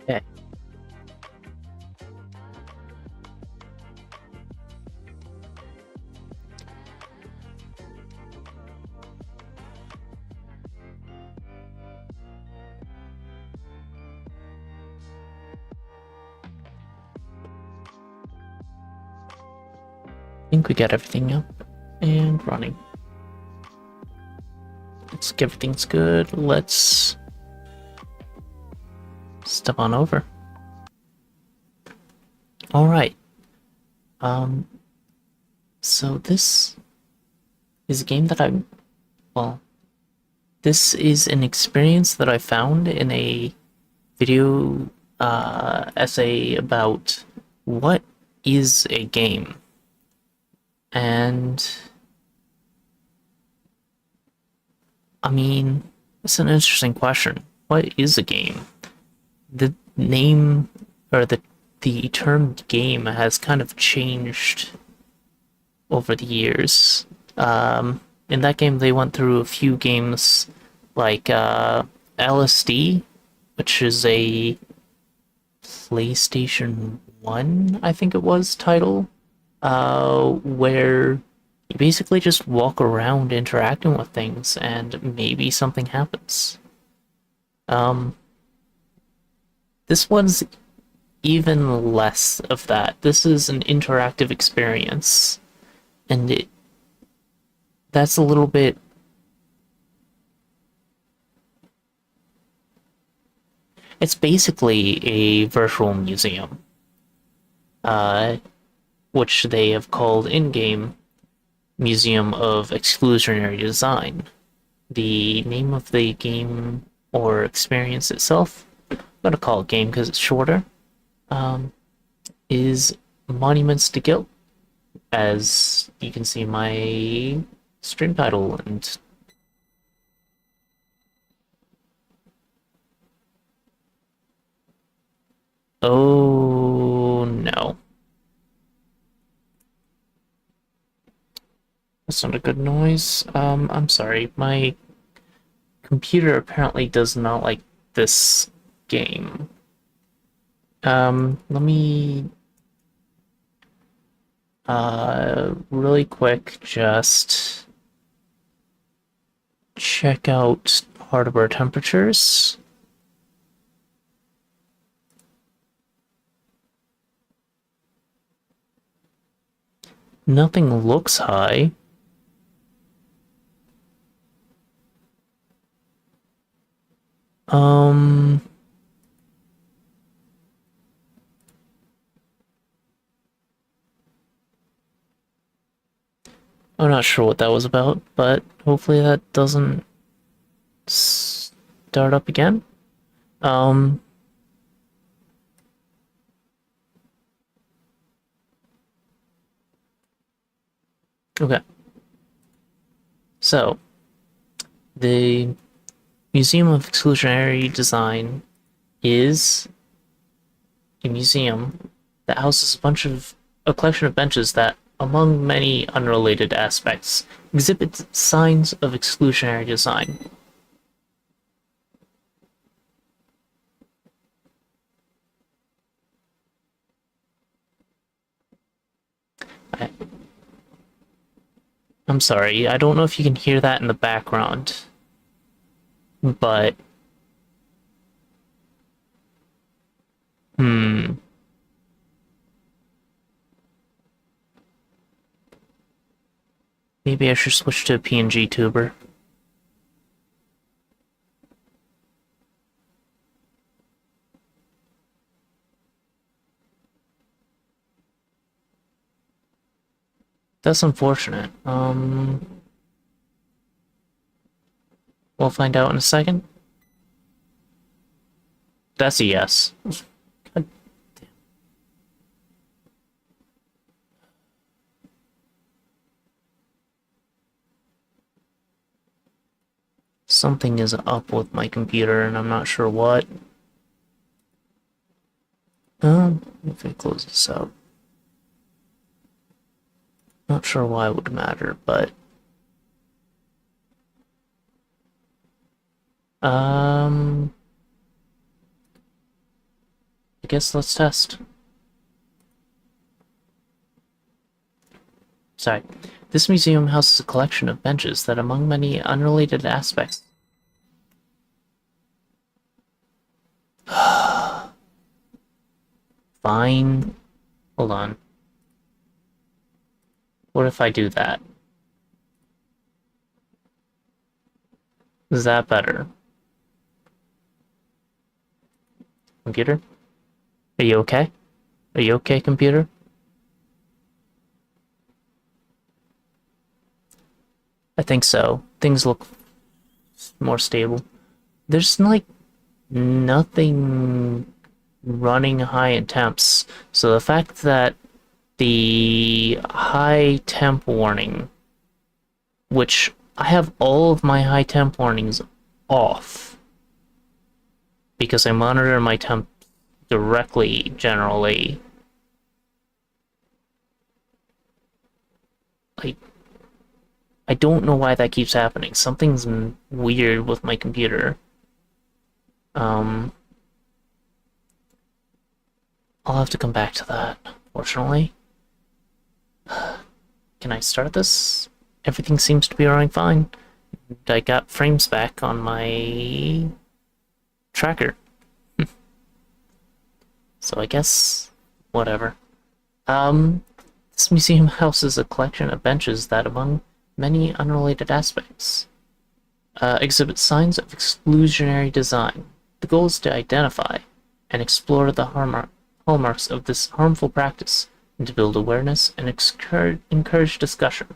Okay. I think we got everything up and running. Looks like everything's good. Let's step on over. All right. So this is a game that this is an experience that I found in a video essay about what is a game. And I mean, it's an interesting question. What is a game? The name or the term game has kind of changed over the years. In that game, they went through a few games like LSD, which is a PlayStation 1, I think it was, title, where you basically just walk around interacting with things and maybe something happens. This one's even less of that. This is an interactive experience, and that's a little bit. It's basically a virtual museum, which they have called in-game Museum of Exclusionary Design. The name of the game or experience itself, I'm gonna call it game because it's shorter, is Monuments to Guilt, as you can see my stream title. And oh no, that's not a good noise. I'm sorry, my computer apparently does not like this game. Let me really quick just check out hardware temperatures. Nothing looks high. I'm not sure what that was about, but hopefully that doesn't start up again. Okay. So, the Museum of Exclusionary Design is a museum that houses a collection of benches that, among many unrelated aspects, exhibit signs of exclusionary design. I, I'm sorry, I don't know if you can hear that in the background, but hmm. Maybe I should switch to a PNG tuber. That's unfortunate. We'll find out in a second. That's a yes. God. Something is up with my computer and I'm not sure what. If I close this out. Not sure why it would matter, but I guess let's test. Sorry. This museum houses a collection of benches that, among many unrelated aspects, fine. Hold on. What if I do that? Is that better? Computer? Are you okay? Are you okay, computer? I think so. Things look more stable. There's like nothing running high in temps. So the fact that the high temp warning, which I have all of my high temp warnings off because I monitor my temp directly generally. Like, I don't know why that keeps happening. Something's weird with my computer. I'll have to come back to that, fortunately. Can I start this? Everything seems to be running fine. I got frames back on my tracker. So I guess whatever. This museum houses a collection of benches that, among many unrelated aspects, exhibit signs of exclusionary design. The goal is to identify and explore the hallmarks of this harmful practice and to build awareness and encourage discussion.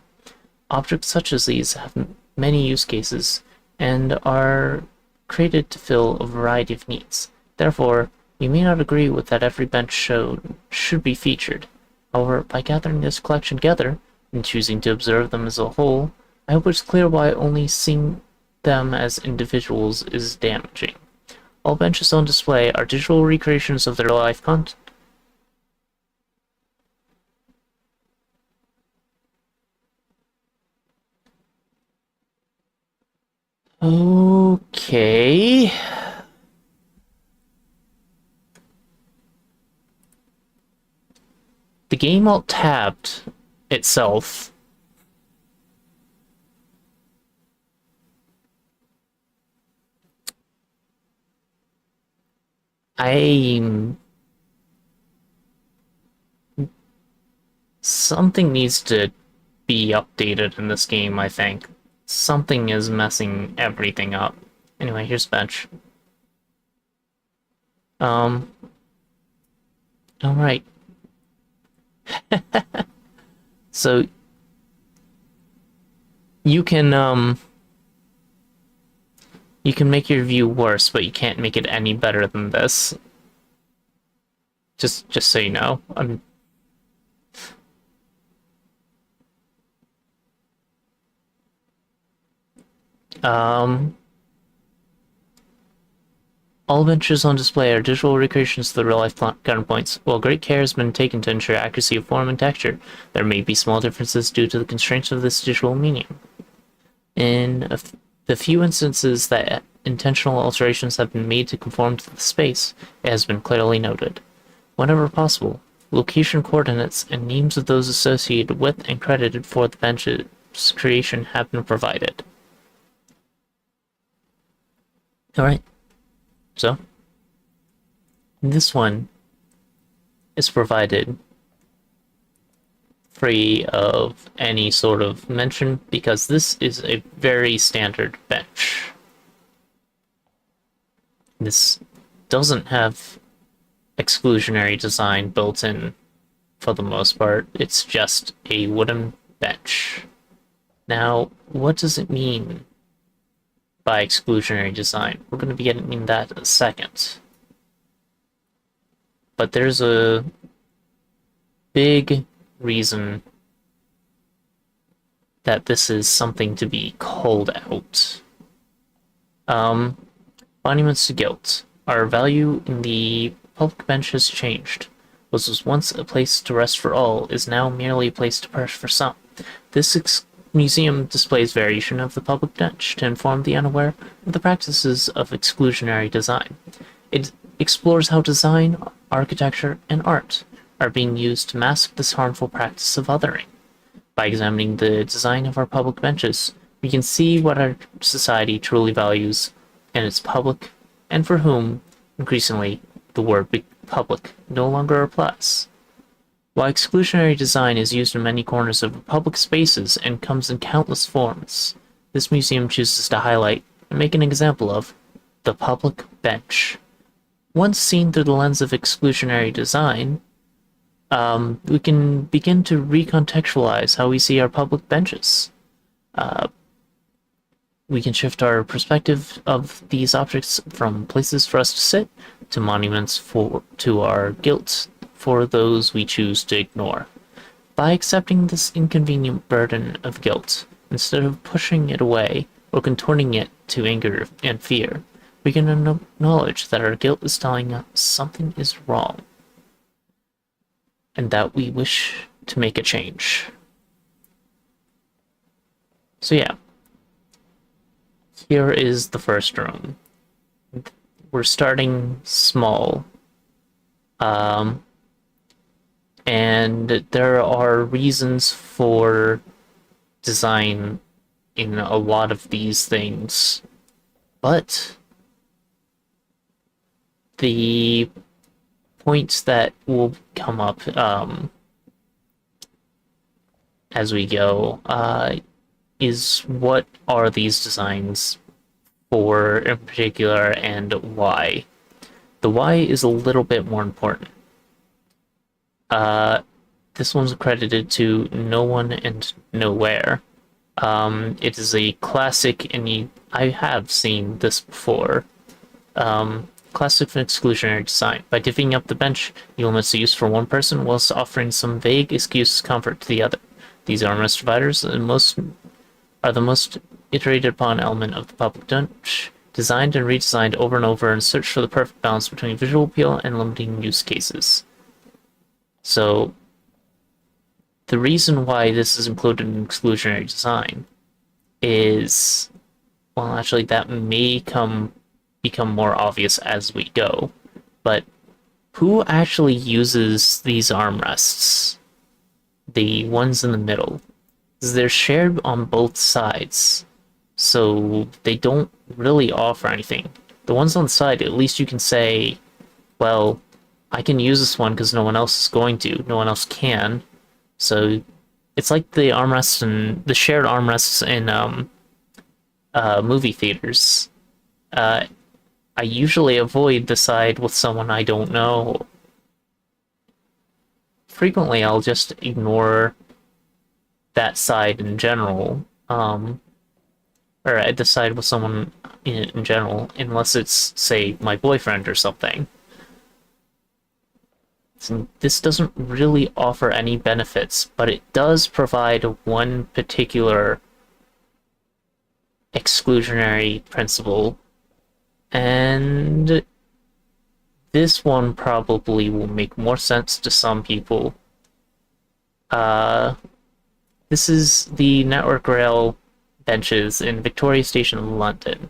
Objects such as these have many use cases and are created to fill a variety of needs. Therefore, you may not agree with that every bench should be featured. However, by gathering this collection together and choosing to observe them as a whole, I hope it's clear why only seeing them as individuals is damaging. All benches on display are digital recreations of their life content. Okay. The game alt-tabbed itself. Something needs to be updated in this game, I think. Something is messing everything up. Anyway, here's bench. Alright. So you can make your view worse, but you can't make it any better than this. Just so you know. Um All benches on display are digital recreations of the real-life counterpoints. While great care has been taken to ensure accuracy of form and texture, there may be small differences due to the constraints of this digital medium. In the few instances that intentional alterations have been made to conform to the space, it has been clearly noted. Whenever possible, location coordinates and names of those associated with and credited for the bench's creation have been provided. Alright. So, this one is provided free of any sort of mention because this is a very standard bench. This doesn't have exclusionary design built in for the most part. It's just a wooden bench. Now, what does it mean by exclusionary design? We're going to be getting into that in a second. But there's a big reason that this is something to be called out. Monuments to guilt. Our value in the public bench has changed. What was once a place to rest for all is now merely a place to perish for some. This museum displays variation of the public bench to inform the unaware of the practices of exclusionary design. It explores how design, architecture, and art are being used to mask this harmful practice of othering. By examining the design of our public benches, we can see what our society truly values in its public, and for whom, increasingly, the word public no longer applies. While exclusionary design is used in many corners of public spaces and comes in countless forms, this museum chooses to highlight and make an example of the public bench. Once seen through the lens of exclusionary design, we can begin to recontextualize how we see our public benches. We can shift our perspective of these objects from places for us to sit to monuments to our guilt for those we choose to ignore. By accepting this inconvenient burden of guilt, instead of pushing it away or contorting it to anger and fear, we can acknowledge that our guilt is telling us something is wrong, and that we wish to make a change. So yeah, here is the first room. We're starting small. And there are reasons for design in a lot of these things, but the points that will come up as we go is what are these designs for in particular and why. The why is a little bit more important. This one's accredited to No One and Nowhere. It is a classic, and I have seen this before. Classic exclusionary design. By divvying up the bench, you limit the use for one person whilst offering some vague excuse comfort to the other. These armrest dividers are the most iterated upon element of the public bench, designed and redesigned over and over in search for the perfect balance between visual appeal and limiting use cases. So, the reason why this is included in exclusionary design is, well, actually, that may become more obvious as we go, but who actually uses these armrests? The ones in the middle. They're shared on both sides, so they don't really offer anything. The ones on the side, at least you can say, well, I can use this one because no one else is going to. No one else can. So it's like the armrests and the shared armrests in movie theaters. I usually avoid the side with someone I don't know. Frequently, I'll just ignore that side in general. Or I decide with someone in general, unless it's, say, my boyfriend or something. So this doesn't really offer any benefits, but it does provide one particular exclusionary principle, and this one probably will make more sense to some people. Uh, this is the Network Rail benches in Victoria Station, London.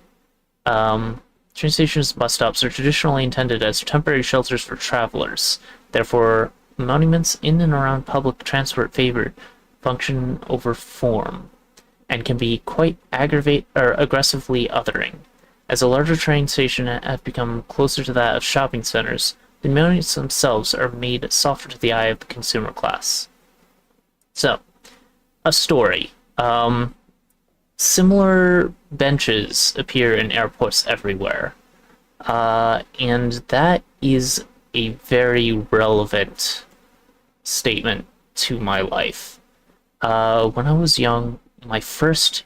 Train stations and bus stops are traditionally intended as temporary shelters for travelers. Therefore, monuments in and around public transport favor function over form, and can be quite aggravate or aggressively othering. As a larger train station have become closer to that of shopping centers, the monuments themselves are made softer to the eye of the consumer class. So, a story. Similar benches appear in airports everywhere, and that is a very relevant statement to my life. When I was young, my first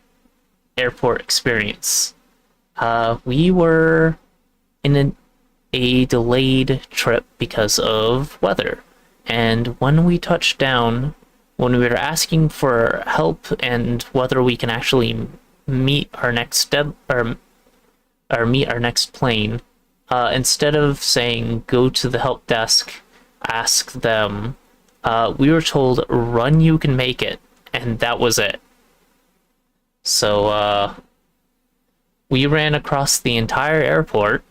airport experience, we were in a delayed trip because of weather. And when we touched down, when we were asking for help and whether we can actually meet our next step or meet our next plane, instead of saying go to the help desk, ask them, we were told run, you can make it, and that was it. So we ran across the entire airport,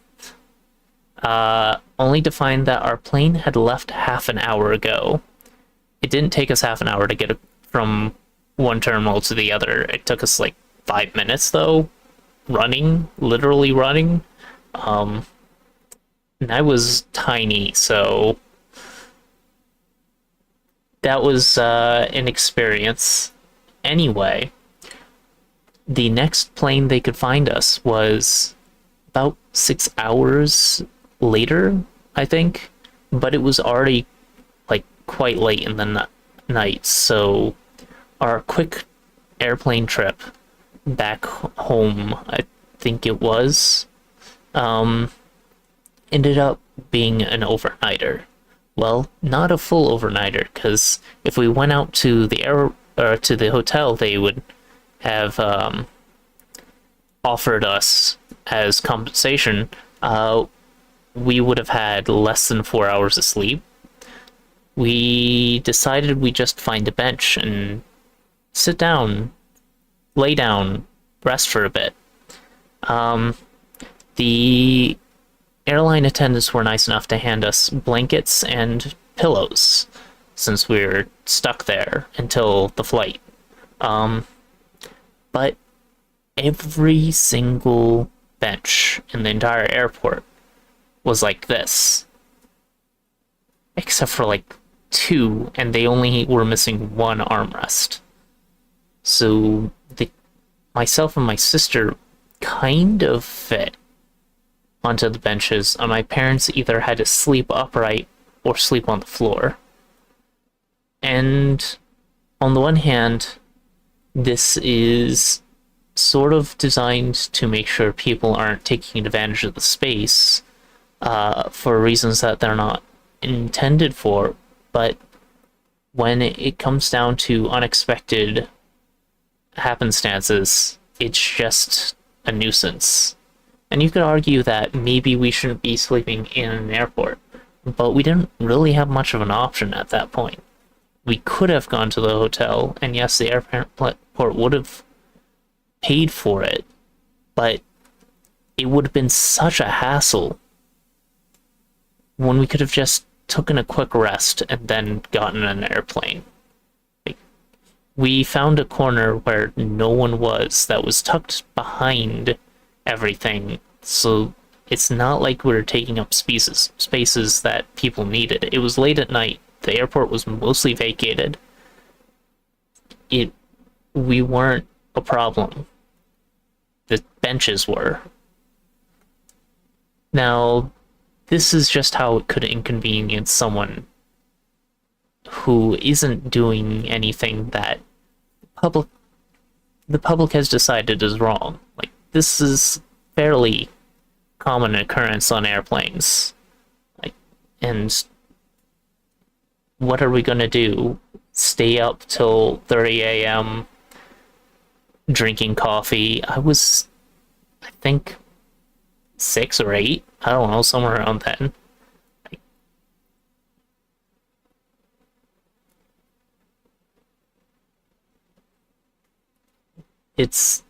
only to find that our plane had left half an hour ago. It didn't take us half an hour to get from one terminal to the other. It took us like 5 minutes though, running, literally running. And I was tiny, so that was an experience. Anyway, the next plane they could find us was about 6 hours later, I think, but it was already like quite late in the night, so our quick airplane trip back home, I think it was, ended up being an overnighter. Well, not a full overnighter, because if we went out to the to the hotel, they would have offered us as compensation. We would have had less than 4 hours of sleep. We decided we'd just find a bench and sit down, lay down, rest for a bit. The airline attendants were nice enough to hand us blankets and pillows since we were stuck there until the flight. But every single bench in the entire airport was like this, except for like two, and they only were missing one armrest. So myself and my sister kind of fit onto the benches, and my parents either had to sleep upright or sleep on the floor. And on the one hand, this is sort of designed to make sure people aren't taking advantage of the space for reasons that they're not intended for, but when it comes down to unexpected happenstances, it's just a nuisance. And you could argue that maybe we shouldn't be sleeping in an airport, but we didn't really have much of an option at that point. We could have gone to the hotel, and yes, the airport would have paid for it, but it would have been such a hassle when we could have just taken a quick rest and then gotten an airplane. We found a corner where no one was, that was tucked behind everything, so it's not like we were taking up spaces that people needed. It was late at night. The airport was mostly vacated. We weren't a problem. The benches were. Now, this is just how it could inconvenience someone who isn't doing anything that the public has decided is wrong. Like, this is fairly common occurrence on airplanes. Like, and what are we gonna do? Stay up till 30 a.m. drinking coffee? I think 6 or 8. I don't know, somewhere around then.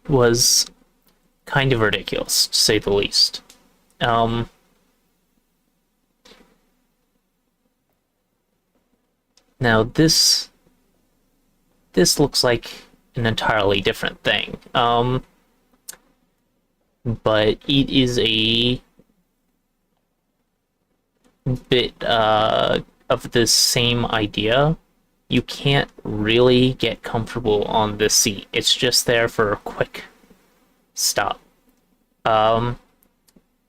was kind of ridiculous, to say the least. Um, Now this looks like an entirely different thing. But it is a bit of the same idea. You can't really get comfortable on this seat. It's just there for a quick stop.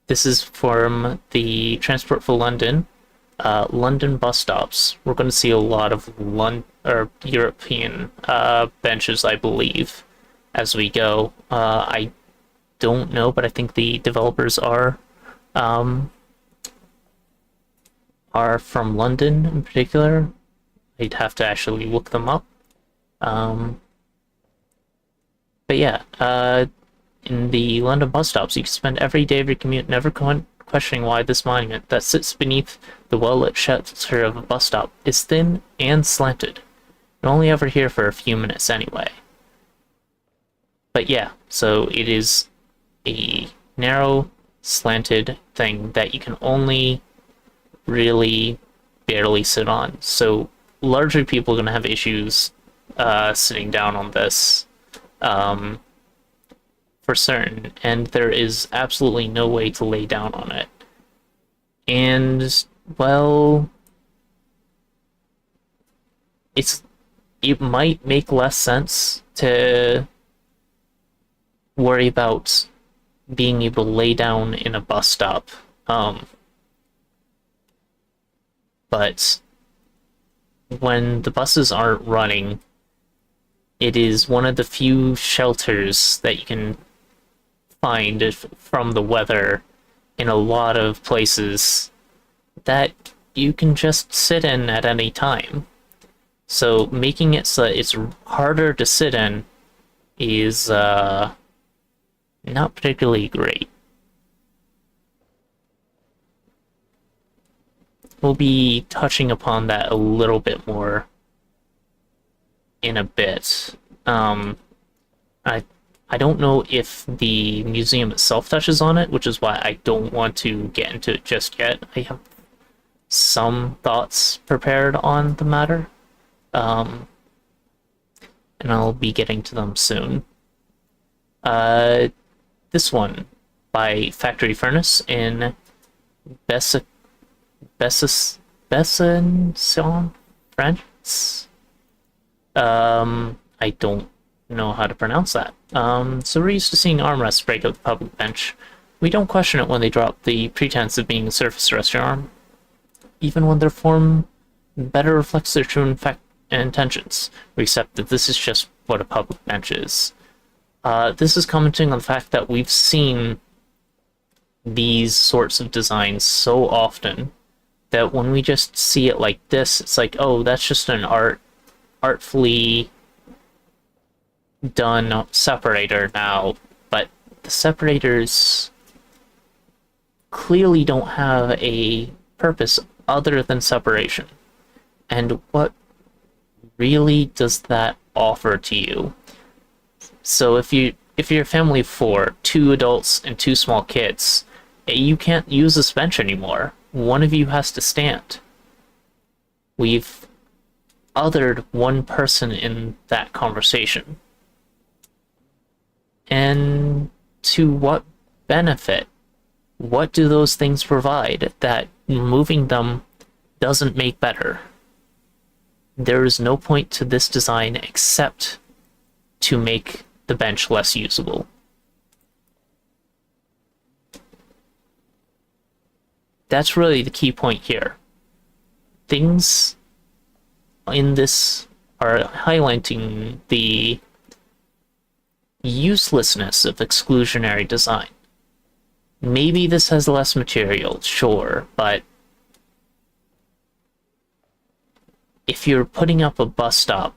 This is from the Transport for London. London bus stops. We're going to see a lot of European benches, I believe, as we go. I don't know, but I think the developers are from London in particular. I'd have to actually look them up. But yeah, in the London bus stops, you can spend every day of your commute never questioning why this monument that sits beneath the well-lit shelter of a bus stop is thin and slanted. You're only ever here for a few minutes anyway. But yeah, so it is a narrow, slanted thing that you can only really barely sit on. So largely people are going to have issues sitting down on this for certain, and there is absolutely no way to lay down on it. And, well, it might make less sense to worry about being able to lay down in a bus stop. But when the buses aren't running, it is one of the few shelters that you can find from the weather in a lot of places that you can just sit in at any time. So making it so it's harder to sit in is not particularly great. We'll be touching upon that a little bit more in a bit. I don't know if the museum itself touches on it, which is why I don't want to get into it just yet. I have some thoughts prepared on the matter, and I'll be getting to them soon. This one by Factory Furnace in Besançon, France. I don't know how to pronounce that. So we're used to seeing armrests break up the public bench. We don't question it when they drop the pretense of being a surface restaurant, even when their form better reflects their true intentions. We accept that this is just what a public bench is. This is commenting on the fact that we've seen these sorts of designs so often that when we just see it like this, it's like, oh, that's just an artfully done separator now, but the separators clearly don't have a purpose other than separation. And what really does that offer to you? So if you're a family of 4, 2 adults and 2 small kids, you can't use this bench anymore. One of you has to stand. We've othered one person in that conversation. And to what benefit? What do those things provide that moving them doesn't make better? There is no point to this design except to make the bench less usable. That's really the key point here. Things in this are highlighting the uselessness of exclusionary design. Maybe this has less material, sure, but if you're putting up a bus stop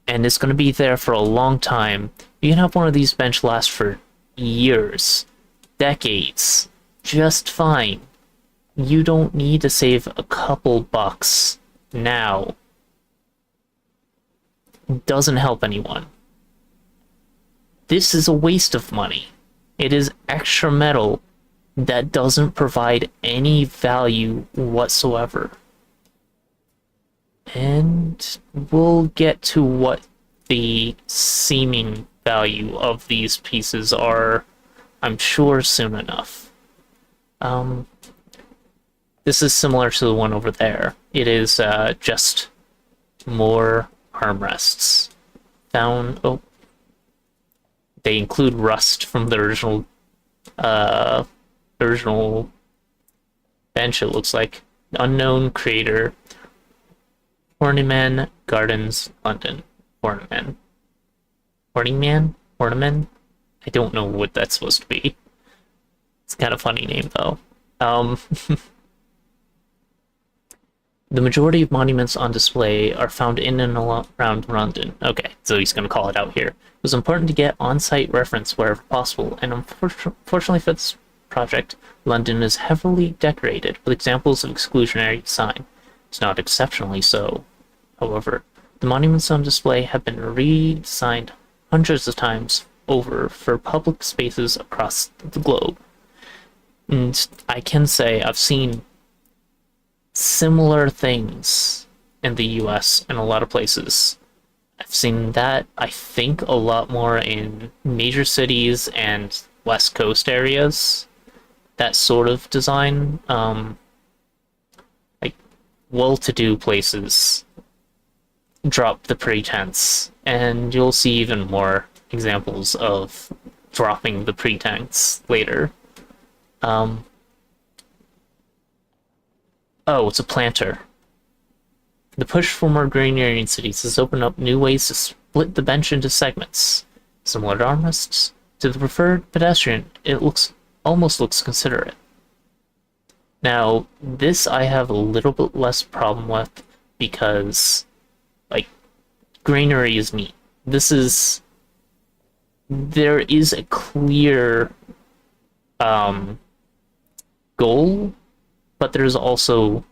and it's going to be there for a long time, you can have one of these benches last for years, decades, just fine. You don't need to save a couple bucks now. It doesn't help anyone. this is a waste of money. It is extra metal that doesn't provide any value whatsoever. And we'll get to what the seeming value of these pieces are, I'm sure, soon enough. This is similar to the one over there. It is just more armrests. Found. Oh, they include rust from the original bench. It looks like unknown creator. Horniman Gardens, London. Horniman. Horniman? I don't know what that's supposed to be. It's kind of a funny name, though. The majority of monuments on display are found in and around London. Okay, so he's going to call it out here. It was important to get on-site reference wherever possible, and unfortunately for this project, London is heavily decorated with examples of exclusionary design. It's not exceptionally so. However, the monuments on display have been redesigned hundreds of times over for public spaces across the globe. And I can say I've seen similar things in the US and a lot of places. I've seen that, I think, a lot more in major cities and West Coast areas. That sort of design, like well-to-do places drop the pretense, and you'll see even more examples of dropping the pretense later. Oh, it's a planter. The push for more greenery in cities has opened up new ways to split the bench into segments. Similar to armrests, to the preferred pedestrian, it almost looks considerate. Now, this I have a little bit less problem with because, like, greenery is neat. There is a clear goal, but there's also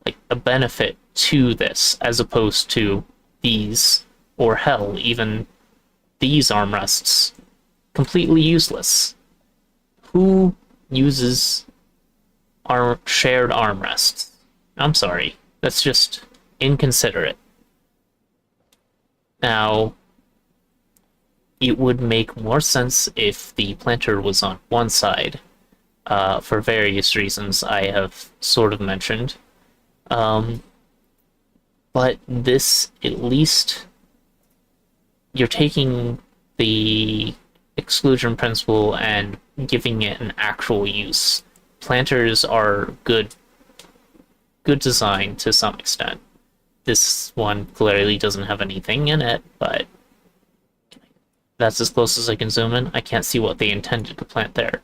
like a benefit to this as opposed to these, or hell, even these armrests. Completely useless. Who uses our shared armrests? I'm sorry, that's just inconsiderate. Now, it would make more sense if the planter was on one side, for various reasons I have sort of mentioned. But this, at least, you're taking the exclusion principle and giving it an actual use. Planters are good design to some extent. This one clearly doesn't have anything in it, but that's as close as I can zoom in. I can't see what they intended to plant there.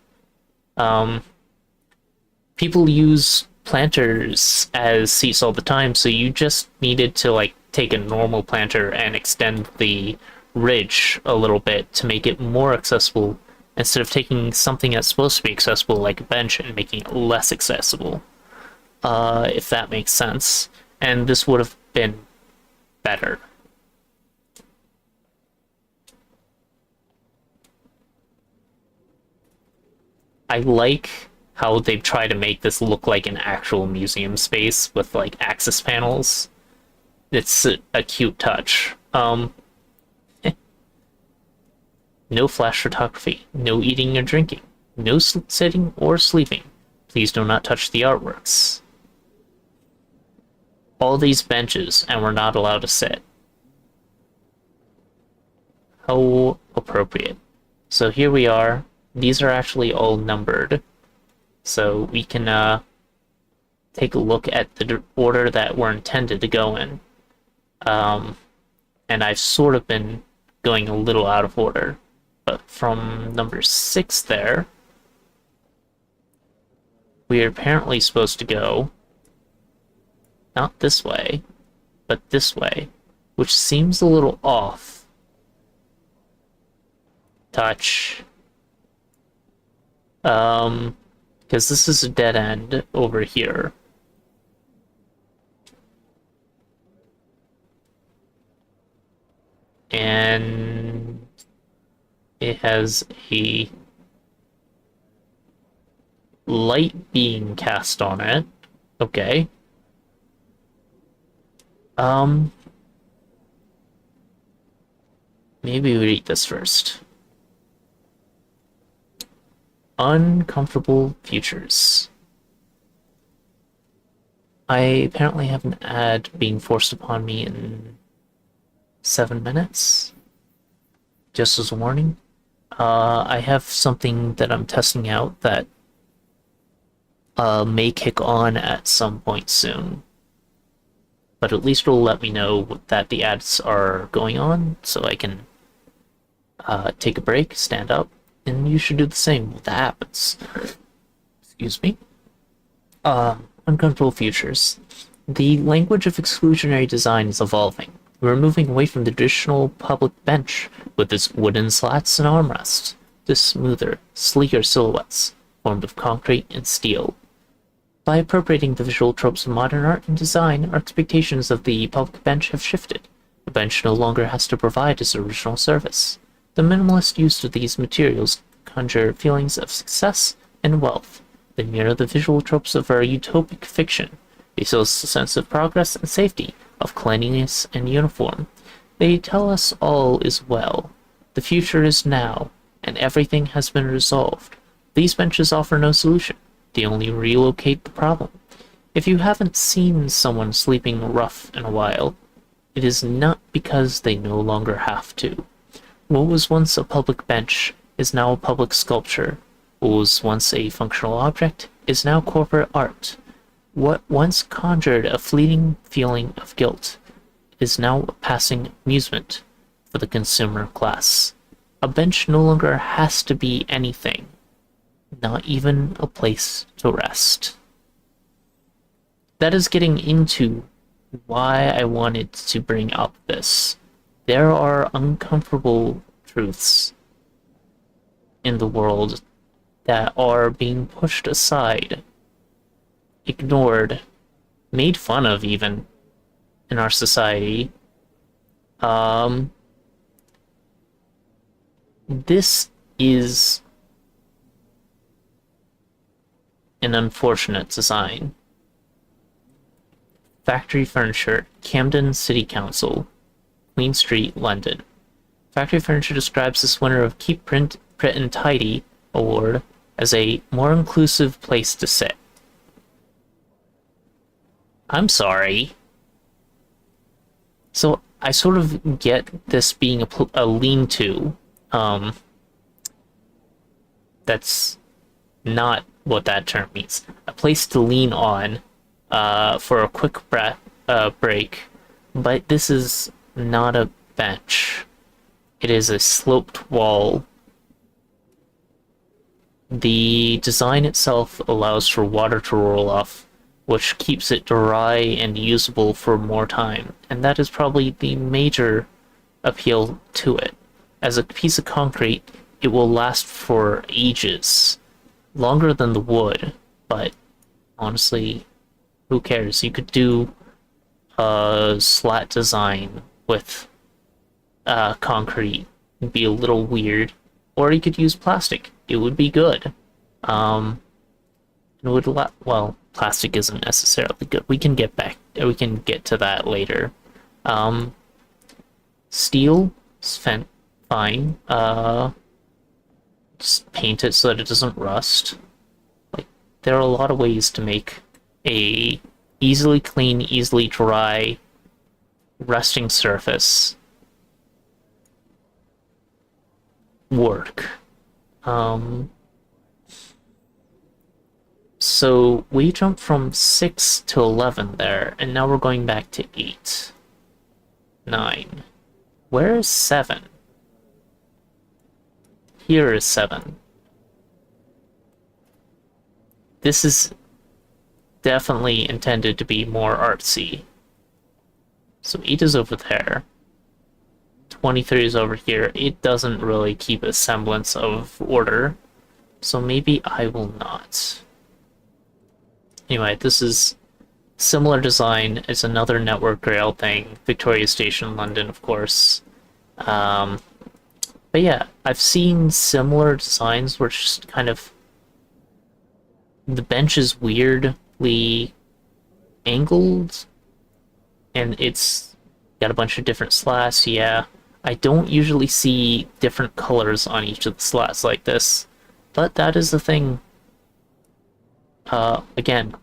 People use planters as seats all the time, so you just needed to like take a normal planter and extend the ridge a little bit to make it more accessible instead of taking something that's supposed to be accessible like a bench and making it less accessible, if that makes sense. And this would have been better. I like how they try to make this look like an actual museum space with like access panels. It's a cute touch. No flash photography, no eating or drinking, no sitting or sleeping. Please do not touch the artworks. All these benches, and we're not allowed to sit. How appropriate. So here we are. These are actually all numbered. So we can take a look at the order that we're intended to go in. And I've sort of been going a little out of order. But from number 6 there, we are apparently supposed to go not this way, but this way, which seems a little off. Touch. Because this is a dead end over here. And It has a light being cast on it. Okay. Um, Maybe we read this first. Uncomfortable futures. I apparently have an ad being forced upon me in 7 minutes. Just as a warning. I have something that I'm testing out that may kick on at some point soon. But at least it'll let me know that the ads are going on, so I can take a break, stand up, and you should do the same when that happens. Excuse me. Uncomfortable futures. The language of exclusionary design is evolving. We're moving away from the traditional public bench with its wooden slats and armrests to smoother, sleeker silhouettes formed of concrete and steel. By appropriating the visual tropes of modern art and design, our expectations of the public bench have shifted. The bench no longer has to provide its original service. The minimalist use of these materials conjure feelings of success and wealth. They mirror the visual tropes of our utopic fiction. They sell us a sense of progress and safety, of cleanliness and uniform. They tell us all is well. The future is now, and everything has been resolved. These benches offer no solution. They only relocate the problem. If you haven't seen someone sleeping rough in a while, it is not because they no longer have to. What was once a public bench is now a public sculpture. What was once a functional object is now corporate art. What once conjured a fleeting feeling of guilt is now a passing amusement for the consumer class. A bench no longer has to be anything, not even a place to rest. That is getting into why I wanted to bring up this. There are uncomfortable truths in the world that are being pushed aside, ignored, made fun of even in our society. This is an unfortunate design. Factory Furniture, Camden City Council, Queen Street, London. Factory Furniture describes this winner of Keep Print and Tidy award as a more inclusive place to sit. I'm sorry. So I sort of get this being a lean-to. That's not what that term means. A place to lean on for a quick break. But this is not a bench. It is a sloped wall. The design itself allows for water to roll off, which keeps it dry and usable for more time, and that is probably the major appeal to it. As a piece of concrete, it will last for ages, longer than the wood, but honestly, who cares? You could do a slat design with concrete. It'd be a little weird, or you could use plastic. It would be good. It would well, plastic isn't necessarily good. We can get to that later. Steel is fine. Just paint it so that it doesn't rust. Like, there are a lot of ways to make a easily clean, easily dry resting surface work. So we jumped from 6 to 11 there, and now we're going back to 8. 9. Where is 7? Here is 7. This is definitely intended to be more artsy. So 8 is over there. 23 is over here. It doesn't really keep a semblance of order, so maybe I will not. Anyway, this is similar design. It's another Network Rail thing. Victoria Station, London, of course. But yeah, I've seen similar designs where it's just kind of the bench is weirdly angled and it's got a bunch of different slats. Yeah, I don't usually see different colors on each of the slats like this, but that is the thing. Again,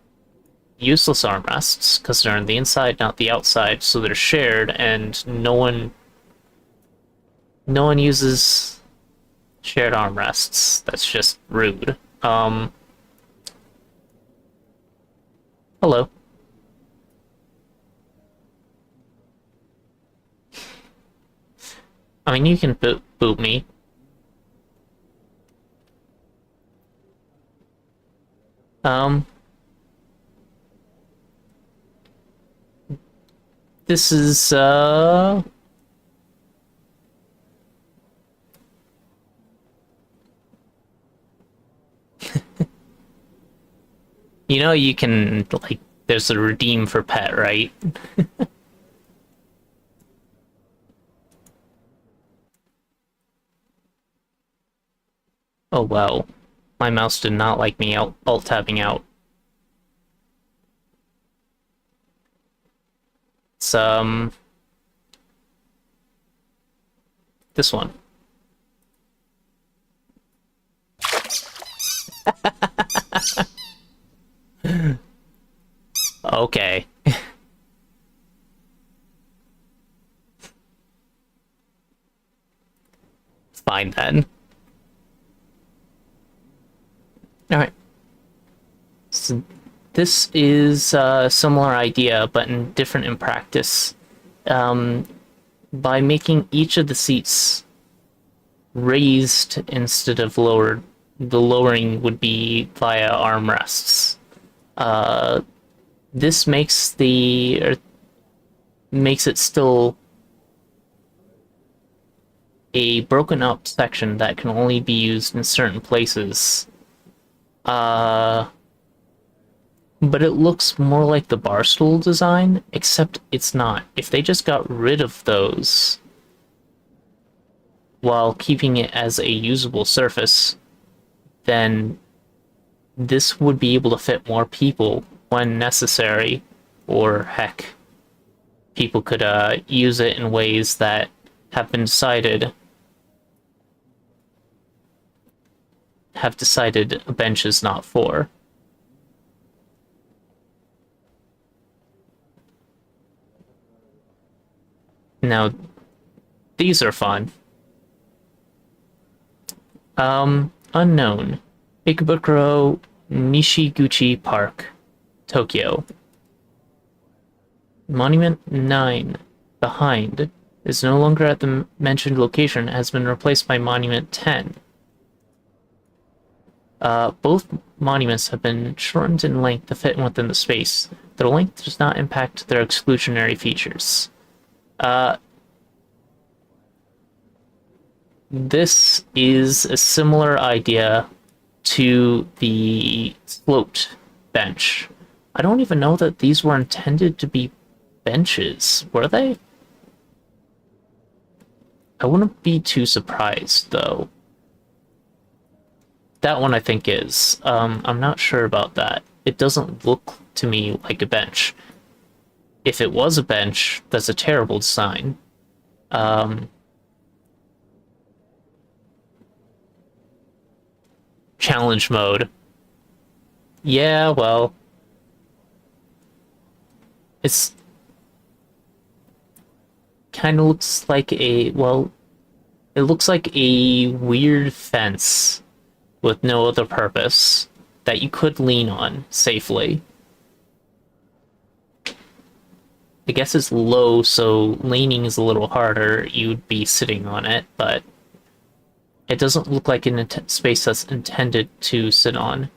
useless armrests because they're on the inside, not the outside, so they're shared, and no one uses shared armrests. That's just rude. Hello. I mean, you can boot me. Um, this is, you know, you can, like, there's a redeem for pet, right? Oh, wow. My mouse did not like me alt-tabbing out. It's, this one. Okay. Fine then. Alright. So this is a similar idea, but different in practice. By making each of the seats raised instead of lowered, the lowering would be via armrests. This makes it still a broken up section that can only be used in certain places. But it looks more like the barstool design, except it's not. If they just got rid of those while keeping it as a usable surface, then this would be able to fit more people when necessary, or heck, people could use it in ways that have decided a bench is not for. Now, these are fun. Unknown. Ikebukuro Nishiguchi Park, Tokyo. Monument 9, behind, is no longer at the mentioned location, has been replaced by Monument 10. Both monuments have been shortened in length to fit within the space. Their length does not impact their exclusionary features. This is a similar idea to the sloped bench. I don't even know that these were intended to be benches, were they? I wouldn't be too surprised, though. That one I think is. I'm not sure about that. It doesn't look to me like a bench. If it was a bench, that's a terrible design. Challenge mode. Yeah, well, it's kind of looks like it looks like a weird fence with no other purpose that you could lean on safely. I guess it's low, so leaning is a little harder. You'd be sitting on it, but it doesn't look like a space that's intended to sit on.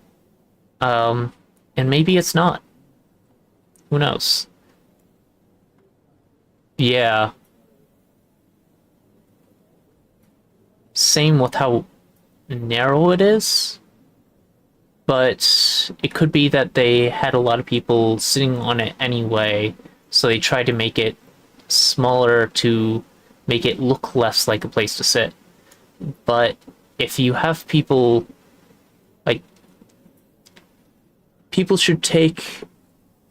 And maybe it's not. Who knows? Yeah. Same with how narrow it is, but it could be that they had a lot of people sitting on it anyway, so they tried to make it smaller to make it look less like a place to sit. but if you have people, like, people should take,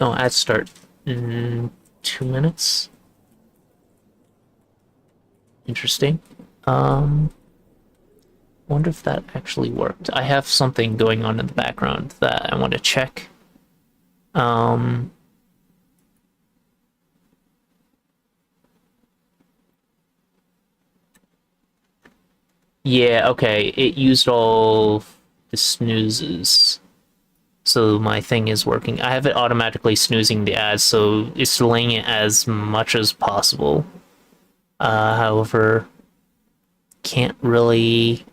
oh, ads start in 2 minutes. Interesting. Wonder if that actually worked. I have something going on in the background that I want to check. Yeah, okay. It used all the snoozes. So my thing is working. I have it automatically snoozing the ads, so it's delaying it as much as possible. However, can't really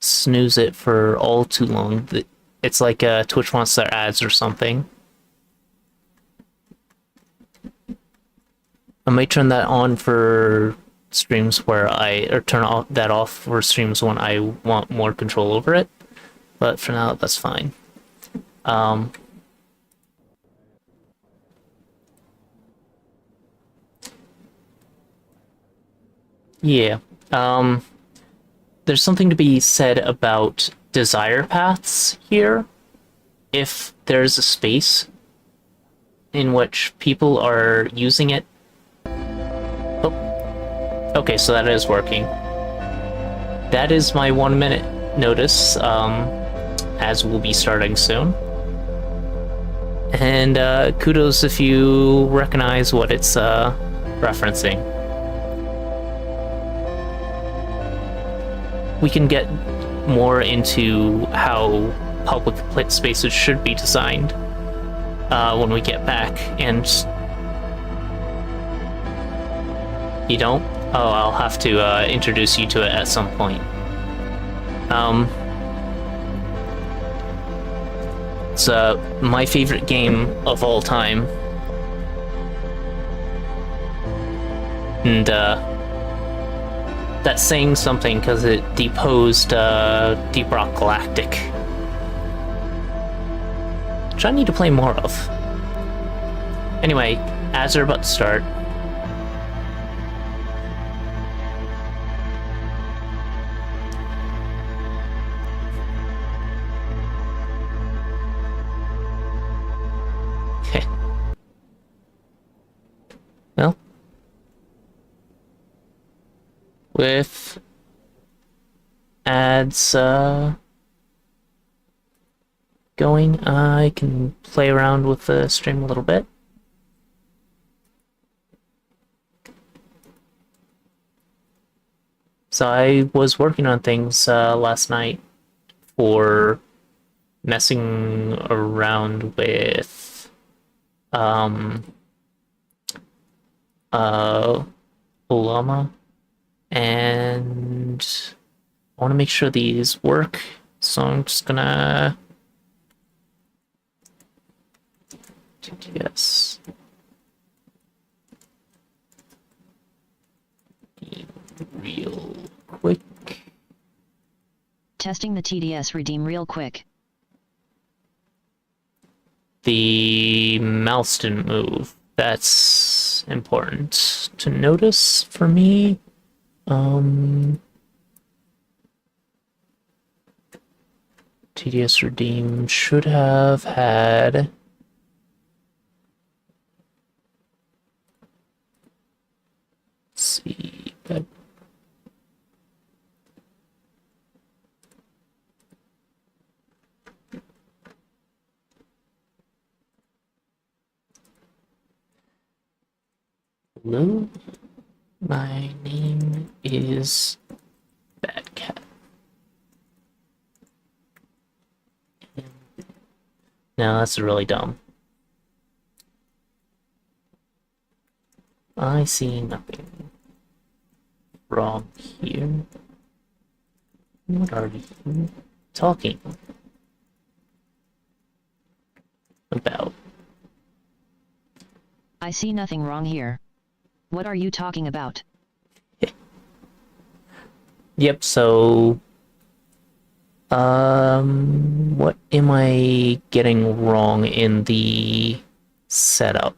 snooze it for all too long. It's like Twitch wants their ads or something. I might turn that on for streams or turn that off for streams when I want more control over it. But for now, that's fine. Yeah. There's something to be said about desire paths here. If there's a space in which people are using it. Oh, okay, so that is working. That is my 1 minute notice, as we'll be starting soon. And kudos if you recognize what it's referencing. We can get more into how public spaces should be designed when we get back. And you don't? Oh, I'll have to introduce you to it at some point. It's my favorite game of all time. And that's saying something because it deposed Deep Rock Galactic, which I need to play more of. Anyway, ads are about to start. Okay. Well, with ads going, I can play around with the stream a little bit. So I was working on things last night for messing around with Olama, and I want to make sure these work, so I'm just gonna TTS real quick. Testing the TDS redeem real quick. The mouse didn't move. That's important to notice for me. TDS redeem should have had see that. Hello, my name is Bad Cat. No, that's really dumb. I see nothing wrong here. What are you talking about? I see nothing wrong here. What are you talking about? Yep, so what am I getting wrong in the setup?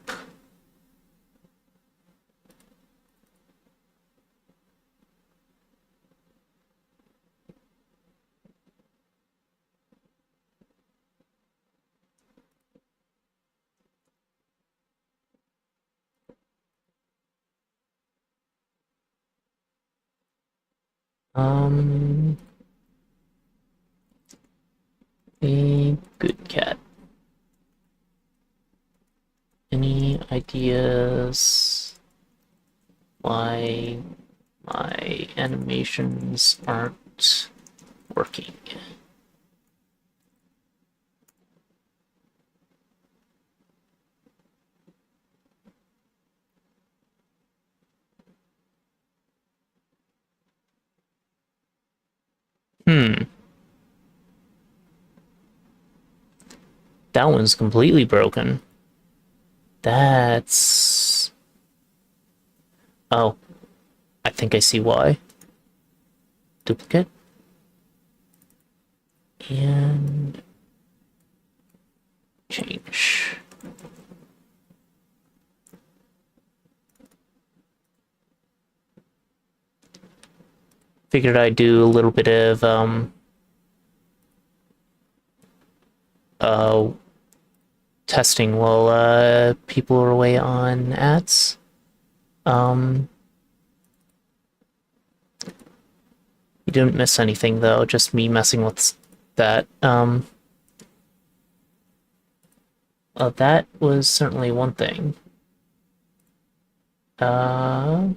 Um, a good cat. Any ideas why my animations aren't working? Hmm. That one's completely broken. That's... Oh, I think I see why. Duplicate. And... change. Figured I'd do a little bit of, uh, testing while, people are away on ads. You didn't miss anything though, just me messing with that. That was certainly one thing. Uh,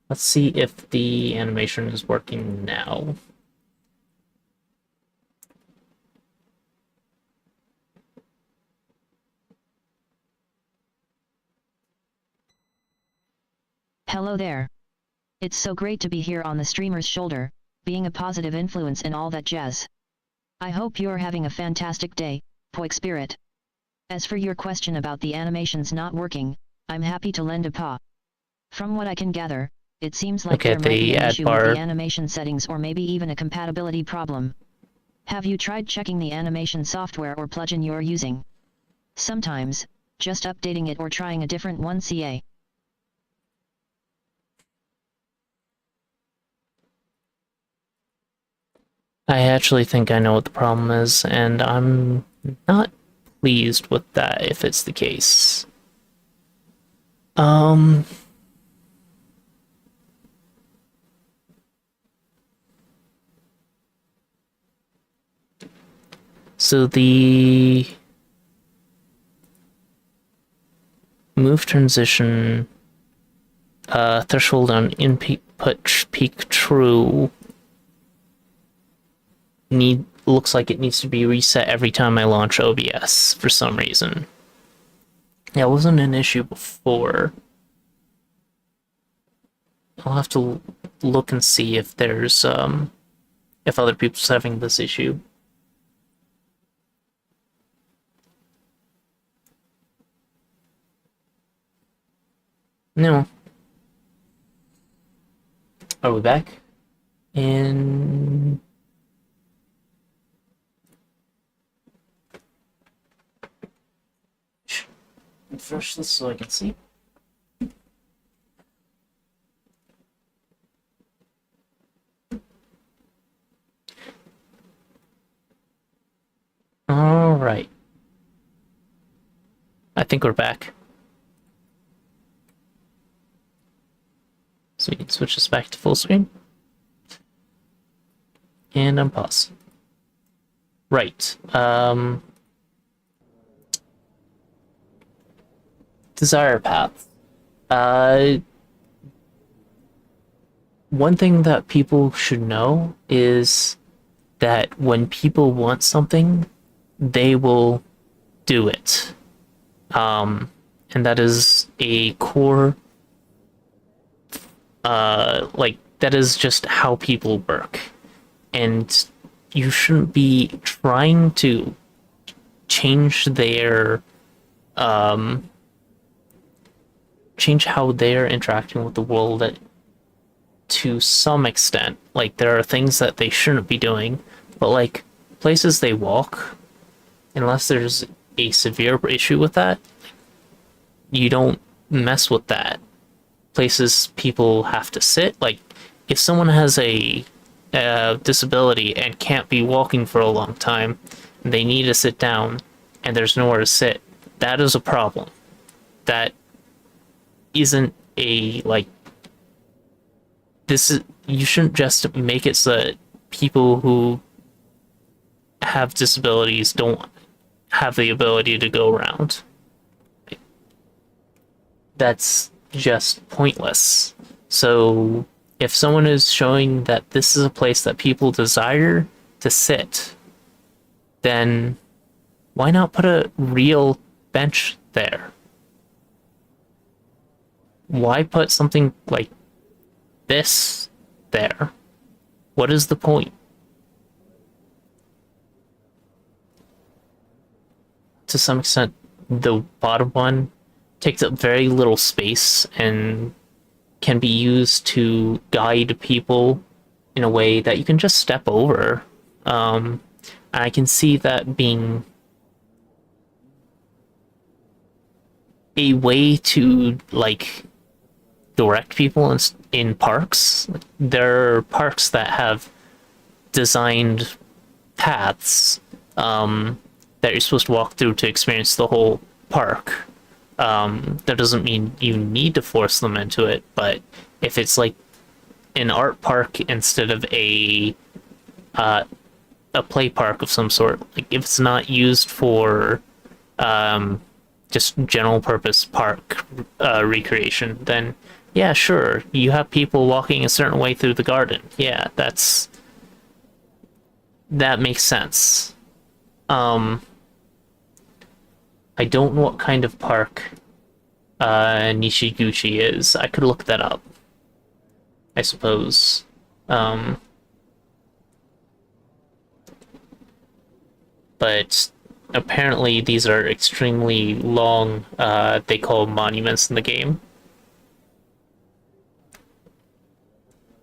let's see if the animation is working now. Hello there. It's so great to be here on the streamer's shoulder, being a positive influence and all that jazz. I hope you're having a fantastic day, Poik Spirit. As for your question about the animations not working, I'm happy to lend a paw. From what I can gather, it seems like Okay, there might be an ad issue bar. with the animation settings or maybe even a compatibility problem. Have you tried checking the animation software or plugin you're using? Sometimes, just updating it or trying a different one ca. I actually think I know what the problem is, and I'm not pleased with that if it's the case. So the move transition threshold on input peak true looks like it needs to be reset every time I launch OBS for some reason. Yeah, it wasn't an issue before. I'll have to look and see if there's if other people's having this issue. No. Are we back? And refresh this so I can see. All right. I think we're back. So we can switch this back to full screen. And unpause. Right. Desire path. One thing that people should know is that when people want something, they will do it. And that is a core, that is just how people work. And you shouldn't be trying to change their, change how they're interacting with the world to some extent. Like, there are things that they shouldn't be doing, but like places they walk, unless there's a severe issue with that, you don't mess with that. Places people have to sit, like if someone has a disability and can't be walking for a long time, they need to sit down and there's nowhere to sit, that is a problem. That isn't a, like, you shouldn't just make it so that people who have disabilities don't have the ability to go around. That's just pointless. So if someone is showing that this is a place that people desire to sit, then why not put a real bench there? Why put something like this there? What is the point? To some extent, the bottom one takes up very little space and can be used to guide people in a way that you can just step over. I can see that being a way to like direct people in parks. There are parks that have designed paths that you're supposed to walk through to experience the whole park. That doesn't mean you need to force them into it, but if it's like an art park instead of a play park of some sort, like if it's not used for just general purpose park recreation, then yeah, sure, you have people walking a certain way through the garden. Yeah, that makes sense. I don't know what kind of park Nishiguchi is. I could look that up, I suppose. But apparently these are extremely long, they call monuments in the game.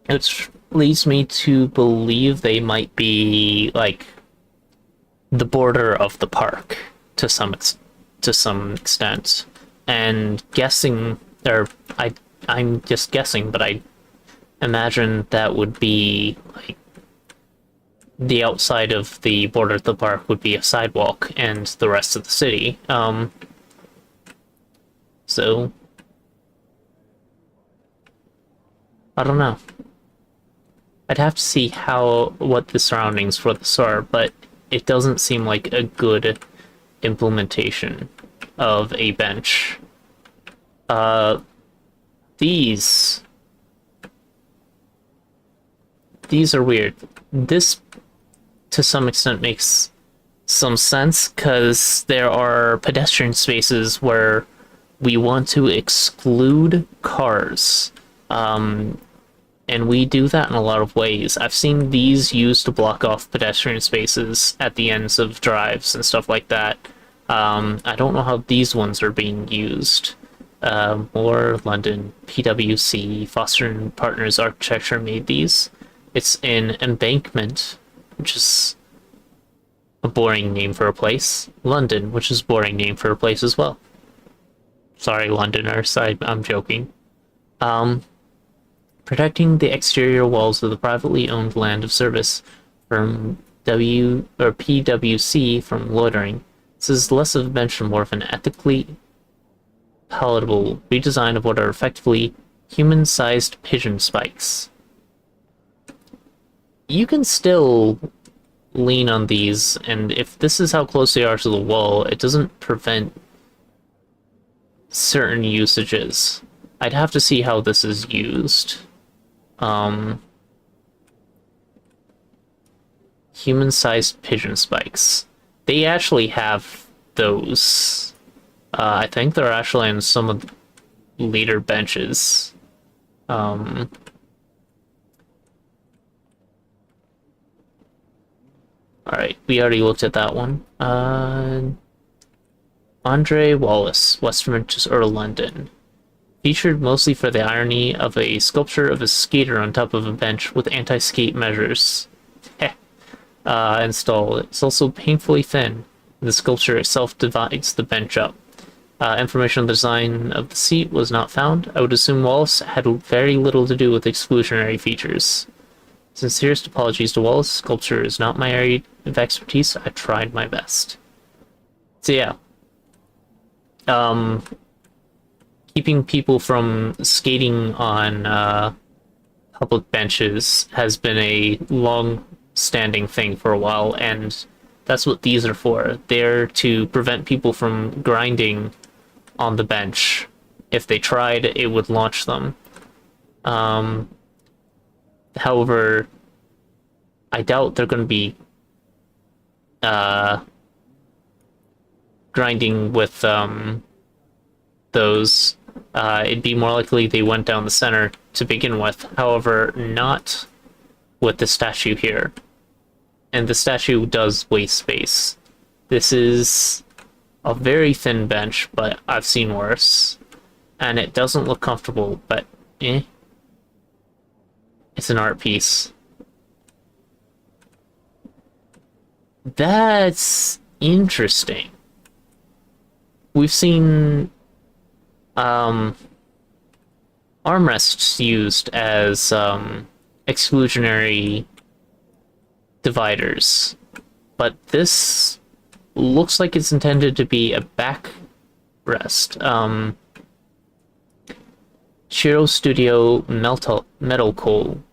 Which leads me to believe they might be like the border of the park to some extent, and guessing, or I'm just guessing, but I imagine that would be like the outside of the border of the park would be a sidewalk, and the rest of the city. So I don't know. I'd have to see what the surroundings for this are, but it doesn't seem like a good implementation of a bench. These are weird. This, to some extent, makes some sense, because there are pedestrian spaces where we want to exclude cars. And we do that in a lot of ways. I've seen these used to block off pedestrian spaces at the ends of drives and stuff like that. I don't know how these ones are being used. More London, PwC, Foster and Partners Architecture made these. It's in Embankment, which is a boring name for a place. London, which is a boring name for a place as well. Sorry, Londoners, I'm joking. Protecting the exterior walls of the privately owned land of service from PwC from loitering. This is less of a bench and more of an ethically palatable redesign of what are effectively human-sized pigeon spikes. You can still lean on these, and if this is how close they are to the wall, it doesn't prevent certain usages. I'd have to see how this is used. Human-sized pigeon spikes. They actually have those. I think they're actually on some of the later benches. Alright, we already looked at that one. Andre Wallace, Westminster, London. Featured mostly for the irony of a sculpture of a skater on top of a bench with anti-skate measures installed. It's also painfully thin. The sculpture itself divides the bench up. Information on the design of the seat was not found. I would assume Wallace had very little to do with exclusionary features. Sincerest apologies to Wallace. Sculpture is not my area of expertise. I tried my best. So yeah. Keeping people from skating on public benches has been a long-standing thing for a while, and that's what these are for. They're to prevent people from grinding on the bench. If they tried, it would launch them. However, I doubt they're going to be grinding with those. It'd be more likely they went down the center to begin with. However, not with the statue here. And the statue does waste space. This is a very thin bench, but I've seen worse. And it doesn't look comfortable, but eh. It's an art piece. That's interesting. We've seen armrests used as exclusionary dividers, but this looks like it's intended to be a backrest. Shiro Studio Metal Coal,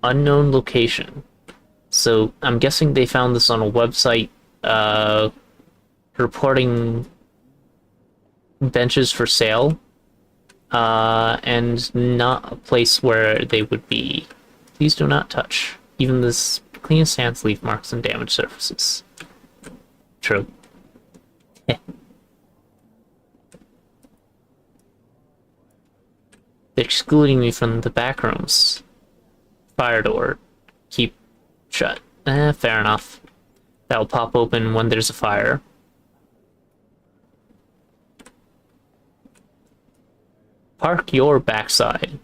unknown location. So I'm guessing they found this on a website reporting benches for sale, and not a place where they would be. Please do not touch. Even this cleanest hands leave marks on damaged surfaces. True. They're excluding me from the back rooms. Fire door. Keep shut. Fair enough. That'll pop open when there's a fire. Park your backside.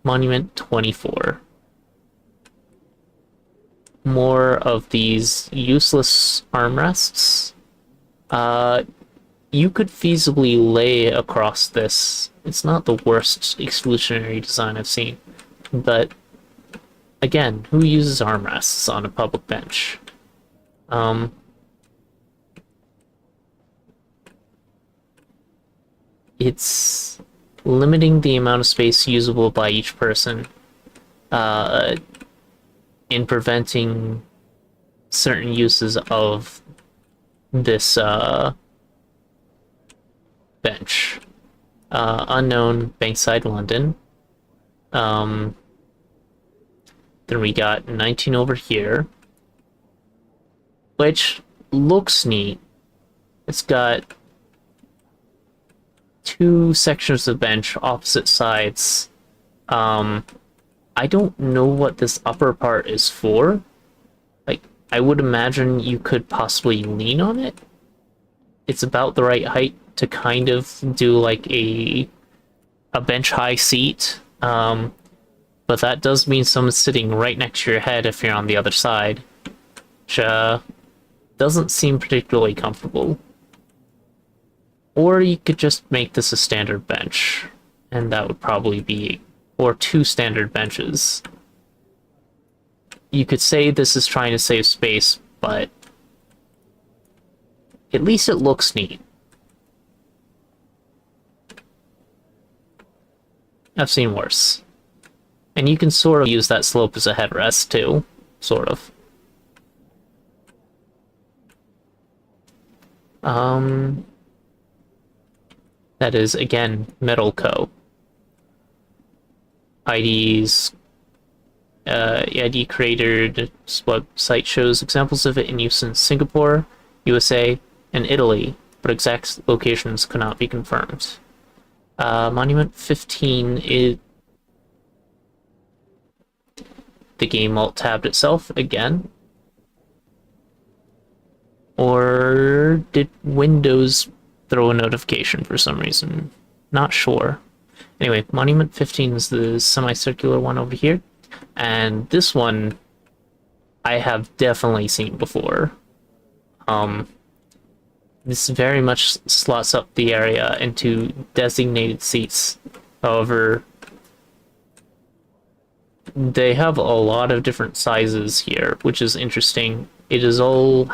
Monument 24. More of these useless armrests. You could feasibly lay across this. It's not the worst exclusionary design I've seen. But, again, who uses armrests on a public bench? It's limiting the amount of space usable by each person, in preventing certain uses of this bench. Unknown, Bankside, London. Then we got 19 over here, which looks neat. It's got two sections of bench, opposite sides. I don't know what this upper part is for. Like, I would imagine you could possibly lean on it. It's about the right height to kind of do like a bench high seat. But that does mean someone's sitting right next to your head if you're on the other side, which doesn't seem particularly comfortable. Or you could just make this a standard bench, and that would probably be, or two standard benches. You could say this is trying to save space, but at least it looks neat. I've seen worse. And you can sort of use that slope as a headrest too, sort of. That is, again, Metal Co. ID creator's website shows examples of it in use in Singapore, USA, and Italy, but exact locations could not be confirmed. Monument 15 is the game alt-tabbed itself again. Or did Windows throw a notification for some reason? Not sure. Anyway, Monument 15 is the semicircular one over here. And this one I have definitely seen before. This very much slots up the area into designated seats. However, they have a lot of different sizes here, which is interesting. It is all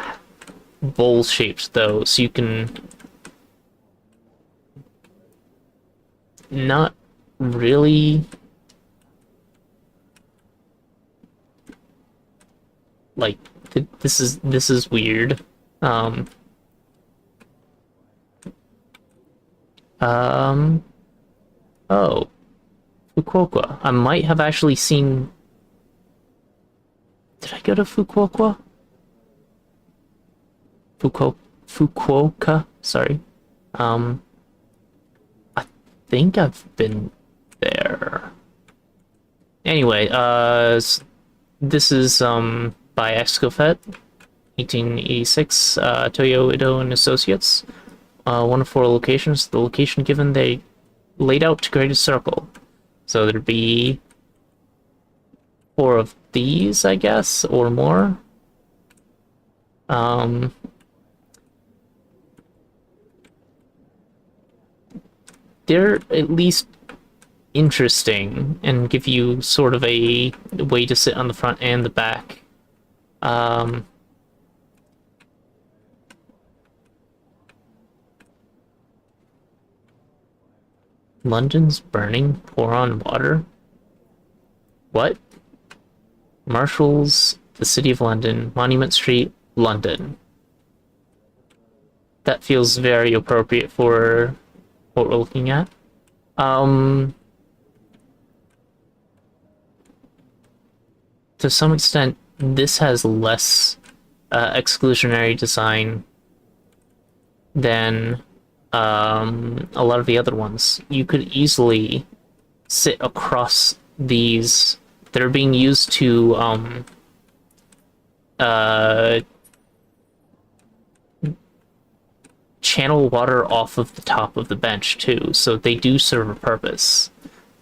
bowl-shaped, though, so you can not really Like, this is weird. Um, um, oh, Fukuoka. I might have actually seen. Did I go to Fukuoka? Fukuoka. Sorry. Um, I think I've been there. Anyway, this is by Excofet, 1886, Toyo Ido and Associates. One of four locations. The location given they laid out to create a circle. So there'd be four of these, I guess, or more. They're at least interesting and give you sort of a way to sit on the front and the back. Um, London's burning, pour on water. What? Marshall's, the City of London, Monument Street, London. That feels very appropriate for what we're looking at. To some extent, this has less exclusionary design than a lot of the other ones. You could easily sit across these that are being used to channel water off of the top of the bench too, so they do serve a purpose.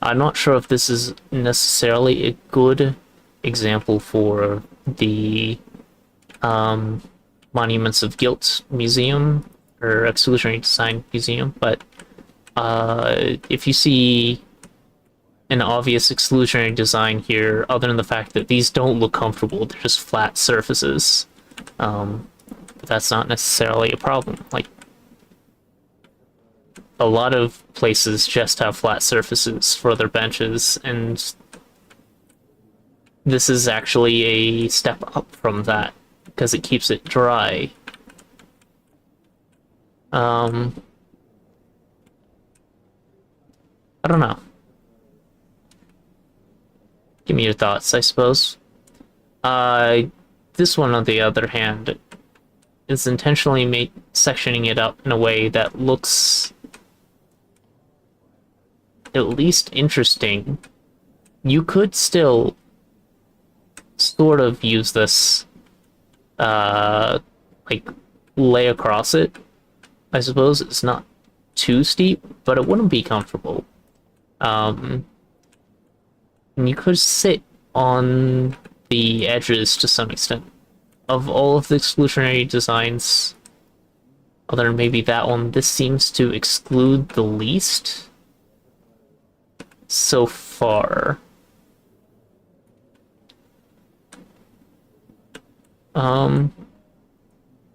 I'm not sure if this is necessarily a good example for the Monuments of Guilt Museum or Exclusionary Design Museum, but if you see an obvious exclusionary design here, other than the fact that these don't look comfortable, they're just flat surfaces, that's not necessarily a problem. Like, a lot of places just have flat surfaces for their benches, and this is actually a step up from that because it keeps it dry. I don't know. Give me your thoughts, I suppose. This one, on the other hand, is intentionally sectioning it up in a way that looks at least interesting. You could still sort of use this, like, lay across it. I suppose it's not too steep, but it wouldn't be comfortable. And you could sit on the edges to some extent. Of all of the exclusionary designs, other than maybe that one, this seems to exclude the least so far.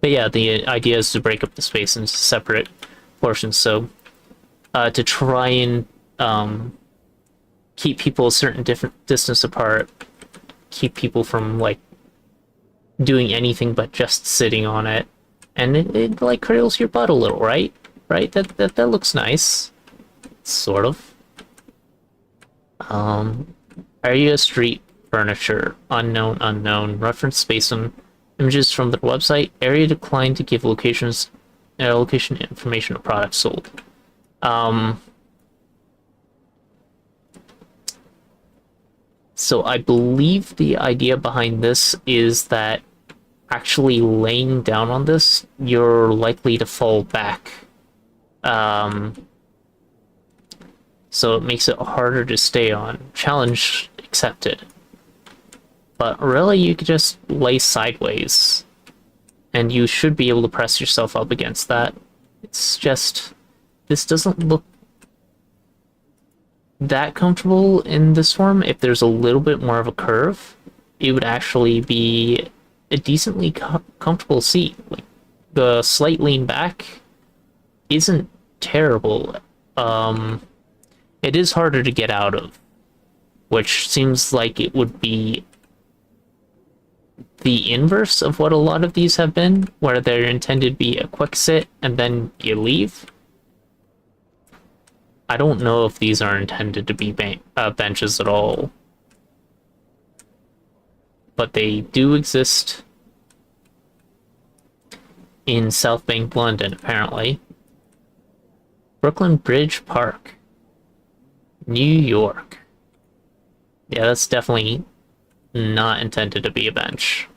But yeah, the idea is to break up the space into separate portions, so to try and keep people a certain different distance apart, keep people from like doing anything but just sitting on it, and it like cradles your butt a little, right? Right? That looks nice, sort of. Area street furniture unknown reference based on images from their website. Area declined to give location information of products sold. So I believe the idea behind this is that actually laying down on this, you're likely to fall back. So it makes it harder to stay on. Challenge accepted. But really, you could just lay sideways, and you should be able to press yourself up against that. It's just, this doesn't look that comfortable in this form. If there's a little bit more of a curve, it would actually be a decently comfortable seat. Like, the slight lean back isn't terrible. It is harder to get out of, which seems like it would be the inverse of what a lot of these have been, where they're intended to be a quick sit and then you leave. I don't know if these are intended to be benches at all, but they do exist in South Bank, London, apparently. Brooklyn Bridge Park, New York. Yeah, that's definitely not intended to be a bench.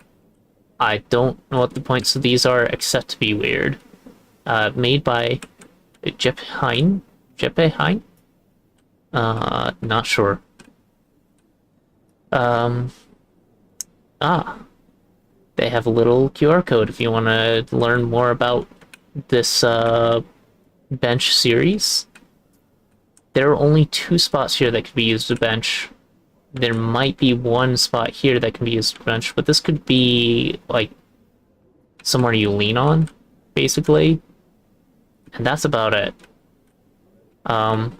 I don't know what the points of these are, except to be weird. Made by Jeppe Hein? Jeppe Hein? Not sure. They have a little QR code if you want to learn more about this bench series. There are only 2 spots here that could be used as a bench. There might be 1 spot here that can be used as a bench, but this could be like somewhere you lean on, basically. And that's about it. Not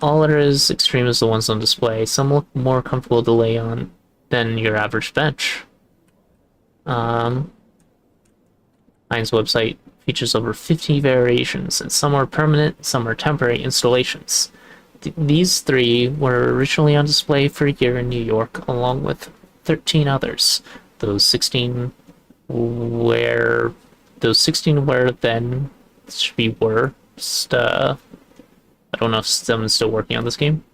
all are as extreme as the ones on display. Some look more comfortable to lay on than your average bench. Heinz website features over 50 variations, and some are permanent, some are temporary installations. These 3 were originally on display for a year in New York, along with 13 others. Those 16 where then should be were just, I don't know if someone's still working on this game.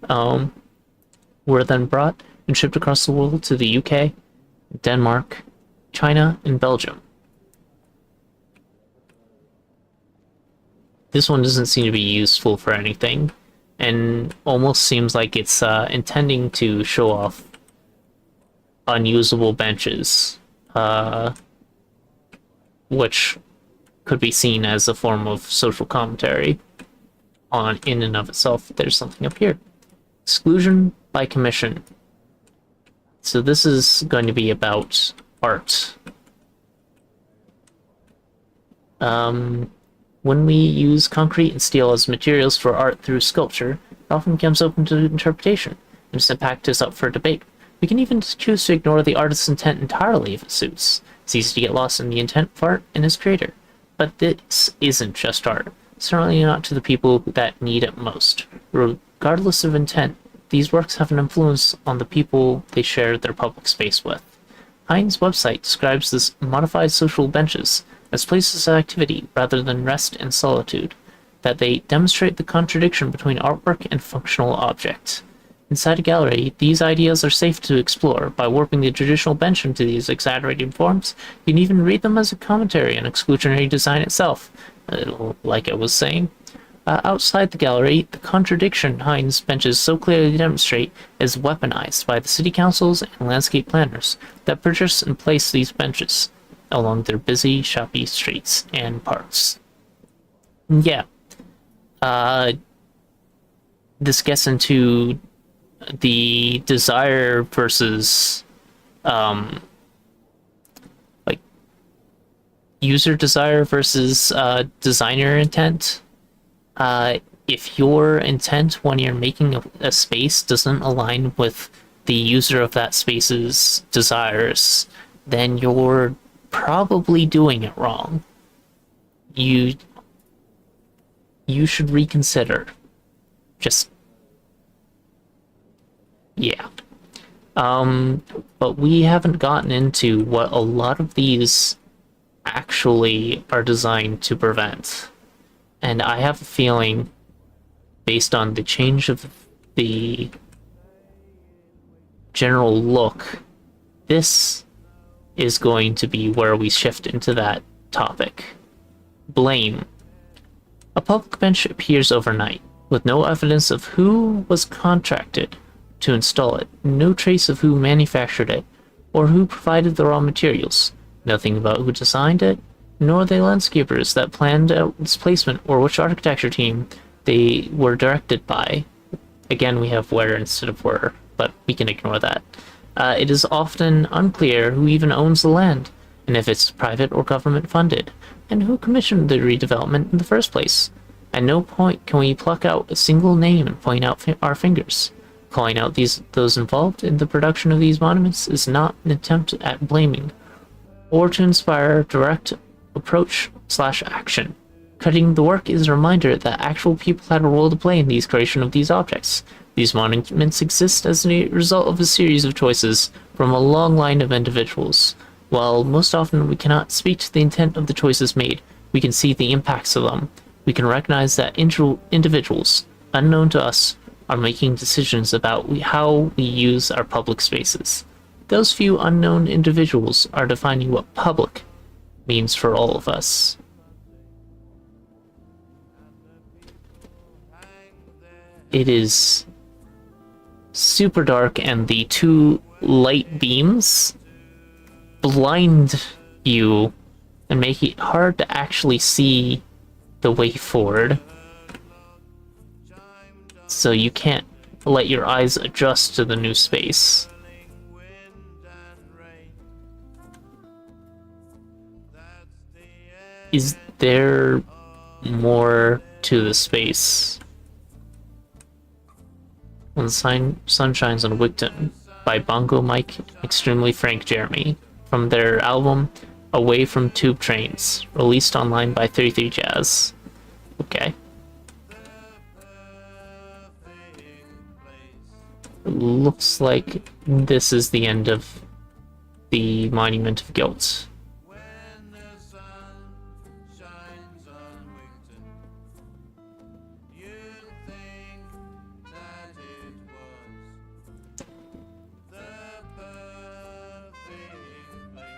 Were then brought and shipped across the world to the UK, Denmark, China, and Belgium. This one doesn't seem to be useful for anything, and almost seems like it's intending to show off unusable benches, which could be seen as a form of social commentary in and of itself. There's something up here. Exclusion by commission. So this is going to be about art. When we use concrete and steel as materials for art through sculpture, it often becomes open to interpretation, and its impact is up for debate. We can even choose to ignore the artist's intent entirely if it suits. It's easy to get lost in the intent of art and its creator. But this isn't just art, certainly not to the people that need it most. Regardless of intent, these works have an influence on the people they share their public space with. Heinz' website describes this modified social benches as places of activity rather than rest and solitude, that they demonstrate the contradiction between artwork and functional object. Inside a gallery, these ideas are safe to explore. By warping the traditional bench into these exaggerated forms, you can even read them as a commentary on exclusionary design itself. Like I was saying, outside the gallery, the contradiction Heinz benches so clearly demonstrate is weaponized by the city councils and landscape planners that purchase and place these benches along their busy, shoppy streets and parks. Yeah. This gets into the desire versus like user desire versus designer intent. If your intent when you're making a space doesn't align with the user of that space's desires, then you're probably doing it wrong. You should reconsider. Just yeah. But we haven't gotten into what a lot of these actually are designed to prevent. And I have a feeling, based on the change of the general look, this is going to be where we shift into that topic. Blame. A public bench appears overnight, with no evidence of who was contracted to install it, no trace of who manufactured it, or who provided the raw materials, nothing about who designed it, nor the landscapers that planned out its placement or which architecture team they were directed by. Again, we have where instead of were, but we can ignore that. It is often unclear who even owns the land, and if it's private or government funded, and who commissioned the redevelopment in the first place. At no point can we pluck out a single name and point out our fingers. Calling out those involved in the production of these monuments is not an attempt at blaming, or to inspire direct approach/action. Cutting the work is a reminder that actual people had a role to play in the creation of these objects. These monuments exist as a result of a series of choices from a long line of individuals. While most often we cannot speak to the intent of the choices made, we can see the impacts of them. We can recognize that individuals, unknown to us, are making decisions about how we use our public spaces. Those few unknown individuals are defining what public means for all of us. It is super dark, and the two light beams blind you and make it hard to actually see the way forward. So you can't let your eyes adjust to the new space. Is there more to the space? When the sun shines on Wigton by Bongo Mike, Extremely Frank Jeremy, from their album Away from Tube Trains, released online by 33 Jazz. Okay. Looks like this is the end of the Monument of Guilt.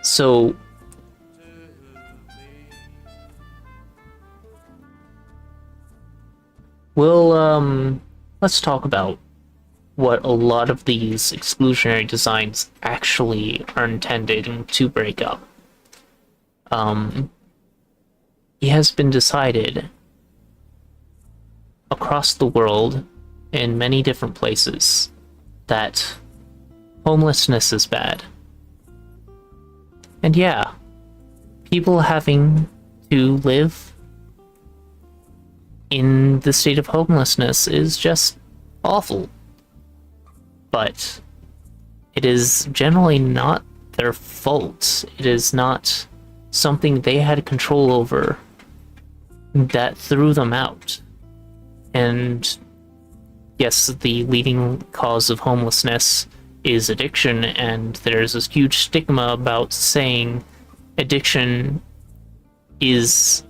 So let's talk about what a lot of these exclusionary designs actually are intended to break up. It has been decided across the world in many different places that homelessness is bad. And yeah, people having to live in the state of homelessness is just awful. But it is generally not their fault. It is not something they had control over that threw them out. And yes, the leading cause of homelessness is addiction, and there's this huge stigma about saying addiction is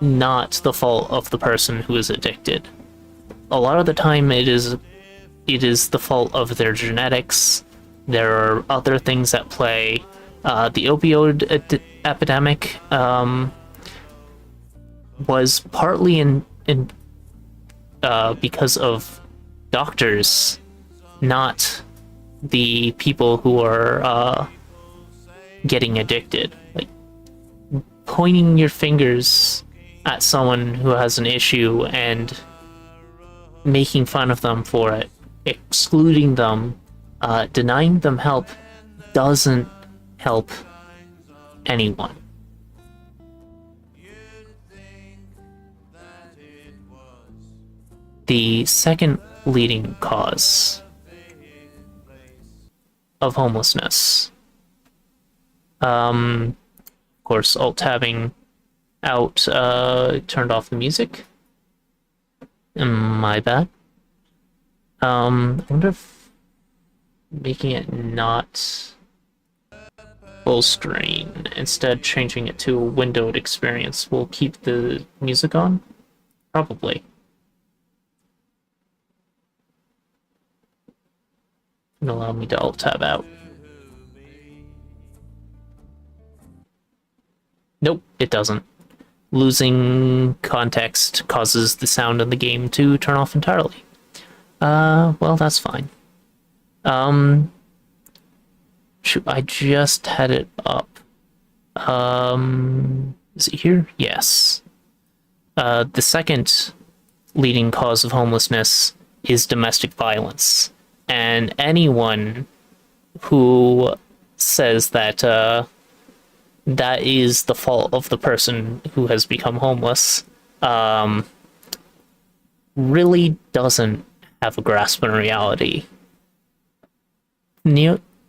not the fault of the person who is addicted. A lot of the time it is the fault of their genetics. There are other things at play. The opioid epidemic was partly because of doctors, not the people who are getting addicted. Like, pointing your fingers at someone who has an issue and making fun of them for it, excluding them, denying them help, doesn't help anyone. The second leading cause of homelessness, of course, alt-tabbing out, turned off the music. My bad. I wonder if making it not full screen, instead changing it to a windowed experience, will keep the music on? Probably. And allow me to alt-tab out. Nope, it doesn't. Losing context causes the sound in the game to turn off entirely. Well, that's fine. Shoot, I just had it up. Is it here? Yes. The second leading cause of homelessness is domestic violence. And anyone who says that, that is the fault of the person who has become homeless, really doesn't have a grasp on reality.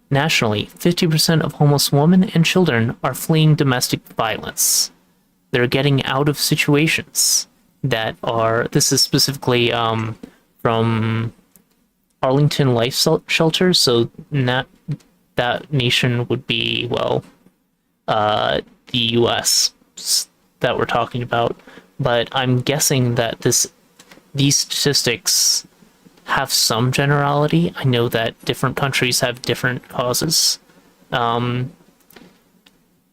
Nationally, 50% of homeless women and children are fleeing domestic violence. They're getting out of situations that are. This is specifically from Arlington Life Shelter, so not that nation would be, well, the US that we're talking about. But I'm guessing that these statistics have some generality. I know that different countries have different causes. And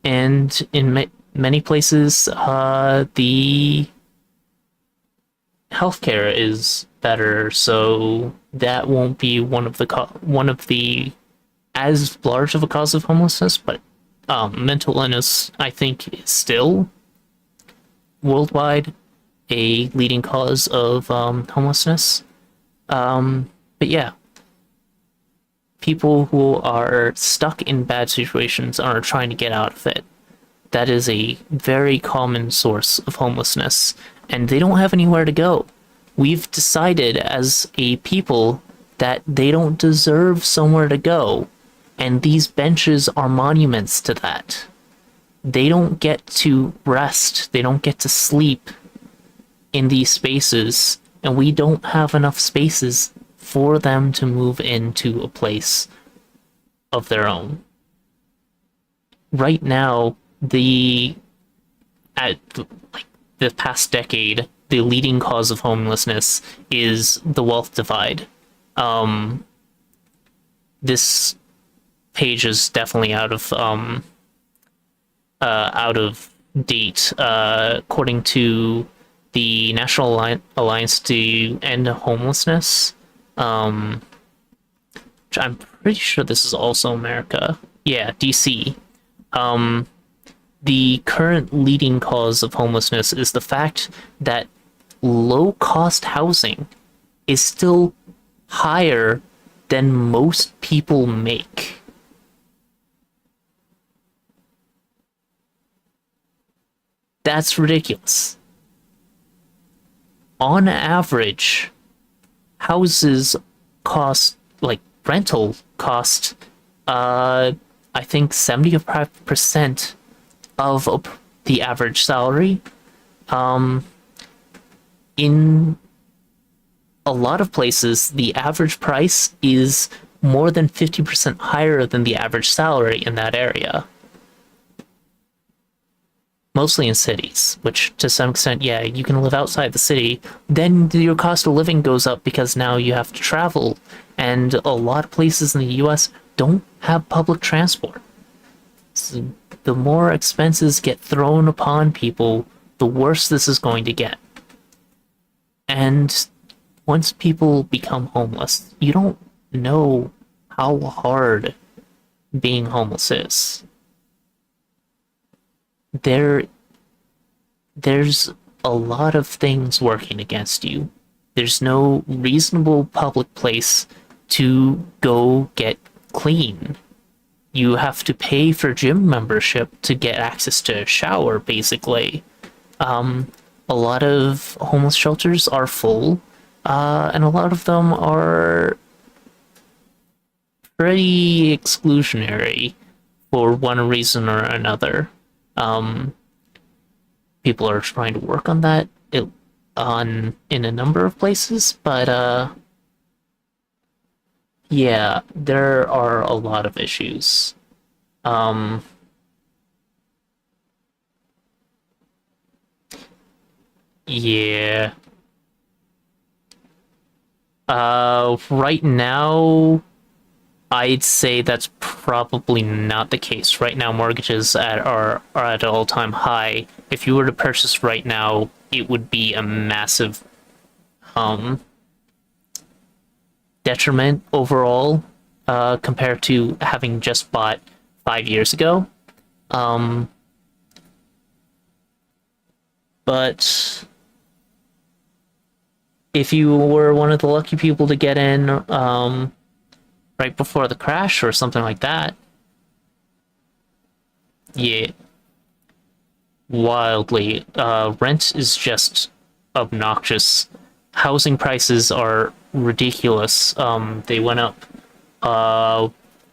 in many places, the healthcare is better, so that won't be one of the as large of a cause of homelessness. But mental illness, I think, is still worldwide a leading cause of homelessness. But yeah, people who are stuck in bad situations are trying to get out of it. That is a very common source of homelessness, and they don't have anywhere to go. We've decided as a people that they don't deserve somewhere to go, and these benches are monuments to that. They don't get to rest, they don't get to sleep in these spaces, and we don't have enough spaces for them to move into a place of their own. Right now, the past decade, the leading cause of homelessness is the wealth divide. This page is definitely out of date. According to the National Alliance to End Homelessness, which I'm pretty sure this is also America. Yeah, DC. The current leading cause of homelessness is the fact that low-cost housing is still higher than most people make. That's ridiculous. On average, houses cost, like rental cost, I think 75% of the average salary. In a lot of places, the average price is more than 50% higher than the average salary in that area. Mostly in cities, which to some extent, yeah, you can live outside the city. Then your cost of living goes up because now you have to travel, and a lot of places in the US don't have public transport. So the more expenses get thrown upon people, the worse this is going to get. And once people become homeless, you don't know how hard being homeless is. There's a lot of things working against you. There's no reasonable public place to go get clean. You have to pay for gym membership to get access to a shower, basically. A lot of homeless shelters are full, and a lot of them are pretty exclusionary for one reason or another. People are trying to work on that in a number of places, but yeah, there are a lot of issues. Yeah. Right now, I'd say that's probably not the case. Right now, mortgages are at an all-time high. If you were to purchase right now, it would be a massive detriment overall compared to having just bought 5 years ago. But if you were one of the lucky people to get in right before the crash or something like that, yeah, wildly. Rent is just obnoxious. housing prices are ridiculous. They went up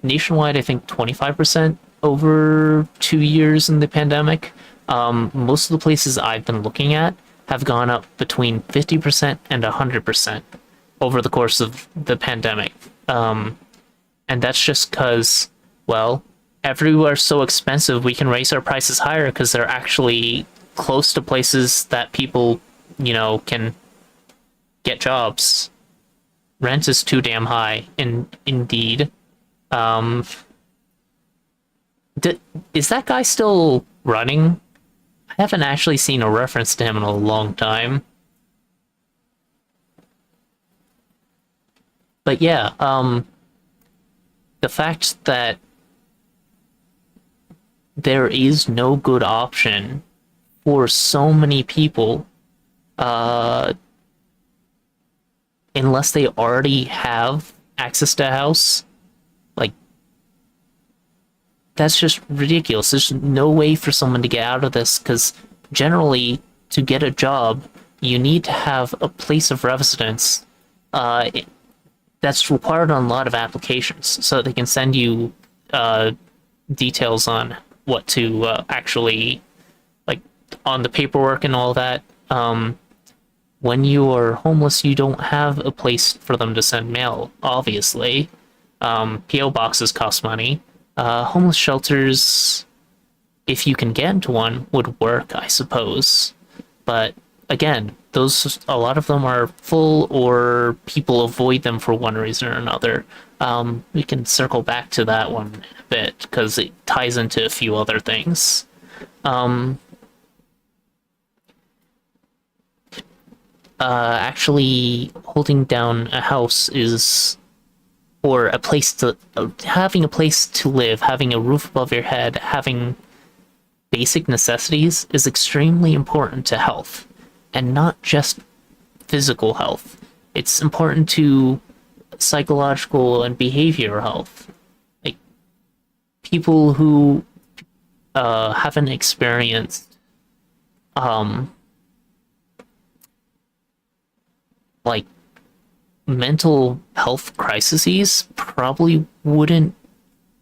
nationwide, I think 25% over 2 years in the pandemic. Most of the places I've been looking at have gone up between 50% and 100% over the course of the pandemic. And that's just because, well, everywhere's so expensive, we can raise our prices higher because they're actually close to places that people, can get jobs. Rent is too damn high, indeed. Um, is that guy still running? I haven't actually seen a reference to him in a long time. But yeah, the fact that there is no good option for so many people, uh, unless they already have access to a house, like, that's just ridiculous. There's no way for someone to get out of this because generally, to get a job, you need to have a place of residence. Uh, that's required on a lot of applications, so they can send you details on what to actually, like, on the paperwork and all that. When you are homeless, you don't have a place for them to send mail, obviously. PO boxes cost money. Homeless shelters, if you can get into one, would work, I suppose. But again, a lot of them are full, or people avoid them for one reason or another. We can circle back to that one in a bit because it ties into a few other things. Actually, holding down a house is, or a place to, having a place to live, having a roof above your head, having basic necessities is extremely important to health, and not just physical health. It's important to psychological and behavioral health. Like, people who haven't experienced like mental health crises probably wouldn't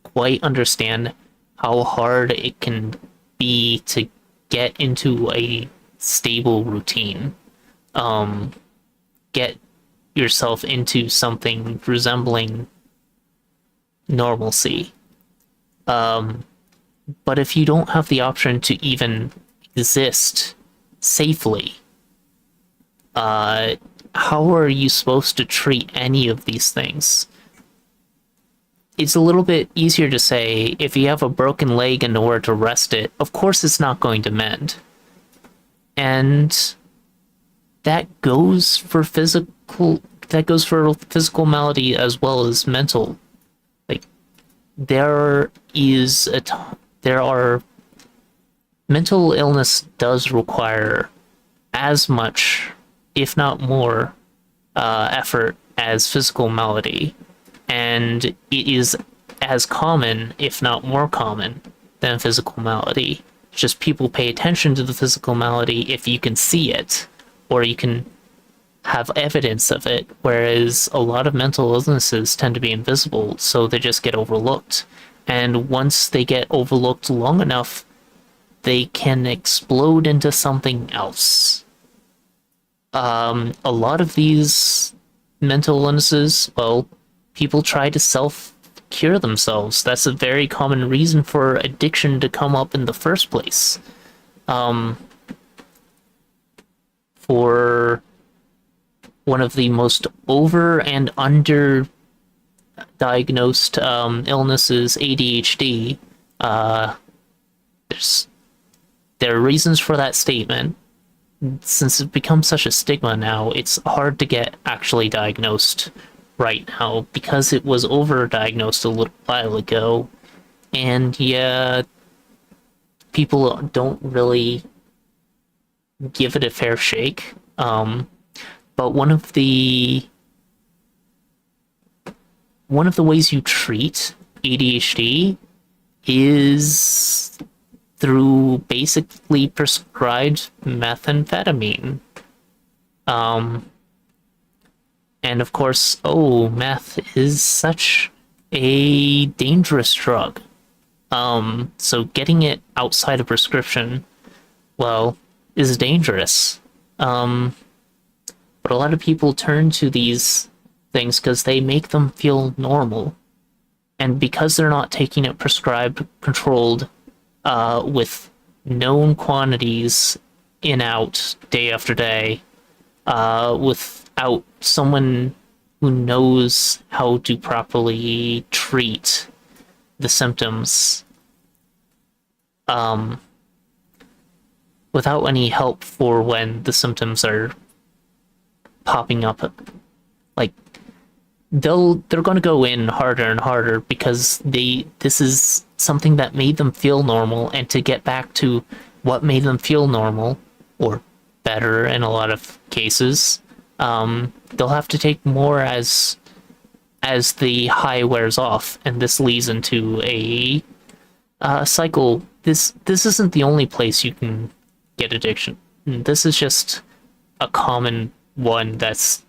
quite understand how hard it can be to get into a stable routine. Get yourself into something resembling normalcy. But if you don't have the option to even exist safely, how are you supposed to treat any of these things? It's a little bit easier to say, if you have a broken leg and nowhere to rest it, of course it's not going to mend. And that goes for physical malady as well as mental. Like, there are mental illness does require as much, if not more, effort as physical malady, and it is as common, if not more common, than physical malady. Just people pay attention to the physical malady if you can see it, or you can have evidence of it, whereas a lot of mental illnesses tend to be invisible, so they just get overlooked. And once they get overlooked long enough, they can explode into something else. A lot of these mental illnesses, well, people try to self-cure themselves. That's a very common reason for addiction to come up in the first place. For one of the most over and under diagnosed illnesses, ADHD, there are reasons for that statement. Since it's become such a stigma now, it's hard to get actually diagnosed right now because it was overdiagnosed a little while ago. And yeah, people don't really give it a fair shake. But one of the ways you treat ADHD is through basically prescribed methamphetamine. And of course, meth is such a dangerous drug. So getting it outside of prescription, well, is dangerous. But a lot of people turn to these things because they make them feel normal. And because they're not taking it prescribed, controlled, with known quantities in out day after day, without someone who knows how to properly treat the symptoms, um, without any help for when the symptoms are popping up, like they're going to go in harder and harder because this is something that made them feel normal, and to get back to what made them feel normal or better in a lot of cases, they'll have to take more as the high wears off, and this leads into a cycle. This isn't the only place you can get addiction. This is just a common one that's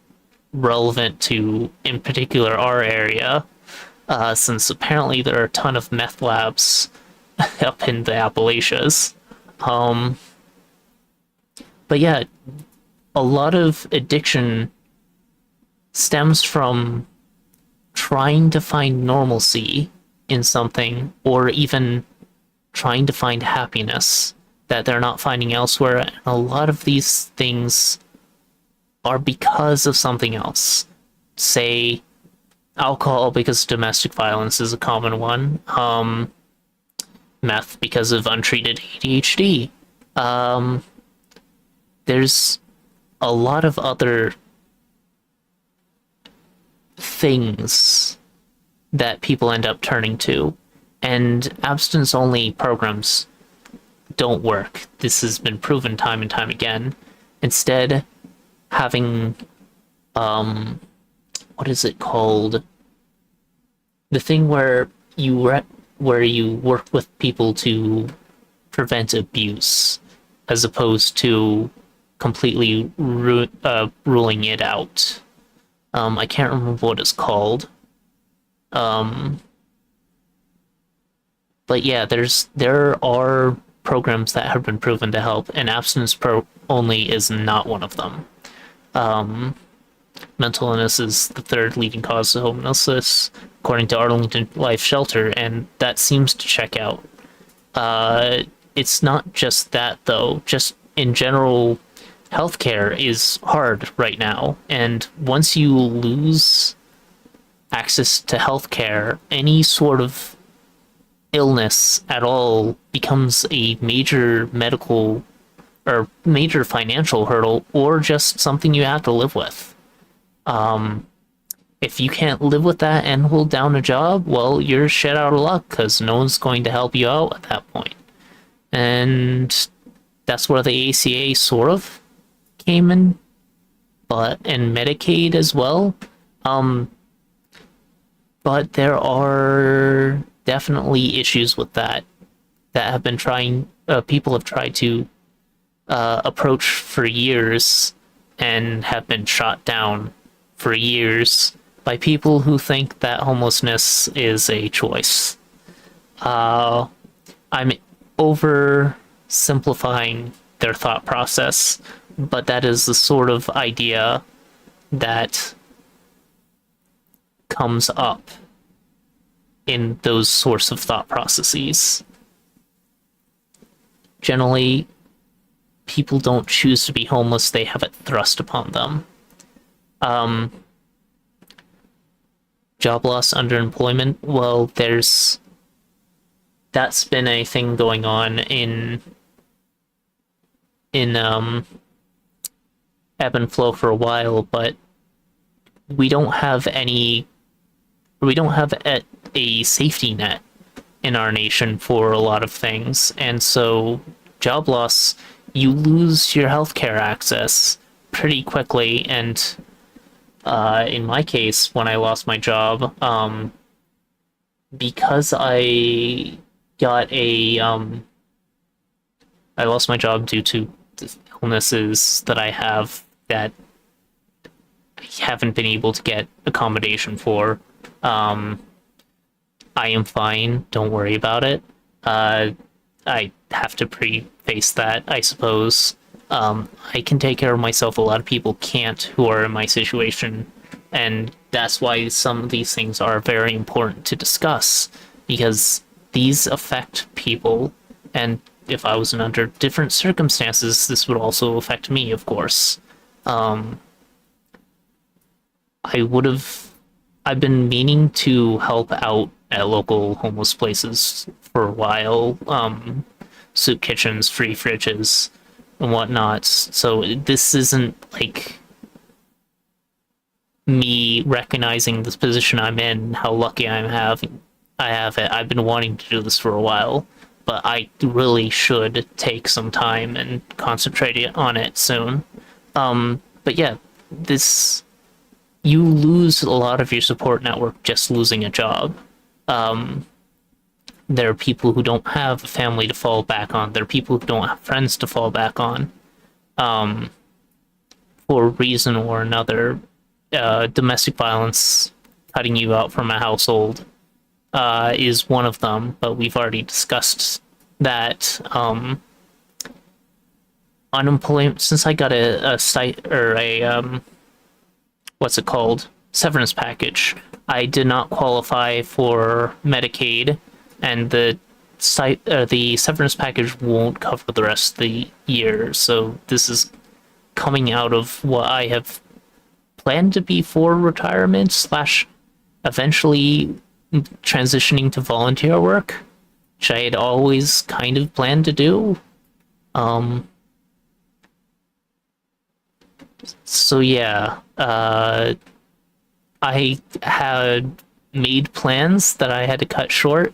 relevant to, in particular, our area, since apparently there are a ton of meth labs up in the Appalachias. But yeah, a lot of addiction stems from trying to find normalcy in something, or even trying to find happiness that they're not finding elsewhere. And a lot of these things are because of something else. Say, alcohol because of domestic violence is a common one. Meth because of untreated ADHD. There's a lot of other things that people end up turning to, and abstinence only programs don't work. This has been proven time and time again. Instead, having what is it called, the thing where you work with people to prevent abuse, as opposed to completely ruling it out. I can't remember what it's called. But yeah, there are programs that have been proven to help, and abstinence only is not one of them. Mental illness is the third leading cause of homelessness, according to Arlington Life Shelter, and that seems to check out. It's not just that, though. Just in general, healthcare is hard right now, and once you lose access to healthcare, any sort of illness at all becomes a major medical or major financial hurdle, or just something you have to live with. If you can't live with that and hold down a job, well, you're shit out of luck, because no one's going to help you out at that point. And that's where the ACA sort of came in, and Medicaid as well. But there are definitely issues with that have been people have tried to approach for years, and have been shot down for years by people who think that homelessness is a choice. I'm oversimplifying their thought process, but that is the sort of idea that comes up in those sorts of thought processes. Generally, people don't choose to be homeless, they have it thrust upon them. Job loss, underemployment, well, that's been a thing going on in ebb and flow for a while, but we don't have a safety net in our nation for a lot of things, and so job loss, you lose your healthcare access pretty quickly. And in my case, when I lost my job, because I lost my job due to illnesses that I have that haven't been able to get accommodation for. Um, I am fine. Don't worry about it. Uh, I have to preface that, I suppose. I can take care of myself. A lot of people can't who are in my situation. And that's why some of these things are very important to discuss, because these affect people. And if I was in under different circumstances, this would also affect me, of course. Um, I would have. I've been meaning to help out at local homeless places for a while. Soup kitchens, free fridges, and whatnot. So this isn't like me recognizing this position I'm in, how lucky I'm having. I have it. I've been wanting to do this for a while, but I really should take some time and concentrate on it soon. But yeah, this you lose a lot of your support network just losing a job. Um, there are people who don't have a family to fall back on. There are people who don't have friends to fall back on. Um, for a reason or another, domestic violence, cutting you out from a household, is one of them. But we've already discussed that. Unemployment. Since I got a site or a what's it called, severance package, I did not qualify for Medicaid, and the severance package won't cover the rest of the year. So this is coming out of what I have planned to be for retirement slash eventually transitioning to volunteer work, which I had always kind of planned to do. Um, so yeah, I had made plans that I had to cut short,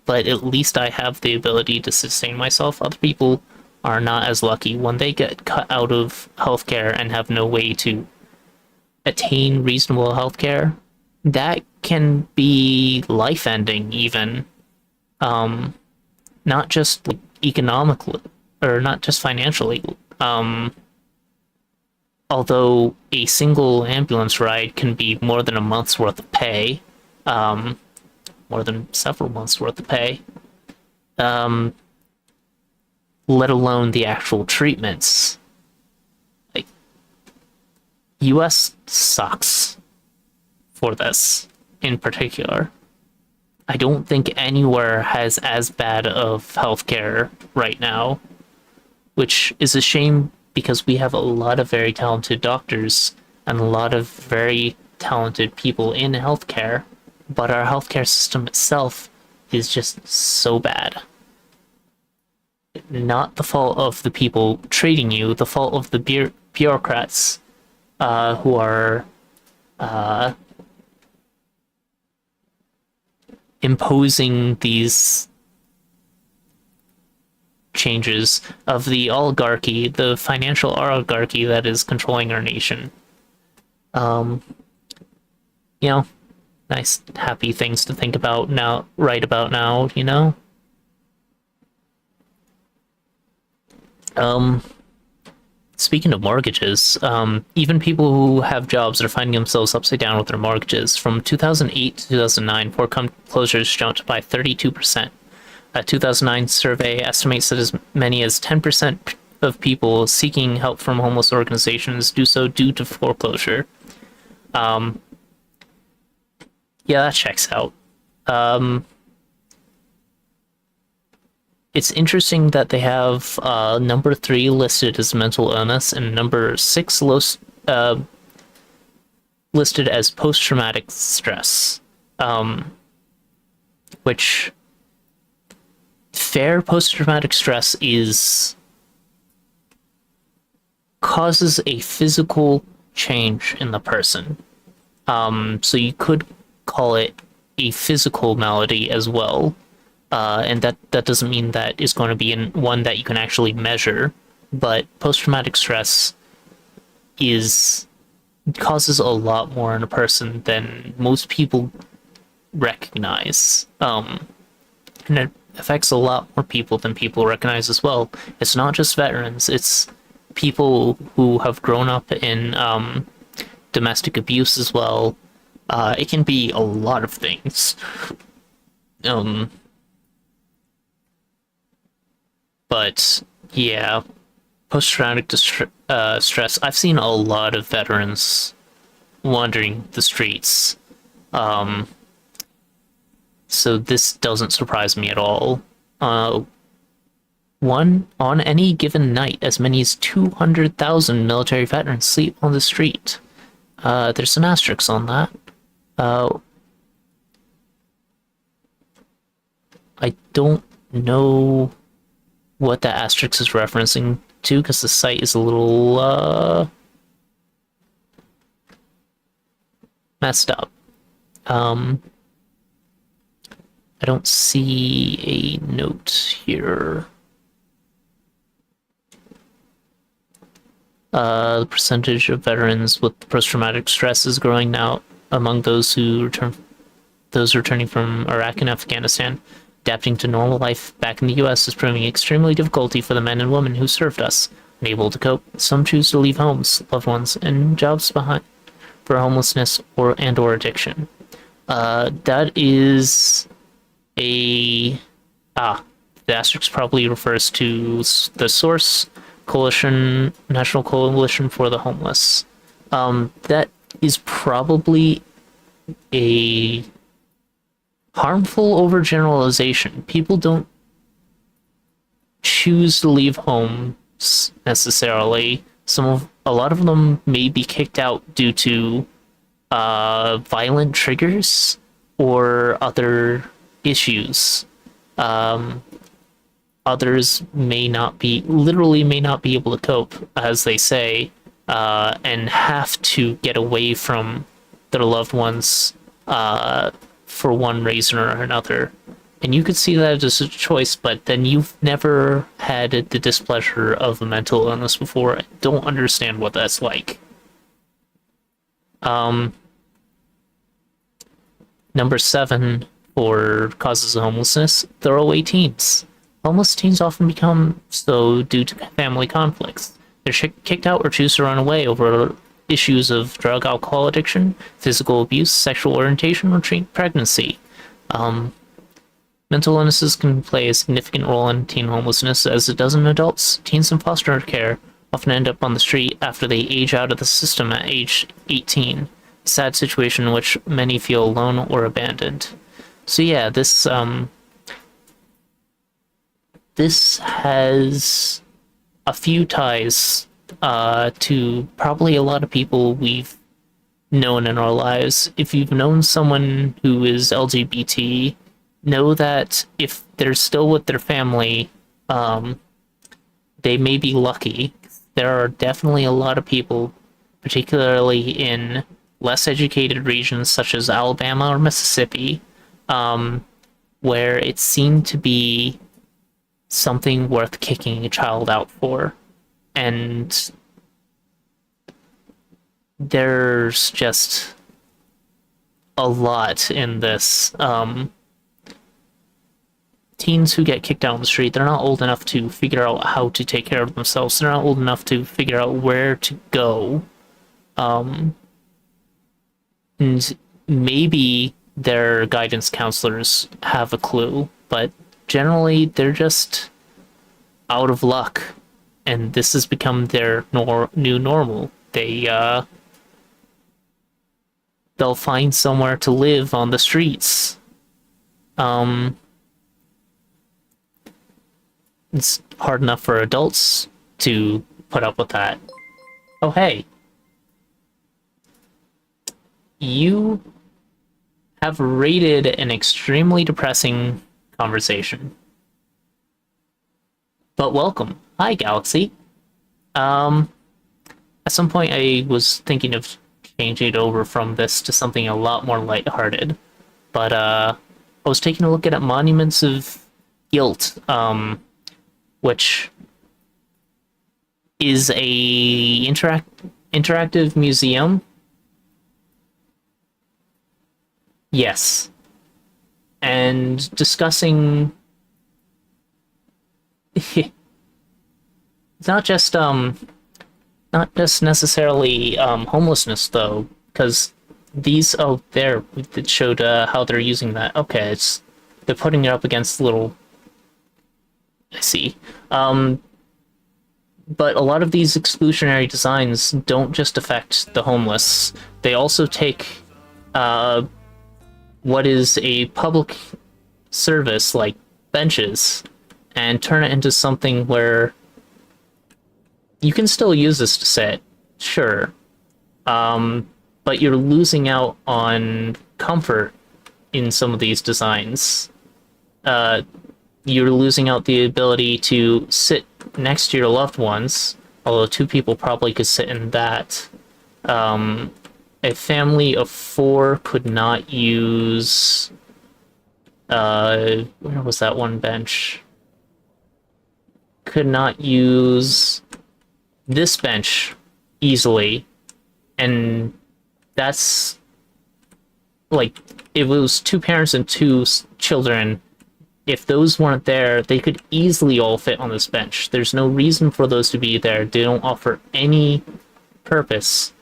but at least I have the ability to sustain myself. Other people are not as lucky when they get cut out of healthcare and have no way to attain reasonable healthcare. That can be life ending, even. Um, Not just like, economically, or not just financially. Although a single ambulance ride can be more than a month's worth of pay, um, more than several months worth of pay, um, let alone the actual treatments. Like, US sucks for this in particular. I don't think anywhere has as bad of healthcare right now, which is a shame because we have a lot of very talented doctors and a lot of very talented people in healthcare, but our healthcare system itself is just so bad. Not the fault of the people treating you, the fault of the bureaucrats who are uh, imposing these changes of the oligarchy, the financial oligarchy that is controlling our nation. Um, you know, nice, happy things to think about now, right about now, you know? Um, Speaking of mortgages, even people who have jobs are finding themselves upside down with their mortgages. From 2008 to 2009, foreclosures jumped by 32%. A 2009 survey estimates that as many as 10% of people seeking help from homeless organizations do so due to foreclosure. Um, yeah, that checks out. It's interesting that they have number 3 listed as mental illness and number 6 listed as post-traumatic stress, which fair post-traumatic stress is causes a physical change in the person. So you could call it a physical malady as well. And that doesn't mean that is going to be one that you can actually measure, but post-traumatic stress causes a lot more in a person than most people recognize. And it affects a lot more people than people recognize as well. It's not just veterans, it's people who have grown up in domestic abuse as well. It can be a lot of things. But yeah, post-traumatic stress. I've seen a lot of veterans wandering the streets. So this doesn't surprise me at all. On any given night, as many as 200,000 military veterans sleep on the street. There's an asterisk on that. I don't know what that asterisk is referencing to because the site is a little messed up. I don't see a note here. The percentage of veterans with post-traumatic stress is growing now among those returning from Iraq and Afghanistan. Adapting to normal life back in the U.S. is proving extremely difficult for the men and women who served us. Unable to cope, some choose to leave homes, loved ones, and jobs behind for homelessness or addiction. That is the asterisk probably refers to the source. Coalition, National Coalition for the Homeless. That is probably a harmful overgeneralization. People don't choose to leave homes necessarily. A lot of them may be kicked out due to violent triggers or other issues. Others may not be able to cope, as they say, and have to get away from their loved ones for one reason or another. And you could see that as a choice, but then you've never had the displeasure of a mental illness before. I don't understand what that's like. Number 7 for causes of homelessness, throwaway teens. Homeless teens often become so due to family conflicts. They're kicked out or choose to run away over issues of drug, alcohol addiction, physical abuse, sexual orientation, or pregnancy. Mental illnesses can play a significant role in teen homelessness, as it does in adults. Teens in foster care often end up on the street after they age out of the system at age 18. A sad situation in which many feel alone or abandoned. So yeah, this has a few ties to probably a lot of people we've known in our lives. If you've known someone who is LGBT, know that if they're still with their family, they may be lucky. There are definitely a lot of people, particularly in less educated regions such as Alabama or Mississippi, where it seemed to be something worth kicking a child out for. And there's just a lot in this. Teens who get kicked out on the street, they're not old enough to figure out how to take care of themselves. They're not old enough to figure out where to go. And maybe their guidance counselors have a clue, but generally they're just out of luck, and this has become their new normal. They'll find somewhere to live on the streets. It's hard enough for adults to put up with that. Oh hey, you have rated an extremely depressing conversation. But welcome. Hi, Galaxy. At some point I was thinking of changing it over from this to something a lot more lighthearted. But I was taking a look at Monuments of Guilt, which is a interactive museum. Yes. And discussing it's not just Not just necessarily homelessness though, because these there it showed how they're using that. Okay, it's they're putting it up against little. I see. But a lot of these exclusionary designs don't just affect the homeless. They also take what is a public service like benches and turn it into something where you can still use this to sit, sure, but you're losing out on comfort in some of these designs. You're losing out the ability to sit next to your loved ones, although two people probably could sit in that. A family of four could not use. Where was that one bench? Could not use this bench easily, and that's like it was two parents and two children. If those weren't there, they could easily all fit on this bench. There's no reason for those to be there. They don't offer any purpose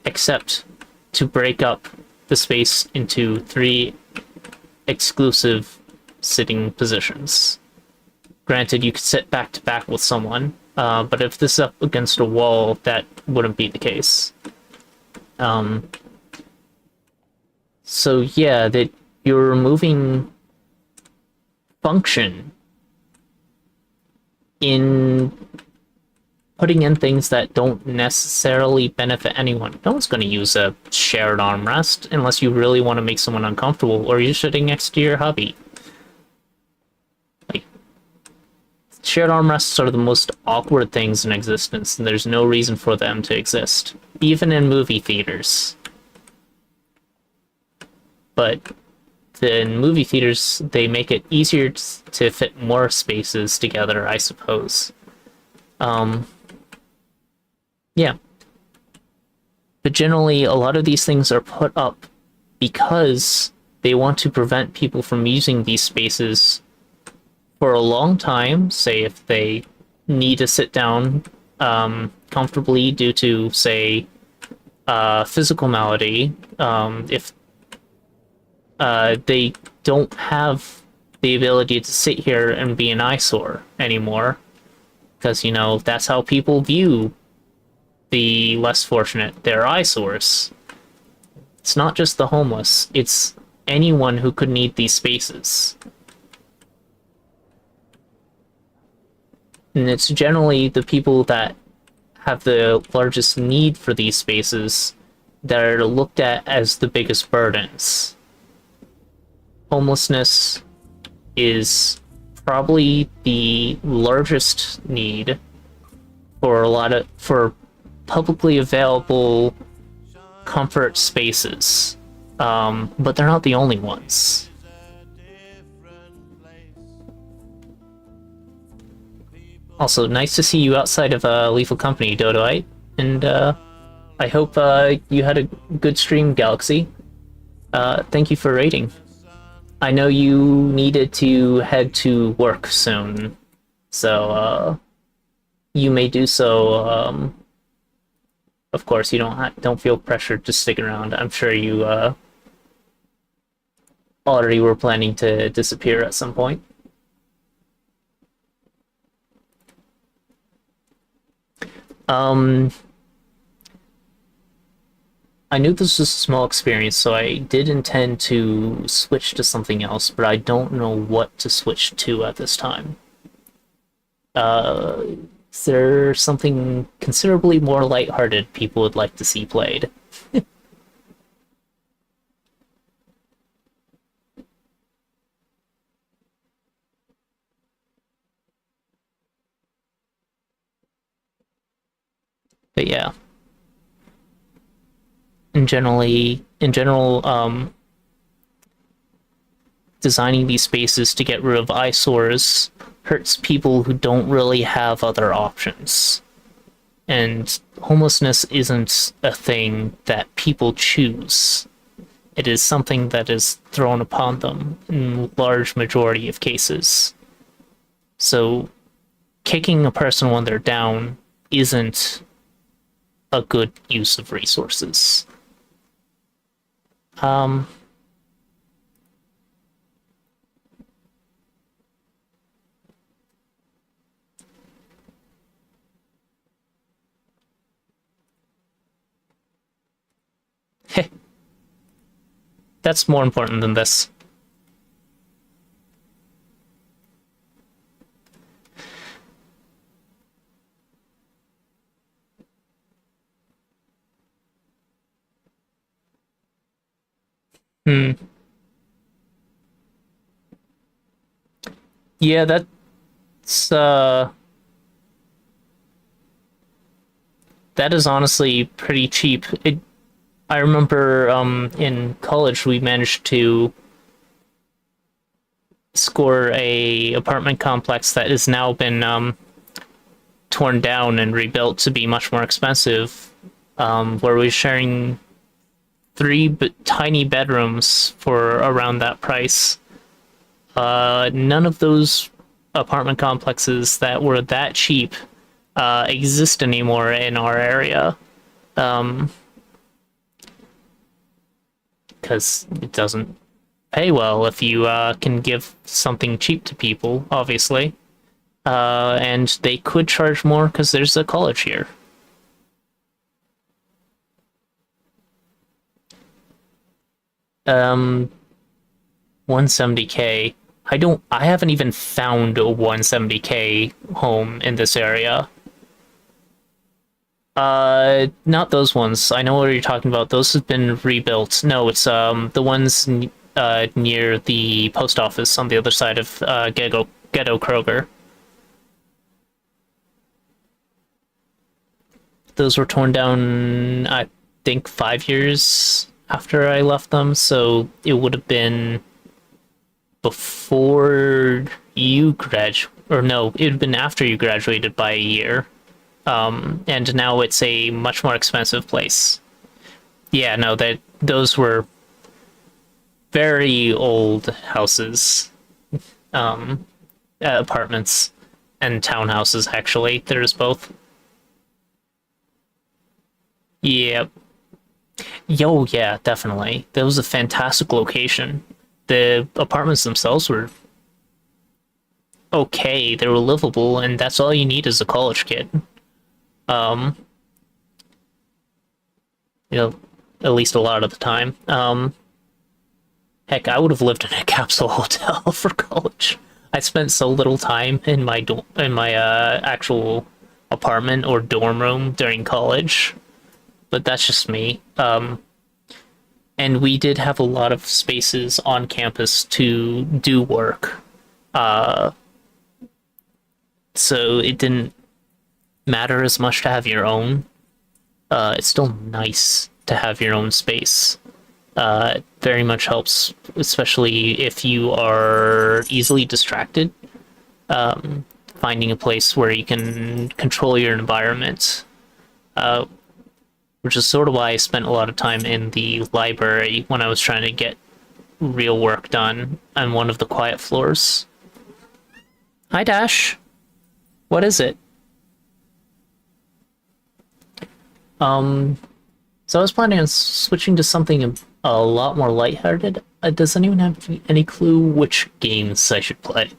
except to break up the space into three exclusive sitting positions. Granted, you could sit back to back with someone, but if this is up against a wall, that wouldn't be the case. So yeah, that you're removing function in putting in things that don't necessarily benefit anyone. No one's going to use a shared armrest unless you really want to make someone uncomfortable or you're sitting next to your hubby. Like, shared armrests are the most awkward things in existence, and there's no reason for them to exist, even in movie theaters. But in movie theaters, they make it easier to fit more spaces together, I suppose. Yeah. But generally, a lot of these things are put up because they want to prevent people from using these spaces for a long time. Say if they need to sit down comfortably due to, say, physical malady, if they don't have the ability to sit here and be an eyesore anymore, because, you know, that's how people view the less fortunate. They're eyesores. It's not just the homeless, it's anyone who could need these spaces. And it's generally the people that have the largest need for these spaces that are looked at as the biggest burdens. Homelessness is probably the largest need for publicly available comfort spaces, but they're not the only ones. Also, nice to see you outside of Lethal Company, Dodoite, and I hope you had a good stream, Galaxy. Thank you for rating. I know you needed to head to work soon, so you may do so. Of course, you don't feel pressured to stick around. I'm sure you already were planning to disappear at some point. I knew this was a small experience, so I did intend to switch to something else, but I don't know what to switch to at this time. Is there something considerably more lighthearted people would like to see played? But yeah. In general, designing these spaces to get rid of eyesores hurts people who don't really have other options. And homelessness isn't a thing that people choose. It is something that is thrown upon them in large majority of cases. So kicking a person when they're down isn't a good use of resources. Um, that's more important than this. Hmm. Yeah, that's that is honestly pretty cheap. I remember in college we managed to score a apartment complex that has now been torn down and rebuilt to be much more expensive, where we're sharing tiny bedrooms for around that price. None of those apartment complexes that were that cheap exist anymore in our area, because it doesn't pay well if you can give something cheap to people, obviously. And they could charge more because there's a college here. 170K. I haven't even found a 170K home in this area. Not those ones. I know what you're talking about. Those have been rebuilt. No, it's the ones near the post office on the other side of Ghetto Kroger. Those were torn down, I think, 5 years after I left them, so it would have been before you grad, or no, it would have been after you graduated by a year. And now it's a much more expensive place. Yeah, no, that those were very old houses, apartments, and townhouses. Actually, there's both. Yep. Yo, yeah, definitely. That was a fantastic location. The apartments themselves were okay. They were livable, and that's all you need as a college kid. Um, you know, at least a lot of the time. Heck, I would have lived in a capsule hotel for college. I spent so little time in my actual apartment or dorm room during college, but that's just me. And we did have a lot of spaces on campus to do work. Uh, so it didn't matter as much to have your own. It's still nice to have your own space. It very much helps, especially if you are easily distracted. Finding a place where you can control your environment, uh, which is sort of why I spent a lot of time in the library when I was trying to get real work done on one of the quiet floors. Hi, Dash. What is it? Um, so I was planning on switching to something a lot more lighthearted. Does anyone have any clue which games I should play?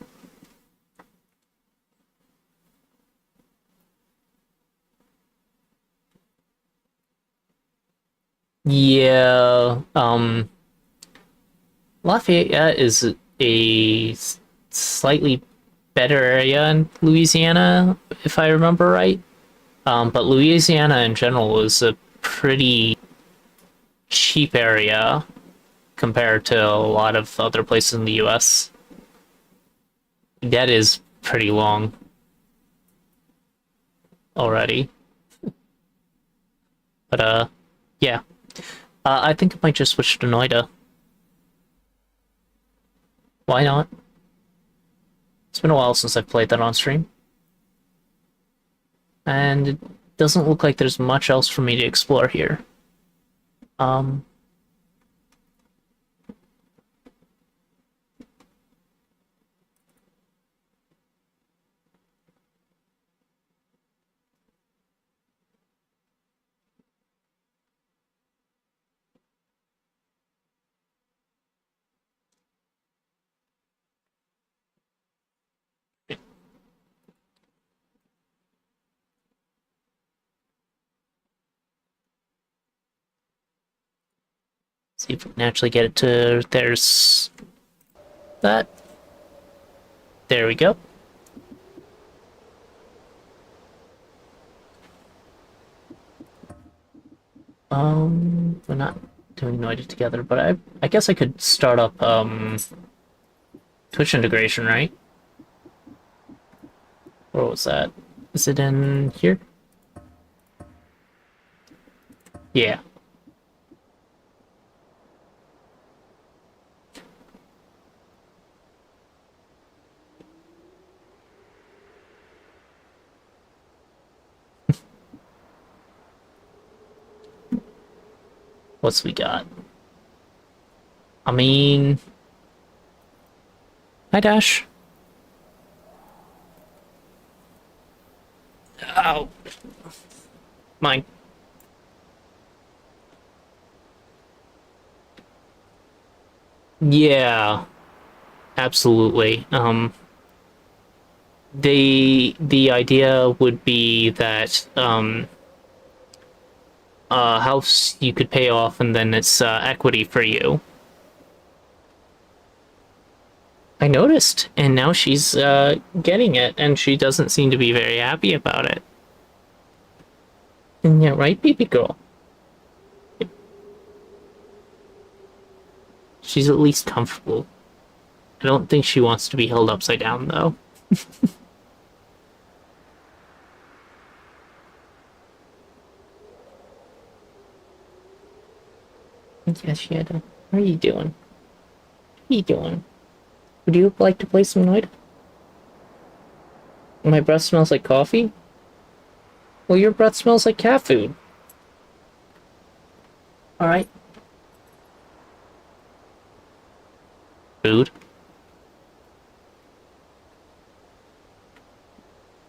Yeah, Lafayette is a slightly better area in Louisiana, if I remember right. But Louisiana in general is a pretty cheap area compared to a lot of other places in the US. That is pretty long already. But yeah. I think I might just switch to Noida. Why not? It's been a while since I've played that on stream. And it doesn't look like there's much else for me to explore here. Um, See if we can actually get it to... There's... that. There we go. We're not doing Noida together, but I guess I could start up, Twitch integration, right? Where was that? Is it in here? Yeah. What's we got? I mean... Hi, Dash. Ow. Mine. Yeah, absolutely. The idea would be that a house you could pay off and then it's equity for you. I noticed, and now she's getting it, and she doesn't seem to be very happy about it. And yeah, right, baby girl? She's at least comfortable. I don't think she wants to be held upside down, though. Yes, Shadow. What are you doing? What are you doing? Would you like to play some Noid? My breath smells like coffee? Well, your breath smells like cat food. Alright. Food.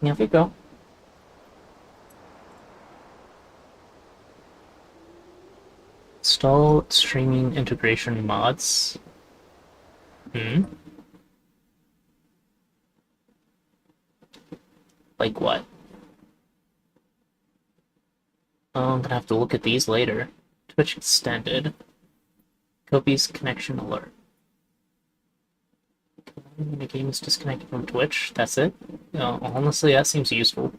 Here we go. Install streaming integration mods. Like what? Oh, I'm gonna have to look at these later. Twitch extended. Kobe's connection alert. The game is disconnected from Twitch. That's it. Honestly, that seems useful.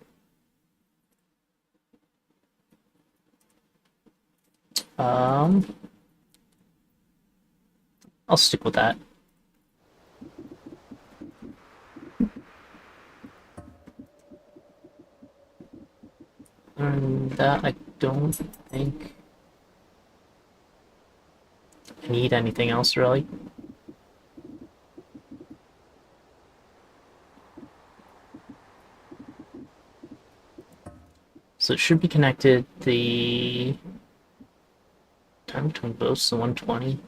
I'll stick with that. And that I don't think I need anything else really. So it should be connected. The time between both, so 120.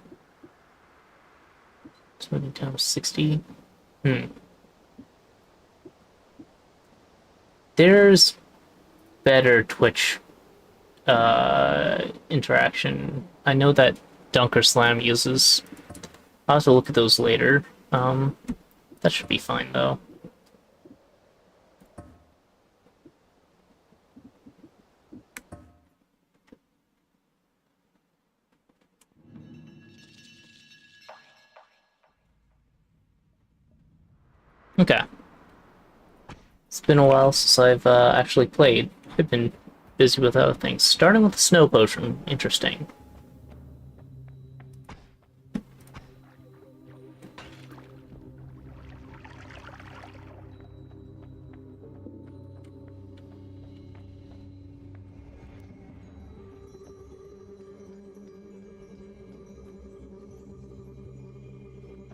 20 times 60. There's better Twitch interaction. I know that Dunker Slam uses. I'll have to look at those later. That should be fine though. Okay. It's been a while since I've actually played. I've been busy with other things. Starting with the snow potion. Interesting.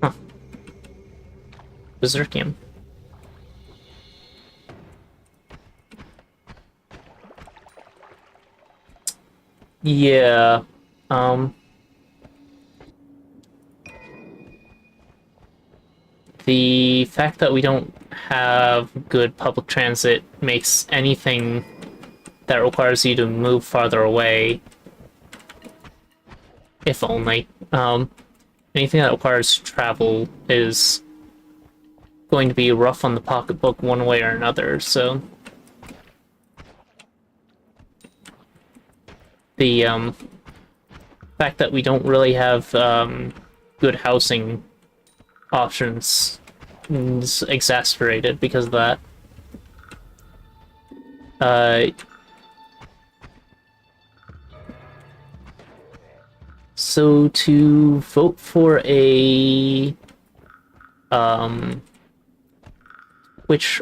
Huh. Berserkium. Yeah, the fact that we don't have good public transit makes anything that requires you to move farther away, if only, anything that requires travel is going to be rough on the pocketbook one way or another, so the fact that we don't really have good housing options is exasperated because of that. So to vote for a which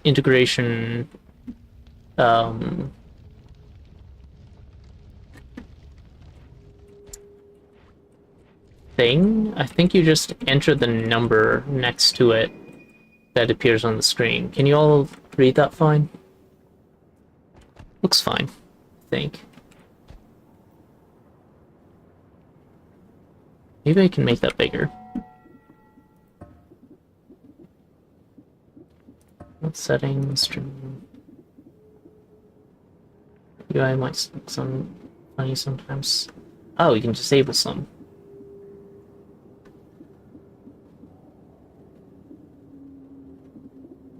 integration thing, I think you just enter the number next to it that appears on the screen. Can you all read that fine? Looks fine, I think. Maybe I can make that bigger. Settings, stream. UI might look some funny sometimes. Oh, you can disable some.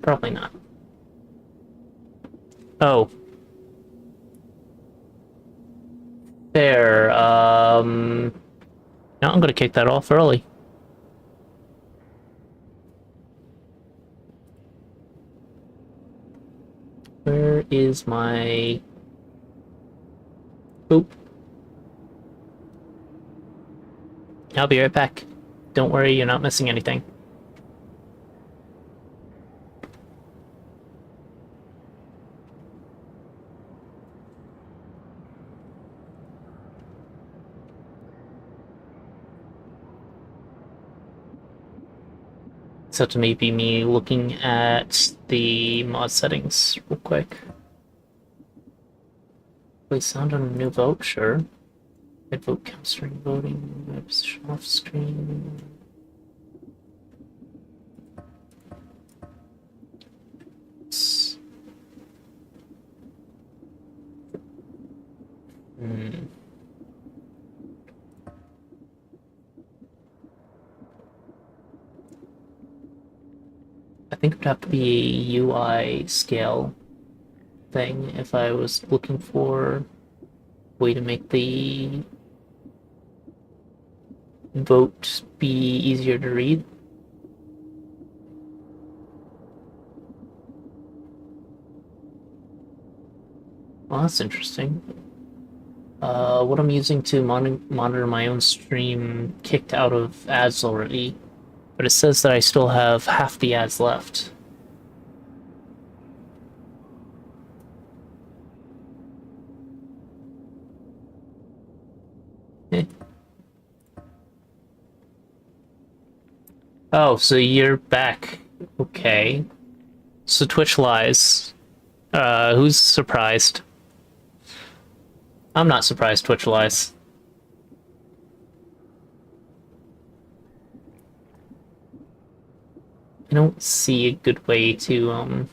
Probably not. Oh. Fair. Now I'm gonna kick that off early. Where is my... Oop. I'll be right back. Don't worry, you're not missing anything. So to maybe me looking at the mod settings real quick. Please sound on a new vote, sure. Hit vote count string voting, web position off screen. I think it would have to be a UI scale thing if I was looking for a way to make the vote be easier to read. Well, that's interesting. What I'm using to monitor my own stream kicked out of ads already, but it says that I still have half the ads left. Oh, so you're back. Okay. So Twitch lies. Who's surprised? I'm not surprised Twitch lies. I don't see a good way to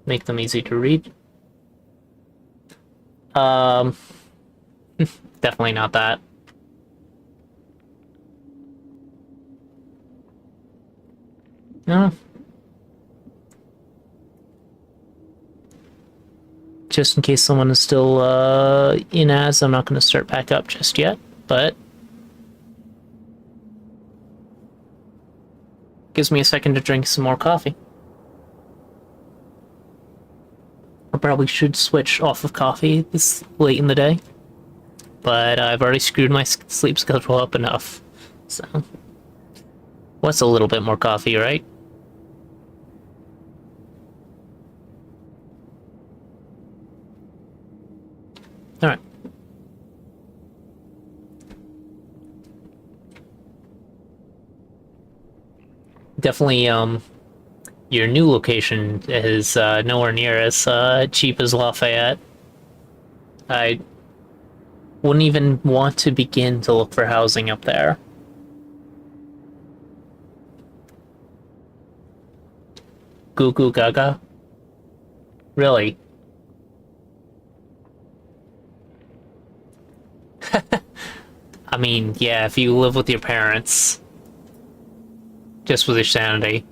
make them easy to read. Definitely not that. No. Just in case someone is still in ads, I'm not going to start back up just yet, but gives me a second to drink some more coffee. I probably should switch off of coffee this late in the day, but I've already screwed my sleep schedule up enough, so what's a little bit more coffee, right? Alright. Definitely, your new location is nowhere near as cheap as Lafayette. I wouldn't even want to begin to look for housing up there. Goo goo gaga? Really? I mean, yeah, if you live with your parents. Just with your sanity.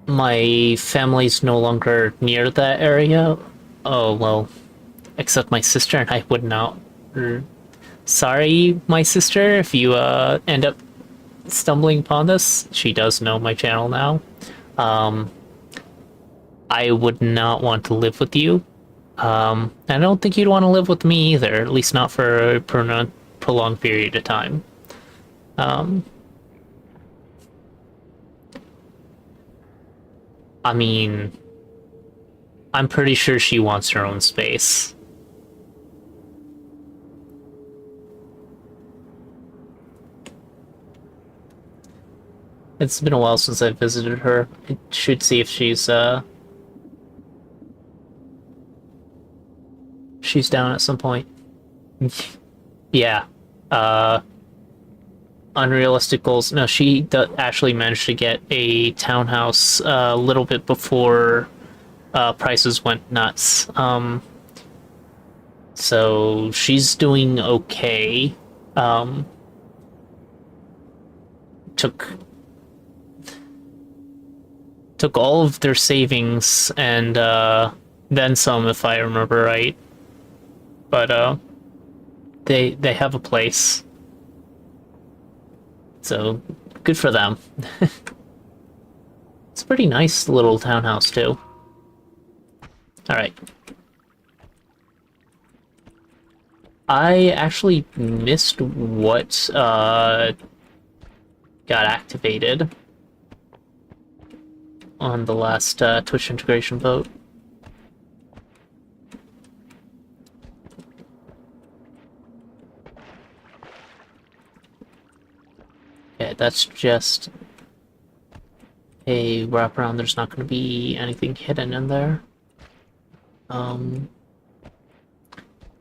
My family's no longer near that area. Oh, well, except my sister, and I would not. Sorry, my sister, if you end up stumbling upon this. She does know my channel now. I would not want to live with you. I don't think you'd want to live with me either, at least not for a prolonged period of time. I mean, I'm pretty sure she wants her own space. It's been a while since I visited her. I should see if she's down at some point. Yeah. Unrealistic goals. No, she actually managed to get a townhouse a little bit before prices went nuts. So she's doing okay. Took all of their savings and then some, if I remember right. But they have a place. So, good for them. It's a pretty nice little townhouse, too. Alright. I actually missed what got activated on the last Twitch integration vote. Okay, that's just a wraparound. There's not going to be anything hidden in there.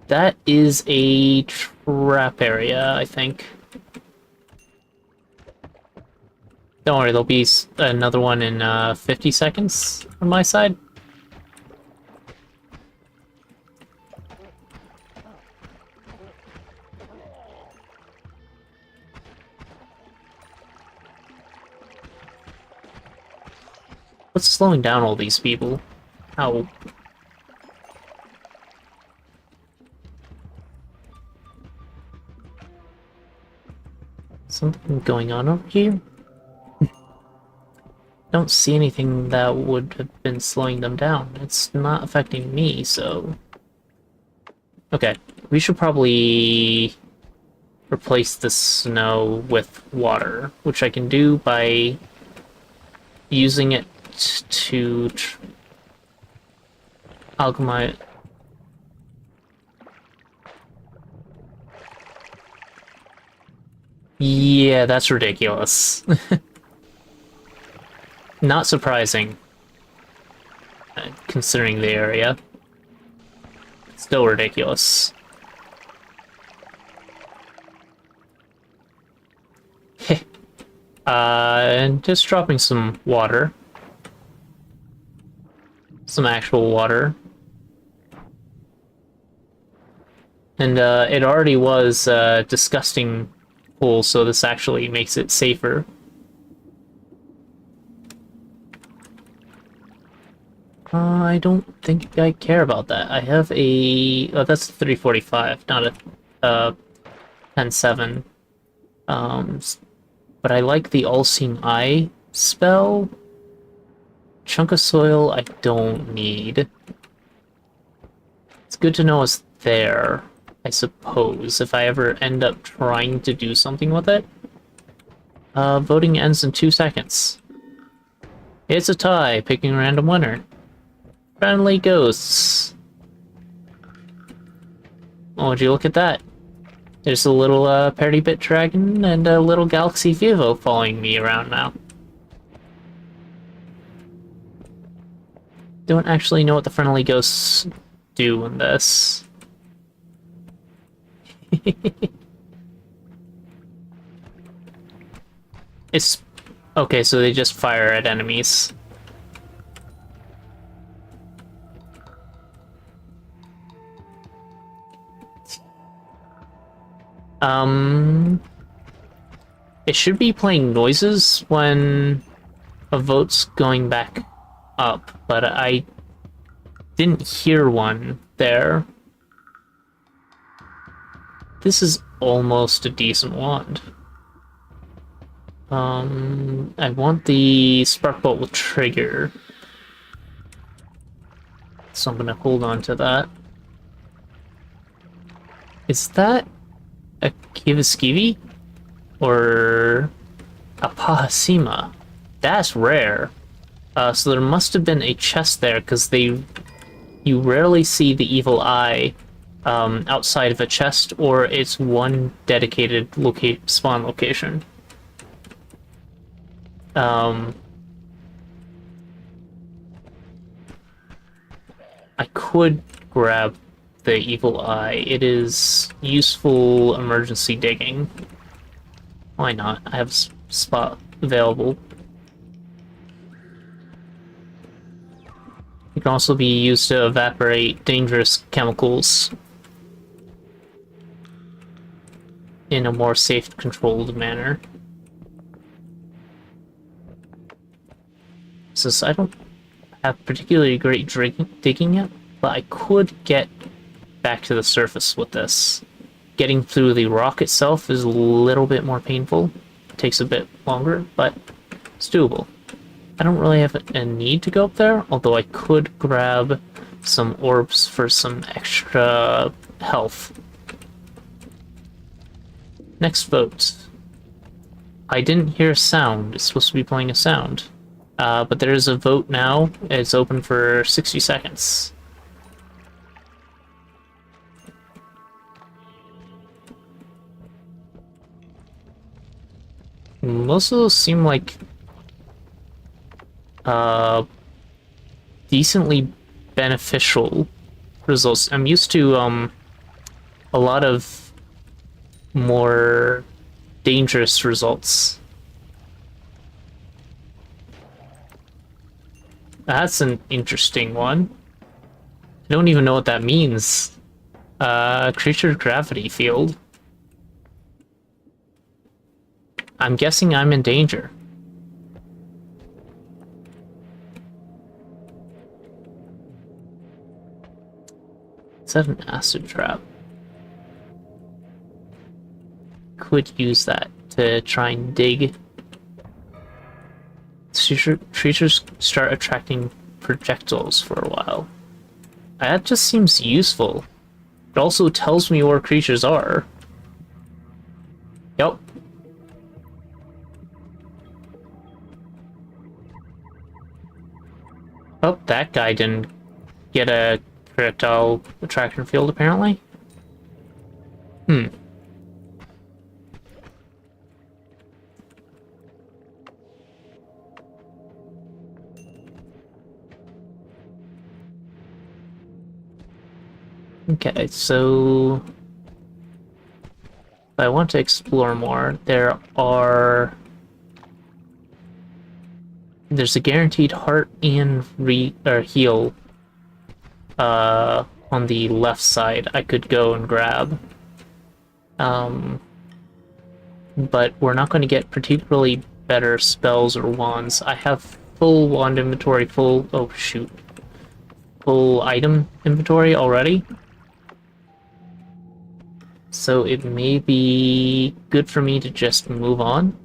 That is a trap area, I think. Don't worry, there'll be another one in 50 seconds on my side. What's slowing down all these people? Ow. Something going on over here? Don't see anything that would have been slowing them down. It's not affecting me, so... Okay, we should probably replace the snow with water, which I can do by using it to alchemize. Yeah, that's ridiculous. Not surprising, considering the area. Still ridiculous. And just dropping some water. Some actual water. And it already was a disgusting pool, so this actually makes it safer. I don't think I care about that. I have a... Oh, that's a 345, not a 10-7. But I like the All-Seeing Eye spell. Chunk of soil I don't need. It's good to know it's there, I suppose, if I ever end up trying to do something with it. Voting ends in 2 seconds. It's a tie, picking a random winner. Friendly ghosts. Oh, would you look at that? There's a little Party Bit Dragon and a little Galaxy Vivo following me around now. Don't actually know what the friendly ghosts do in this. It's... Okay, so they just fire at enemies. It should be playing noises when a vote's going back up, but I didn't hear one there. This is almost a decent wand. I want the spark bolt with trigger, so I'm gonna hold on to that. Is that a Kivaskivi or a Pahasima? That's rare. So there must have been a chest there, because you rarely see the evil eye outside of a chest, or it's one dedicated spawn location. I could grab the evil eye. It is useful emergency digging. Why not? I have a spot available. It can also be used to evaporate dangerous chemicals in a more safe, controlled manner. Since I don't have particularly great digging yet, but I could get back to the surface with this. Getting through the rock itself is a little bit more painful. It takes a bit longer, but it's doable. I don't really have a need to go up there, although I could grab some orbs for some extra health. Next vote. I didn't hear a sound. It's supposed to be playing a sound. But there is a vote now. It's open for 60 seconds. Most of those seem like decently beneficial results. I'm used to a lot of more dangerous results. That's an interesting one. I don't even know what that means. Creature gravity field. I'm guessing I'm in danger. Is that an acid trap? Could use that to try and dig. Creatures start attracting projectiles for a while. That just seems useful. It also tells me where creatures are. Yep. Oh, that guy didn't get a projectile attraction field, apparently. Okay, so if I want to explore more, there's a guaranteed heart and heal on the left side I could go and grab. But we're not going to get particularly better spells or wands. I have full wand inventory, full item inventory already. So it may be good for me to just move on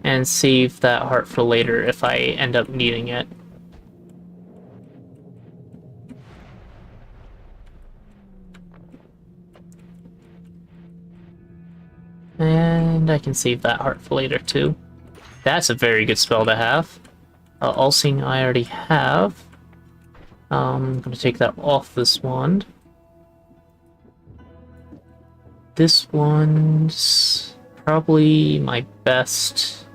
and save that heart for later if I end up needing it. And I can save that heart for later too. That's a very good spell to have. All-Seeing I already have. I'm going to take that off this wand. This one's probably my best,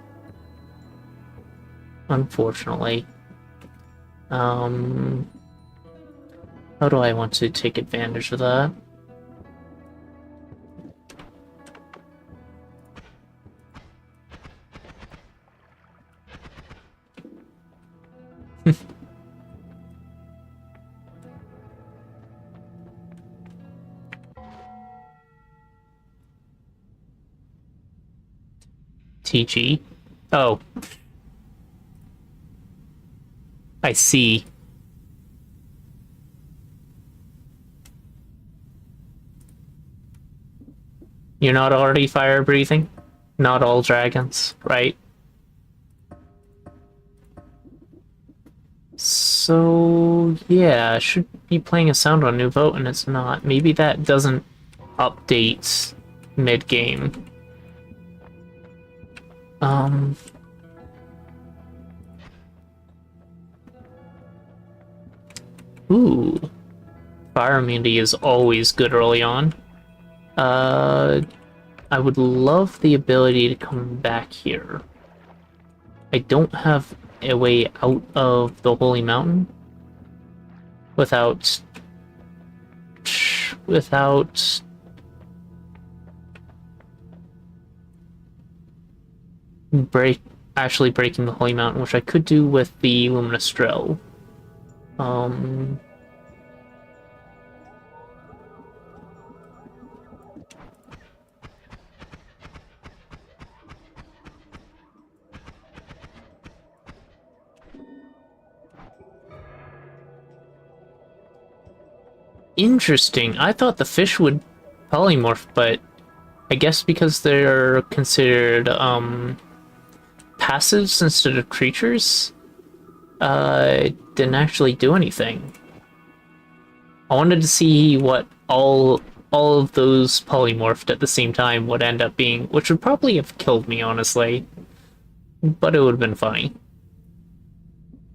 unfortunately. How do I want to take advantage of that? TG. Oh. I see. You're not already fire breathing? Not all dragons, right? So, yeah, I should be playing a sound on New Vote and it's not. Maybe that doesn't update mid-game. Ooh. Fire immunity is always good early on. I would love the ability to come back here. I don't have a way out of the Holy Mountain without actually breaking the Holy Mountain, which I could do with the Luminous Drill. Interesting. I thought the fish would polymorph, but I guess because they're considered passives instead of creatures, didn't actually do anything. I wanted to see what all of those polymorphed at the same time would end up being, which would probably have killed me, honestly. But it would have been funny.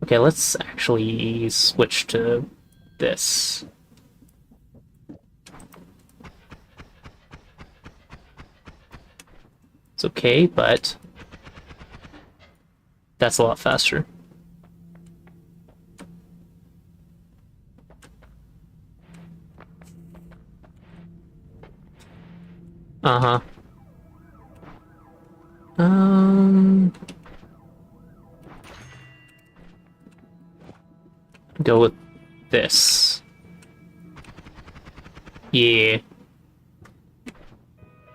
Okay, let's actually switch to this. It's okay, but that's a lot faster. Uh-huh. Go with this. Yeah. It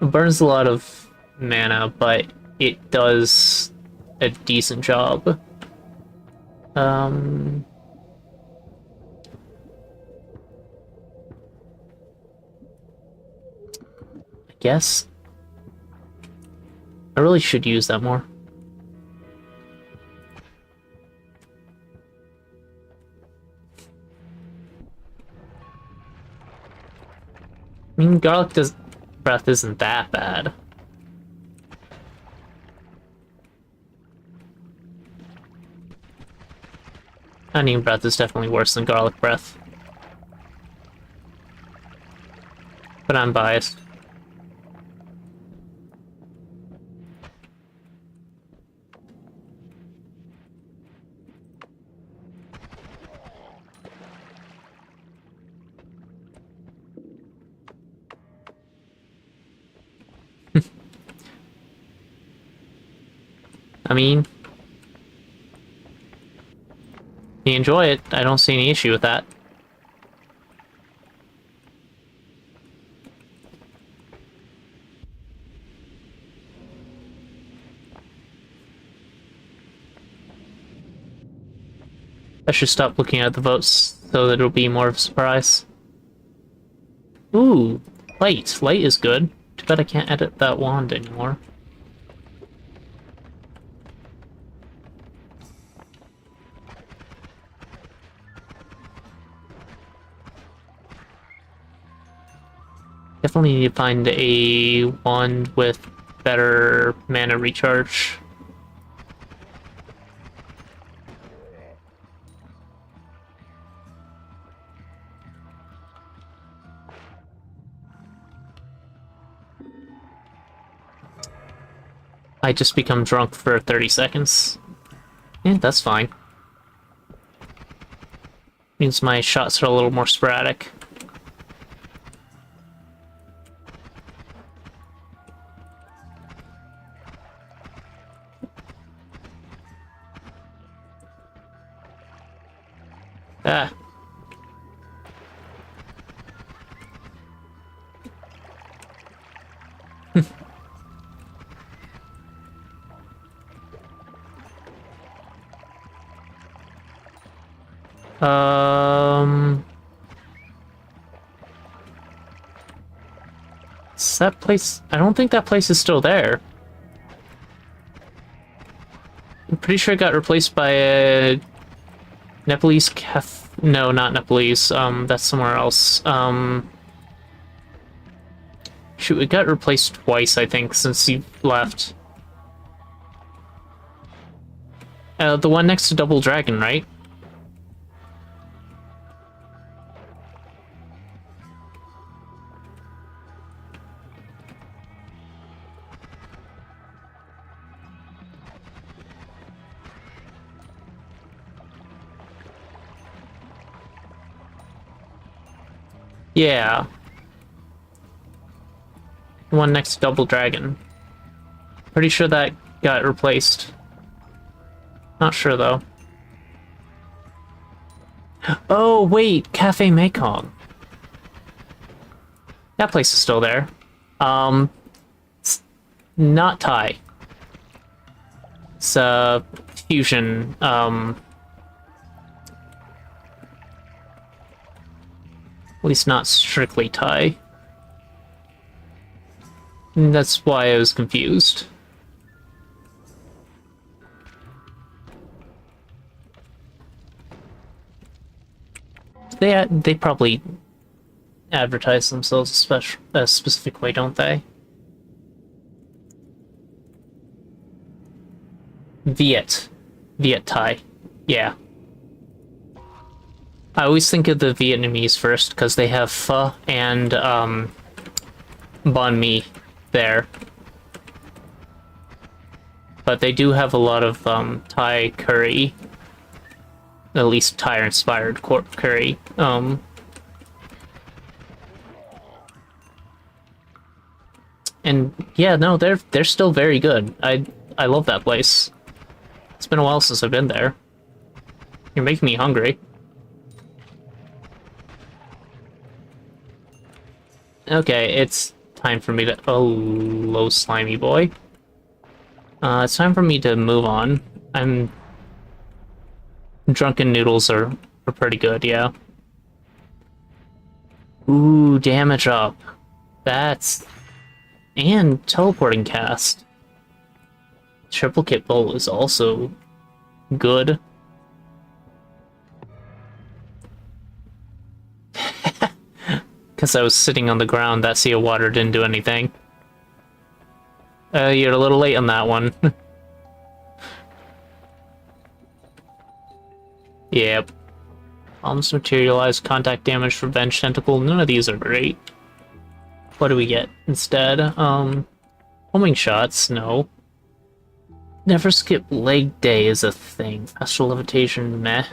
burns a lot of mana, but it does a decent job. I guess I really should use that more. I mean, breath isn't that bad. Onion breath is definitely worse than garlic breath. But I'm biased. I mean, you enjoy it. I don't see any issue with that. I should stop looking at the votes so that it'll be more of a surprise. Ooh, light. Light is good. Too bad I can't edit that wand anymore. Definitely need to find a wand with better mana recharge. I just become drunk for 30 seconds. Yeah, that's fine. Means my shots are a little more sporadic. Ah. Let's Is that place... I don't think that place is still there. I'm pretty sure it got replaced by a... Nepalese Caf... No, not Nepalese. That's somewhere else. Shoot, it got replaced twice, I think, since you left. The one next to Double Dragon, right? Yeah. The one next to Double Dragon. Pretty sure that got replaced. Not sure, though. Oh, wait! Cafe Mekong. That place is still there. It's not Thai. It's, fusion, at least not strictly Thai. And that's why I was confused. They probably advertise themselves a specific way, don't they? Viet Thai. Yeah. I always think of the Vietnamese first because they have pho and banh mi there. But they do have a lot of Thai curry. At least Thai-inspired curry. And yeah, no, they're still very good. I love that place. It's been a while since I've been there. You're making me hungry. Okay, it's time for me to... Oh, low slimy boy. It's time for me to move on. Drunken noodles are pretty good, yeah. Ooh, damage up. That's... And teleporting cast. Triple Kit Bowl is also good. Because I was sitting on the ground, that sea of water didn't do anything. You're a little late on that one. Yep. Bombs materialize, contact damage, revenge tentacle. None of these are great. What do we get instead? Homing shots, no. Never skip leg day is a thing. Astral levitation, meh.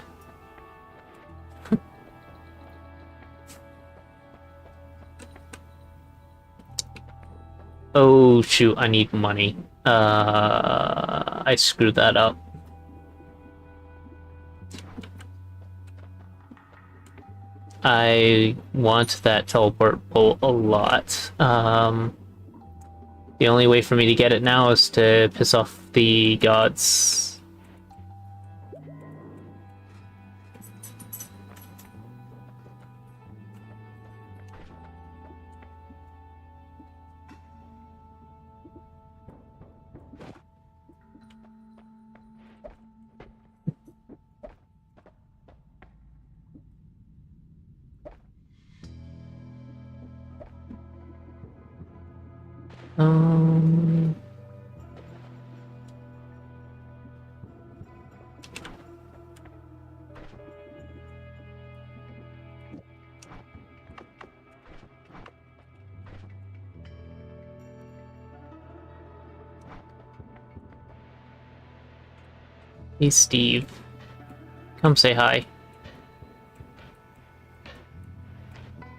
Oh shoot, I need money. I screwed that up. I want that teleport bolt a lot. The only way for me to get it now is to piss off the gods. Um... Hey, Steve. Come say hi.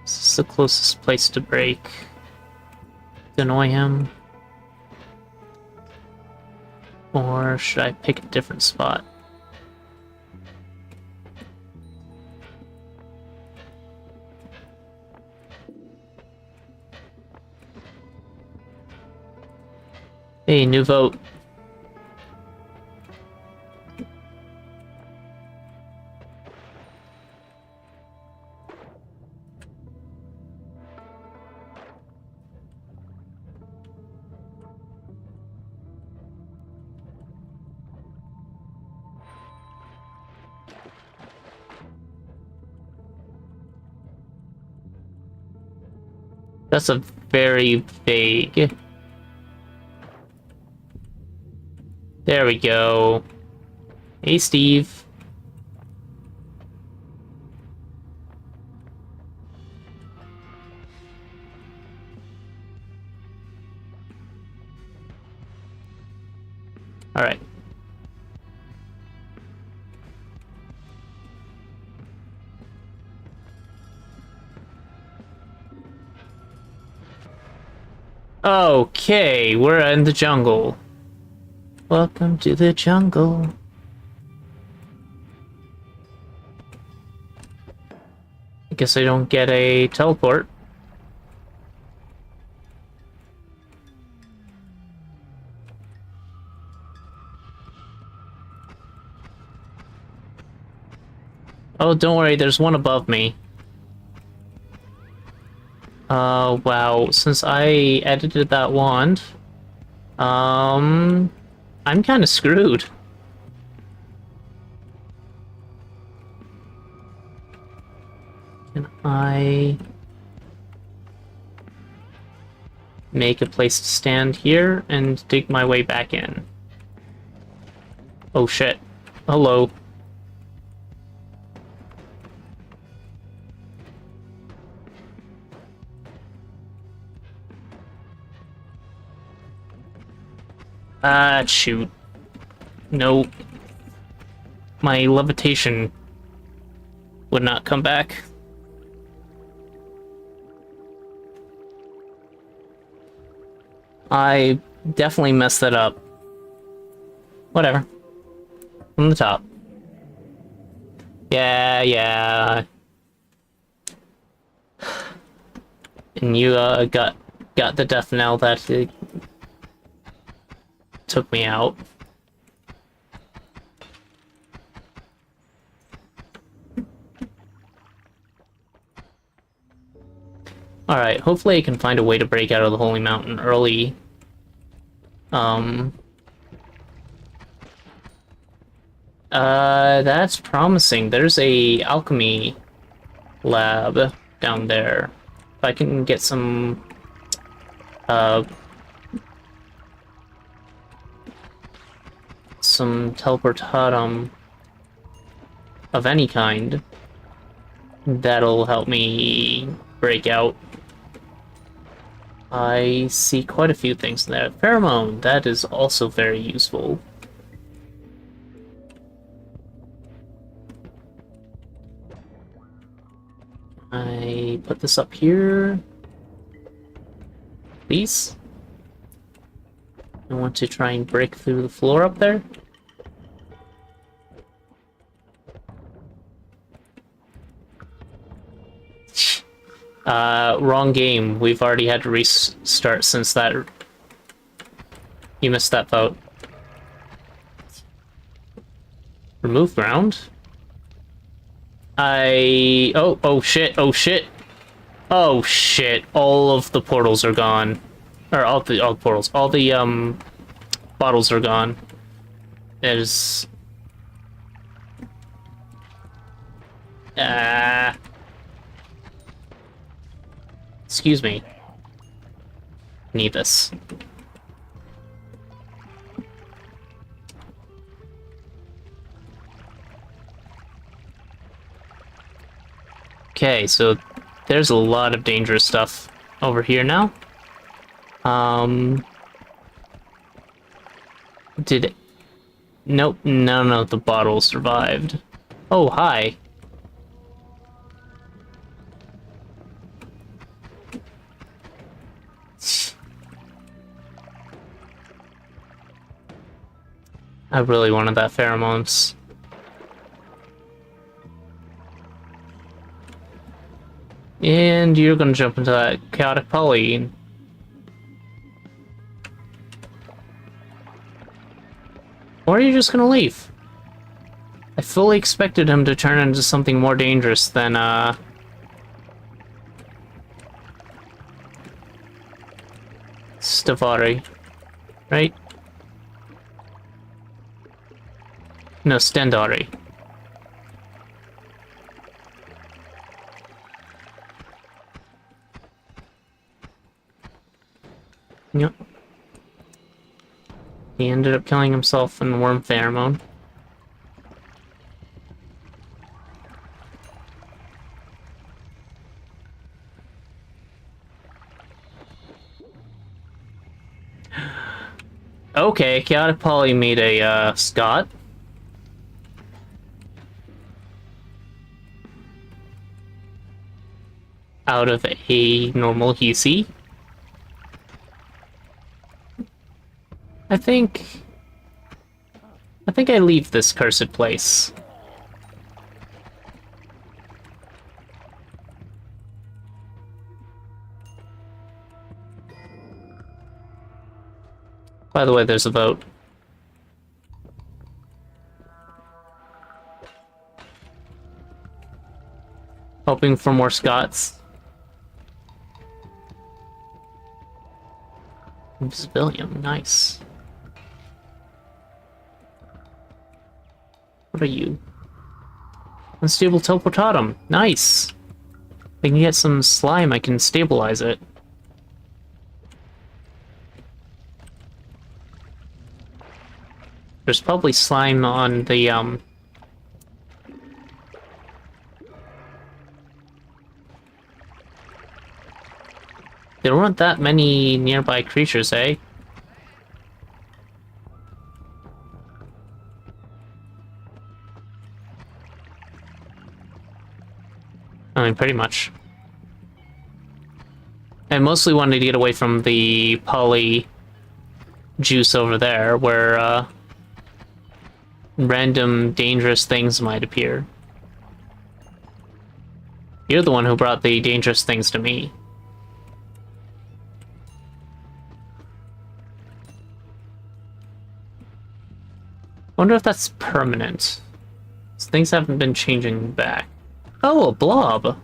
This is the closest place to break. To annoy him. Or should I pick a different spot? Hey, new vote. That's a very vague... There we go. Hey, Steve. All right. Okay, we're in the jungle. Welcome to the jungle. I guess I don't get a teleport. Oh, don't worry, there's one above me. Wow, since I edited that wand, I'm kind of screwed. Can I make a place to stand here and dig my way back in? Oh shit. Hello. Ah, shoot. No. My levitation would not come back. I definitely messed that up. Whatever. From the top. Yeah. And you got the death knell that took me out. Alright, hopefully I can find a way to break out of the Holy Mountain early. That's promising. There's a alchemy lab down there. If I can get some, some teleportatum of any kind, that'll help me break out. I see quite a few things in there. Pheromone, that is also very useful. I put this up here. Please. I want to try and break through the floor up there. Wrong game. We've already had to restart since that... You missed that vote. Remove ground? Oh shit, oh shit. Oh shit, all of the portals are gone. Or all the portals. All the, bottles are gone. There's... Excuse me. Need this. Okay, so there's a lot of dangerous stuff over here now. Did it... Nope, none of the bottles survived. Oh, hi. I really wanted that pheromones. And you're gonna jump into that chaotic poly. Or are you just gonna leave? I fully expected him to turn into something more dangerous than, Stavari. Right? No, Stendari. Yep. He ended up killing himself in worm pheromone. Okay, Chaotic Poly made a Scott. Out of a normal Hisi. I think I leave this cursed place. By the way, there's a vote. Hoping for more Scots. Civilian, nice. What are you? Unstable Teleportatum, nice! If I can get some slime, I can stabilize it. There's probably slime on the, There weren't that many nearby creatures, eh? I mean, pretty much. I mostly wanted to get away from the poly juice over there, where, random dangerous things might appear. You're the one who brought the dangerous things to me. Wonder if that's permanent. Things haven't been changing back. Oh, a blob!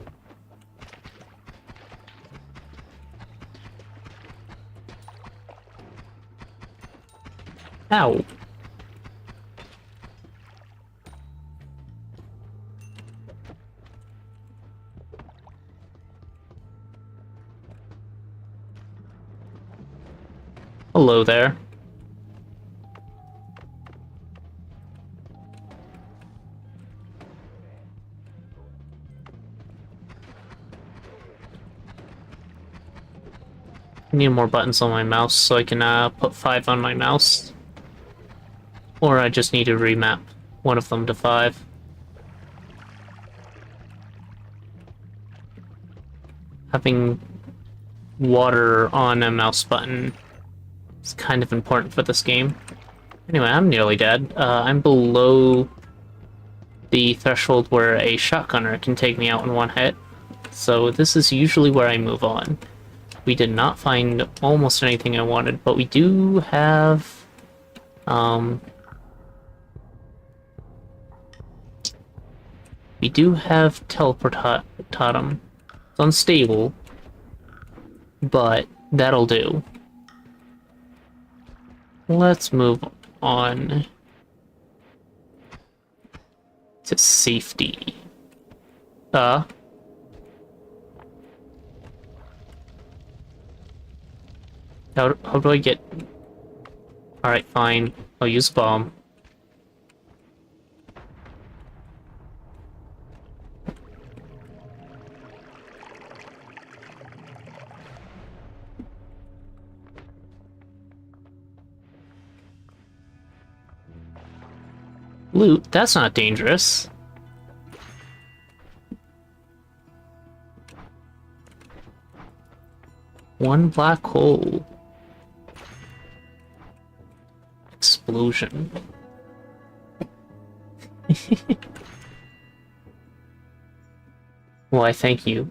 Ow. Hello there. I need more buttons on my mouse so I can put 5 on my mouse. Or I just need to remap one of them to 5. Having water on a mouse button is kind of important for this game. Anyway, I'm nearly dead. I'm below the threshold where a shotgunner can take me out in one hit. So this is usually where I move on. We did not find almost anything I wanted, but we do have, Teleportatum. It's unstable, but that'll do. Let's move on to safety. How do I get... Alright, fine. I'll use bomb. Loot? That's not dangerous. One black hole. Explosion. Why, thank you.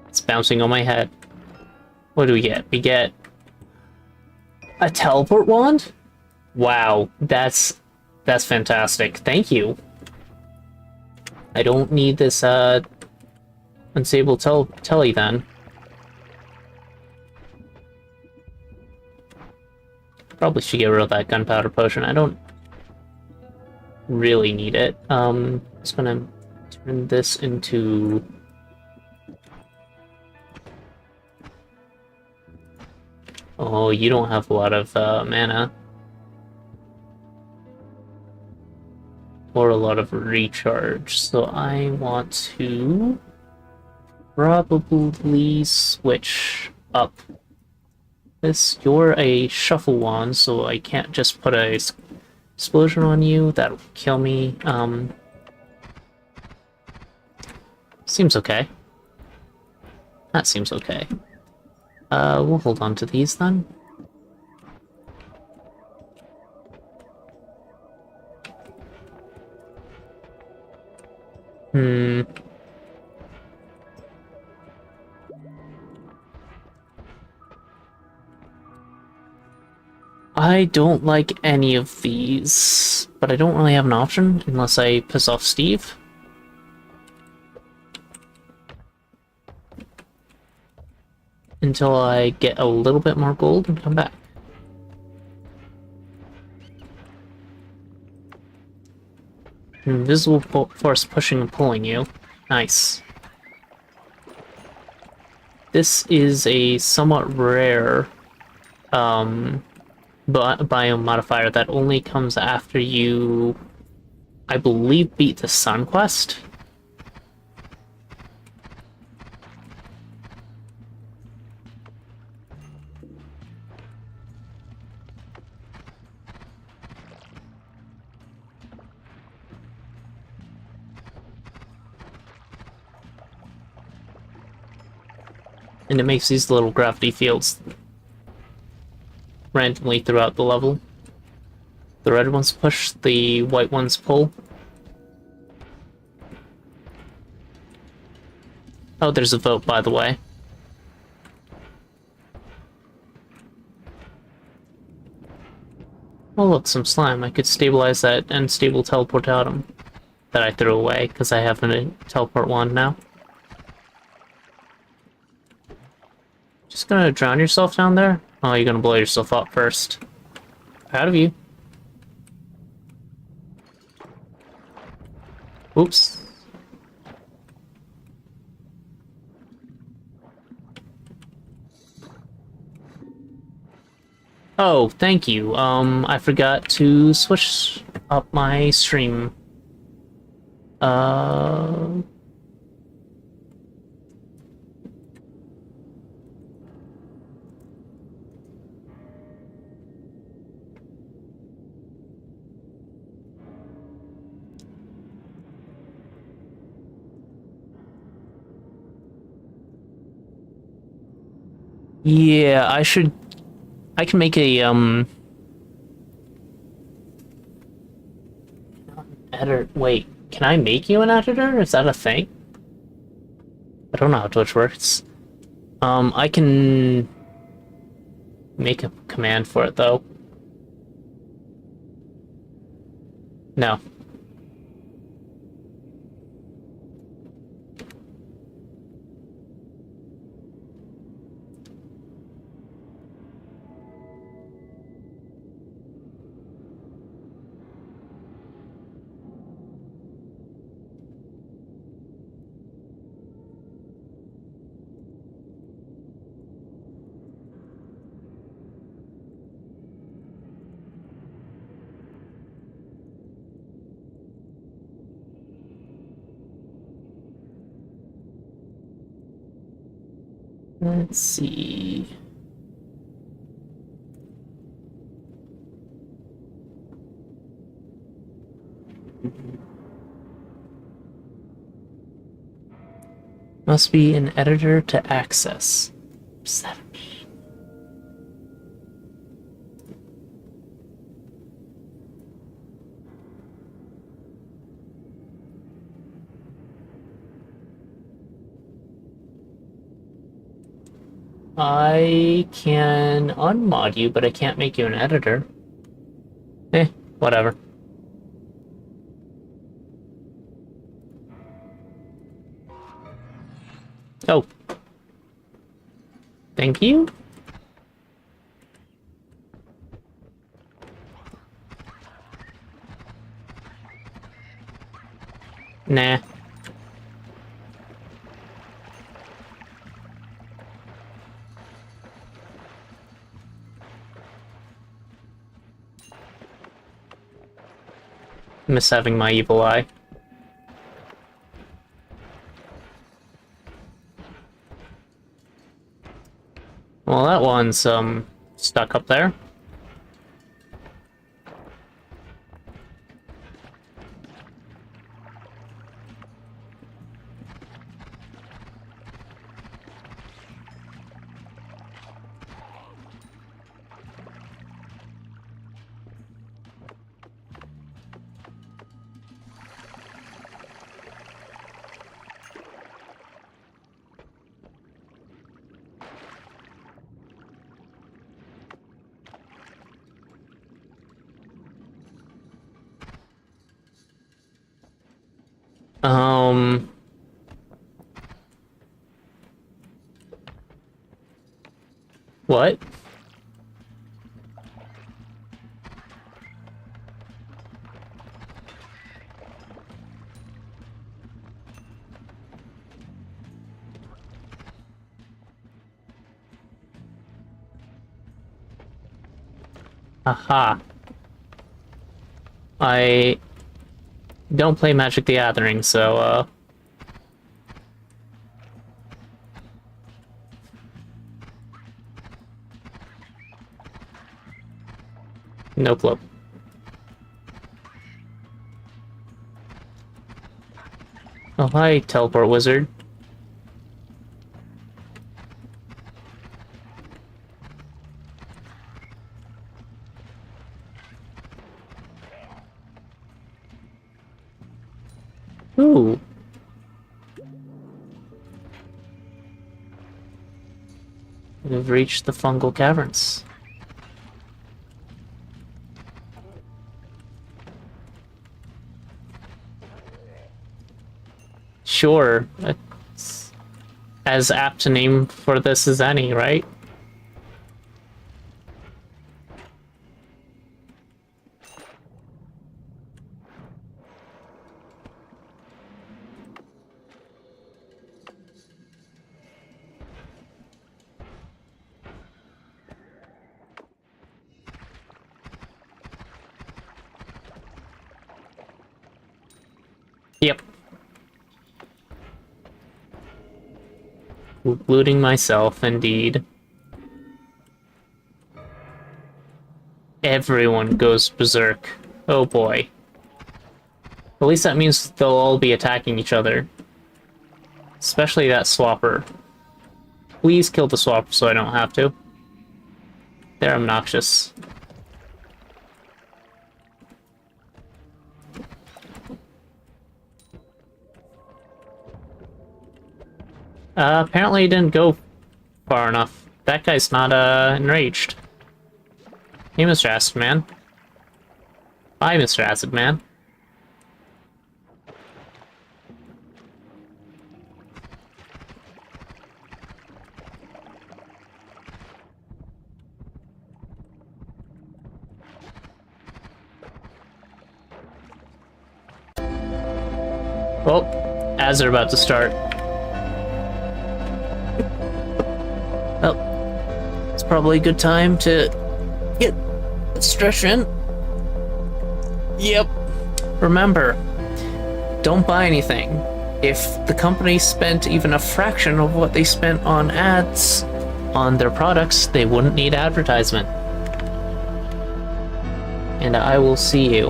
It's bouncing on my head. What do we get? We get a teleport wand? Wow, that's fantastic. Thank you. I don't need this unstable telly then. Probably should get rid of that gunpowder potion. I don't really need it. Just gonna turn this into Oh, you don't have a lot of mana or a lot of recharge, so I want to probably switch up this. You're a shuffle wand, so I can't just put a explosion on you. That'll kill me. Seems okay. That seems okay. We'll hold on to these then. Hmm. I don't like any of these, but I don't really have an option unless I piss off Steve. Until I get a little bit more gold and come back. Invisible force pushing and pulling you. Nice. This is a somewhat rare biome modifier that only comes after you, I believe, beat the Sun Quest. And it makes these little gravity fields randomly throughout the level. The red ones push, the white ones pull. Oh, there's a vote, by the way. Oh look, some slime. I could stabilize that and stable teleport out him that I threw away because I have a teleport wand now. Just gonna drown yourself down there? Oh, you're gonna blow yourself up first. Proud of you. Oops. Oh, thank you. I forgot to switch up my stream. Uh... Yeah, I can make a, editor. Wait, can I make you an editor? Is that a thing? I don't know how Twitch works. I can make a command for it, though. No. Let's see. Must be an editor to access. What's that mean? I can unmod you, but I can't make you an editor. Whatever. Oh. Thank you? Nah. Miss having my evil eye. Well, that one's, stuck up there. Um... What? Aha. I don't play Magic the Gathering, so, nope, nope. Oh, hi, Teleport Wizard. Ooh. We've reached the fungal caverns. Sure. It's as apt a name for this as any, right? Yep. Looting myself, indeed. Everyone goes berserk. Oh boy. At least that means they'll all be attacking each other. Especially that swapper. Please kill the swapper so I don't have to. They're obnoxious. Apparently it didn't go far enough. That guy's not, enraged. Hey, Mr. Acid Man. Bye, Mr. Acid Man. Well, as they're about to start. Well, it's probably a good time to get a stretch in. Yep. Remember, don't buy anything. If the company spent even a fraction of what they spent on ads on their products, they wouldn't need advertisement. And I will see you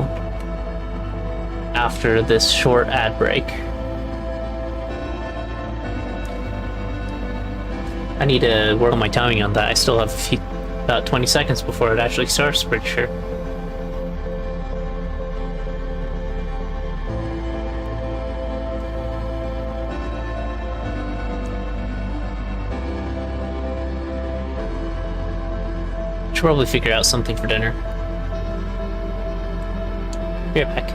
after this short ad break. I need to work on my timing on that. I still have about 20 seconds before it actually starts, pretty sure. Should probably figure out something for dinner. Be right back.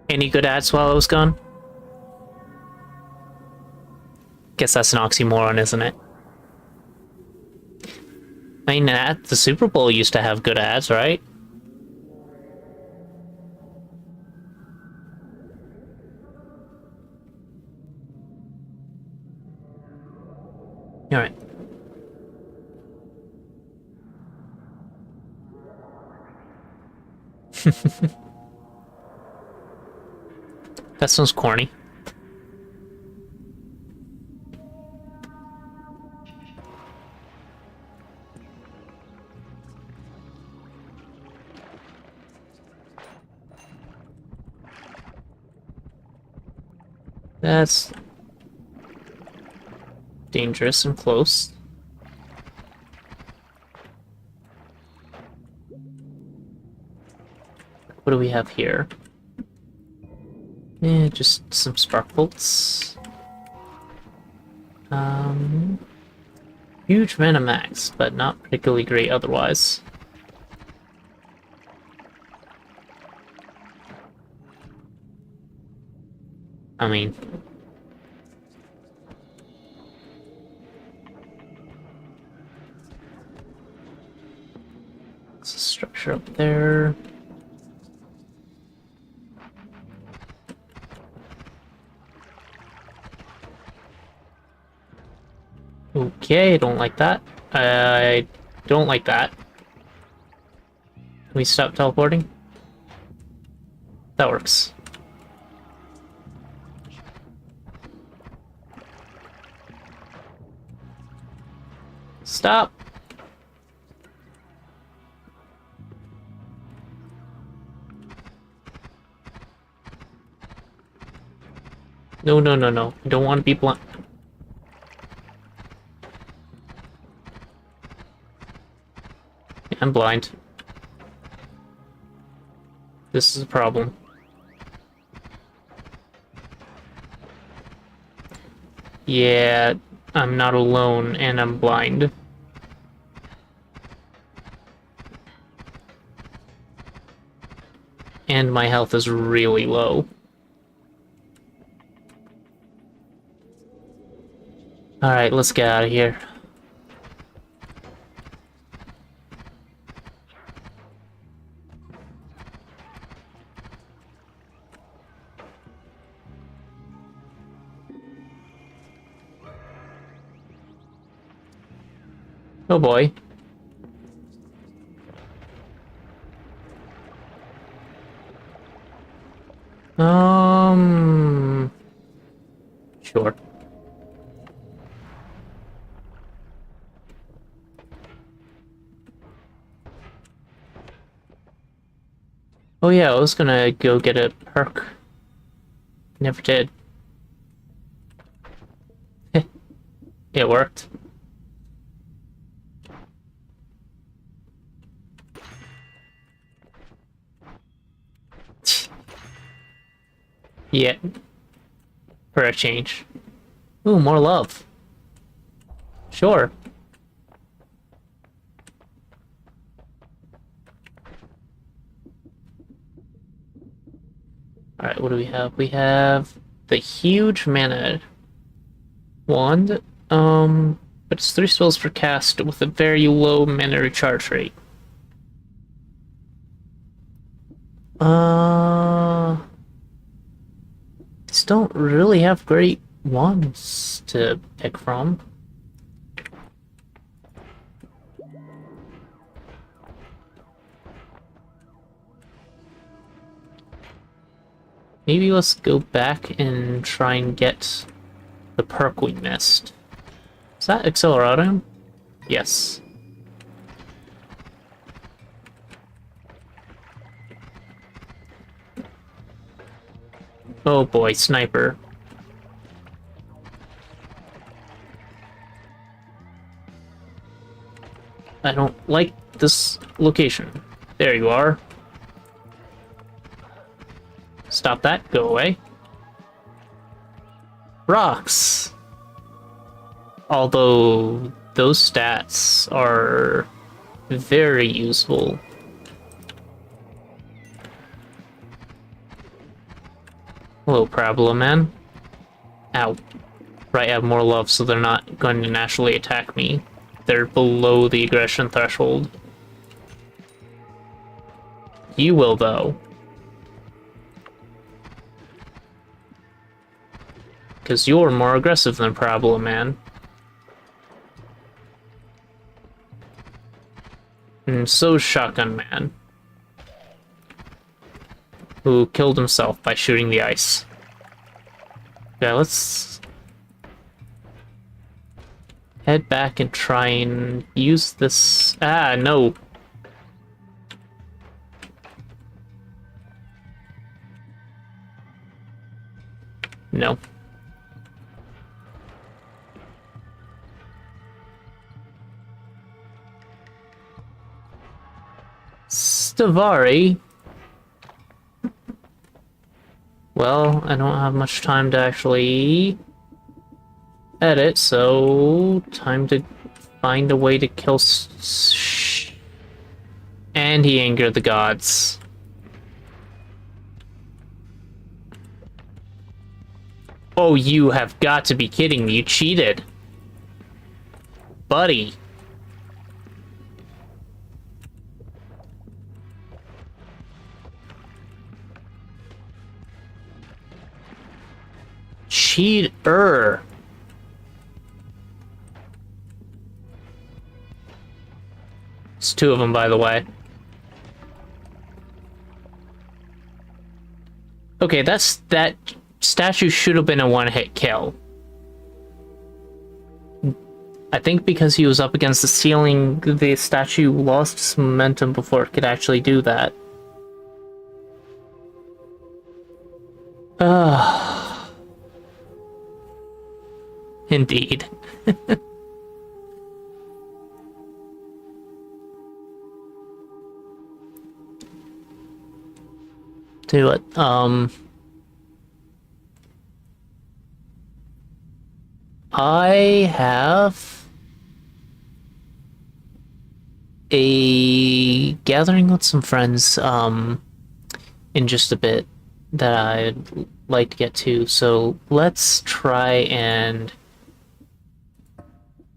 Any good ads while I was gone? Guess that's an oxymoron, isn't it? I mean, at the Super Bowl used to have good ads, right? Alright. That sounds corny. That's dangerous and close. What do we have here? Just some spark bolts. Huge mana max, but not particularly great otherwise. I mean, there's a structure up there. Okay, I don't like that. I don't like that. Can we stop teleporting? That works. Stop! No, no, no, no. I don't want to be blunt. I'm blind. This is a problem. Yeah, I'm not alone and I'm blind. And my health is really low. Alright, let's get out of here. Oh boy. Sure. Oh yeah, I was gonna go get a perk. Never did. It worked. Yeah. For a change. Ooh, more love. Sure. Alright, what do we have? We have the huge mana wand. But it's 3 spells per cast with a very low mana recharge rate. These don't really have great wands to pick from. Maybe let's go back and try and get the perk we missed. Is that Acceleratum? Yes. Oh boy, sniper. I don't like this location. There you are. Stop that, go away. Rocks! Although those stats are very useful. Hello, Parabola Man. Ow. Right, I have more love, so they're not going to naturally attack me. They're below the aggression threshold. You will, though. Because you're more aggressive than Parabola Man. And so's Shotgun Man. Who killed himself by shooting the ice. Yeah, let's head back and try and use this. Ah, no. No. Stavari. Well, I don't have much time to actually edit, so time to find a way to kill and he angered the gods. Oh, you have got to be kidding me. You cheated. Buddy. Cheater. It's two of them, by the way. Okay, that statue should have been a one-hit kill. I think because he was up against the ceiling, the statue lost its momentum before it could actually do that. Indeed. Tell you what, I have a gathering with some friends, in just a bit that I'd like to get to, so let's try and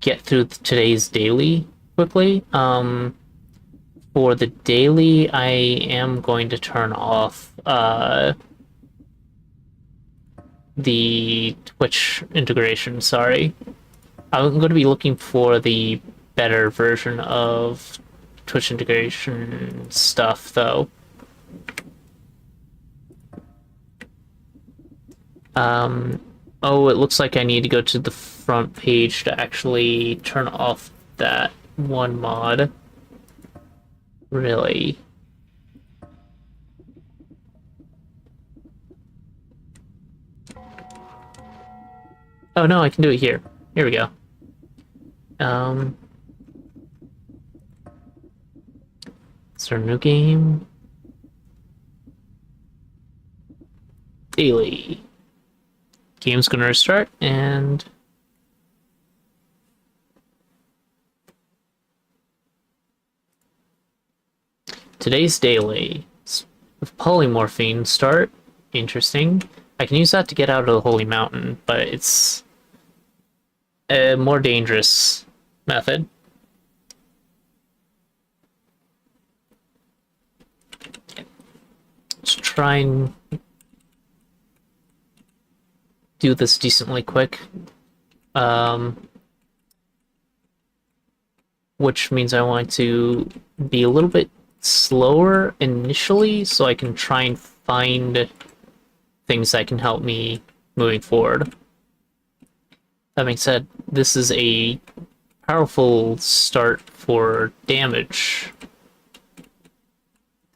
get through today's daily quickly. For the daily, I am going to turn off the Twitch integration, sorry. I'm going to be looking for the better version of Twitch integration stuff, though. Oh, it looks like I need to go to the front page to actually turn off that one mod. Really? Oh no, I can do it here. Here we go. Start a new game. Daily. Game's gonna restart, and today's daily. With polymorphine start. Interesting. I can use that to get out of the Holy Mountain, but it's a more dangerous method. Let's try and do this decently quick. Which means I want to be a little bit slower initially so I can try and find things that can help me moving forward. That being said, this is a powerful start for damage.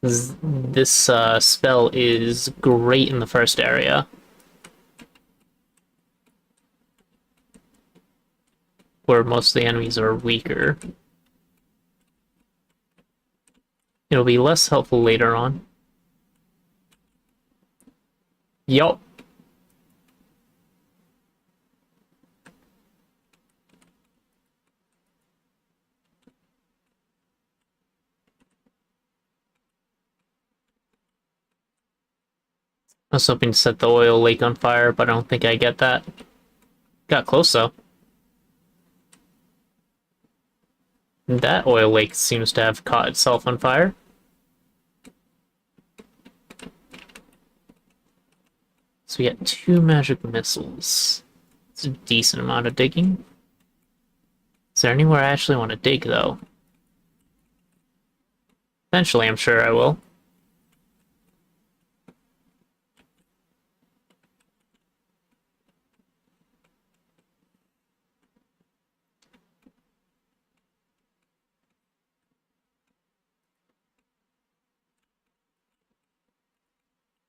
This spell is great in the first area. Where most of the enemies are weaker. It'll be less helpful later on. Yup. I was hoping to set the oil lake on fire, but I don't think I get that. Got close though. That oil lake seems to have caught itself on fire. So we got 2 magic missiles. It's a decent amount of digging. Is there anywhere I actually want to dig, though? Eventually, I'm sure I will.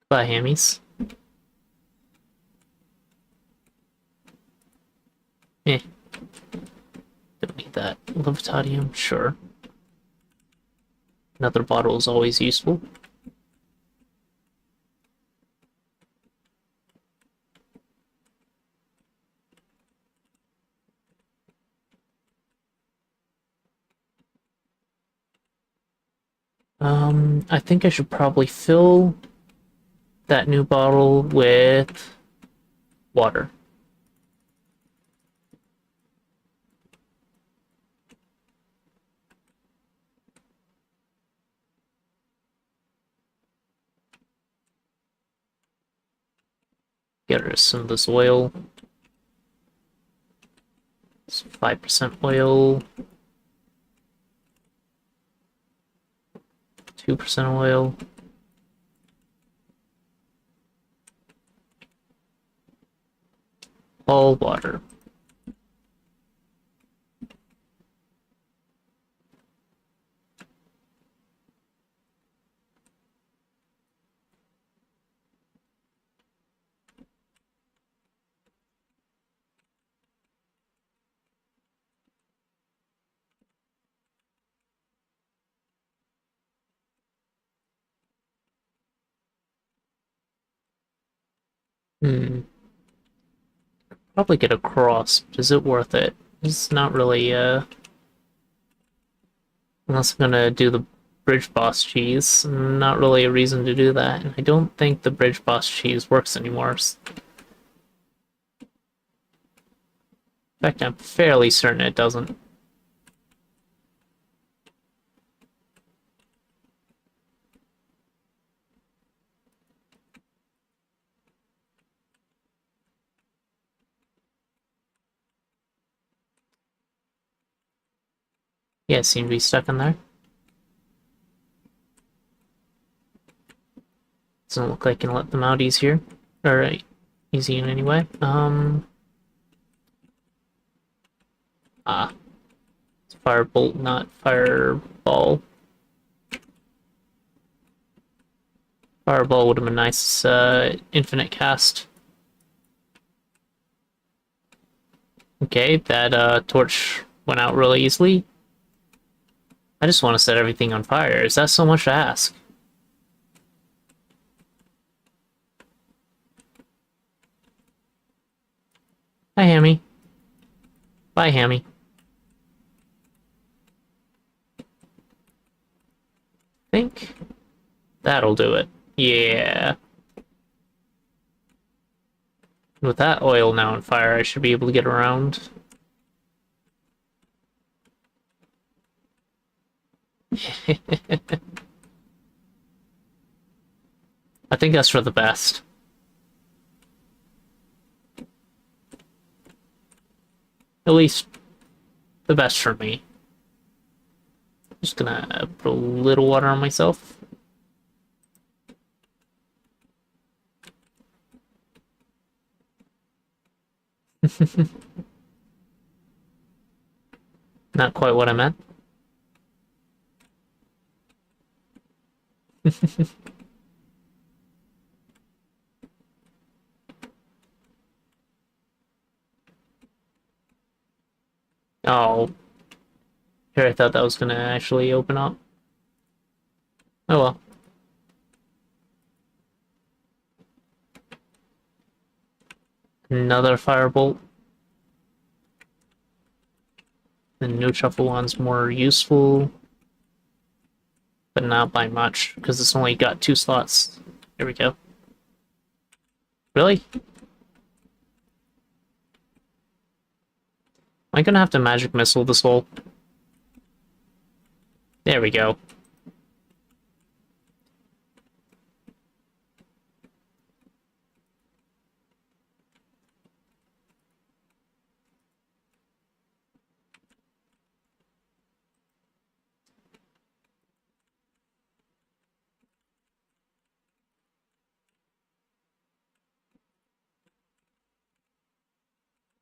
Bye, hammies. Eh. Don't need that. Levitadium, sure. Another bottle is always useful. I think I should probably fill that new bottle with water. Get rid of some of this oil. 5% oil. 2% oil. All water. Hmm. Probably get a cross, but is it worth it? It's not really, unless I'm gonna do the bridge boss cheese, not really a reason to do that. And I don't think the bridge boss cheese works anymore. In fact, I'm fairly certain it doesn't. Yeah, it seemed to be stuck in there. Doesn't look like I can let them out easier. Alright, easy in any way. It's firebolt, not fireball. Fireball would have been nice, infinite cast. Okay, that, torch went out really easily. I just want to set everything on fire. Is that so much to ask? Hi, Hammy. Bye, Hammy. Think that'll do it. Yeah. With that oil now on fire, I should be able to get around. I think that's for the best. At least the best for me. Just gonna put a little water on myself. Not quite what I meant. Oh. Here, I thought that was gonna actually open up. Oh well. Another firebolt. The no shuffle one's more useful, but not by much, because it's only got 2 slots. There we go. Really? Am I gonna have to magic missile this hole? There we go.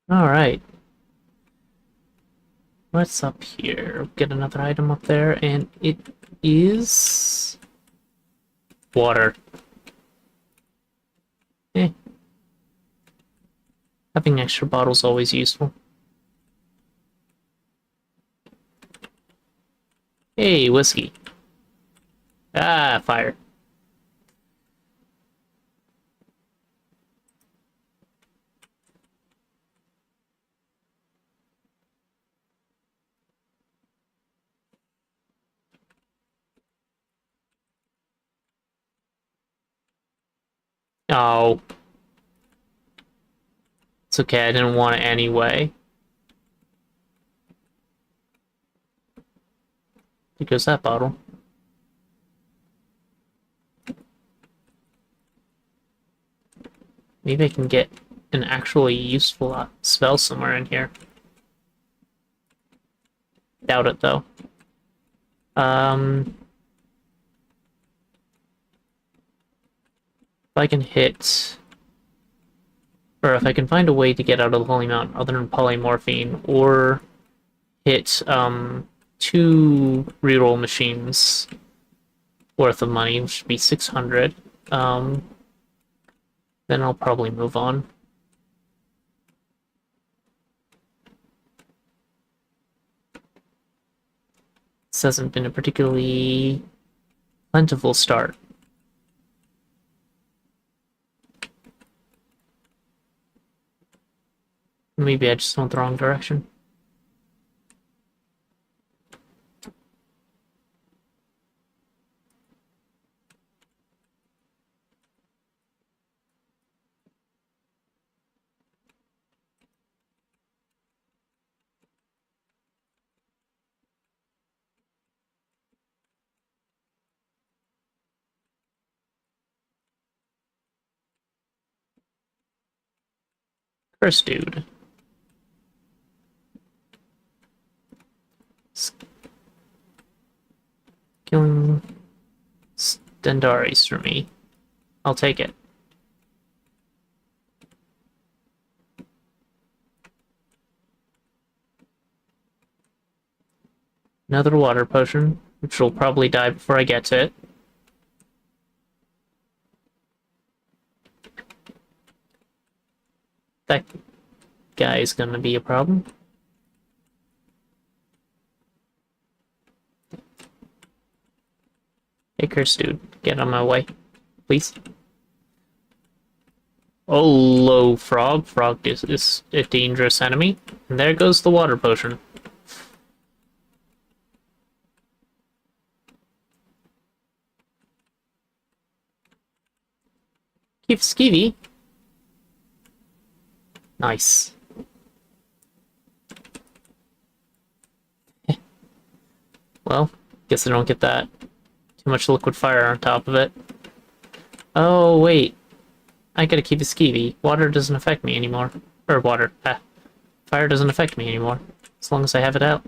Alright. What's up here? Get another item up there, and it is... water. Eh. Having extra bottles always useful. Hey, whiskey. Ah, fire. Oh. It's okay, I didn't want it anyway. Here goes that bottle. Maybe I can get an actually useful spell somewhere in here. Doubt it, though. If I can hit... or if I can find a way to get out of the Holy Mountain other than polymorphine, or hit, 2 reroll machines worth of money, which should be 600, then I'll probably move on. This hasn't been a particularly plentiful start. Maybe I just went the wrong direction. Curse dude. Killing Stendaris for me. I'll take it. Another water potion, which will probably die before I get to it. That guy's gonna be a problem. Hey, curse dude, get on my way, please. Hello, frog. Frog is a dangerous enemy. And there goes the water potion. Keep skeevy. Nice. Well, guess I don't get that. Too much liquid fire on top of it. Oh, wait. I gotta keep it skeevy. Water doesn't affect me anymore. Or water. Fire doesn't affect me anymore. As long as I have it out.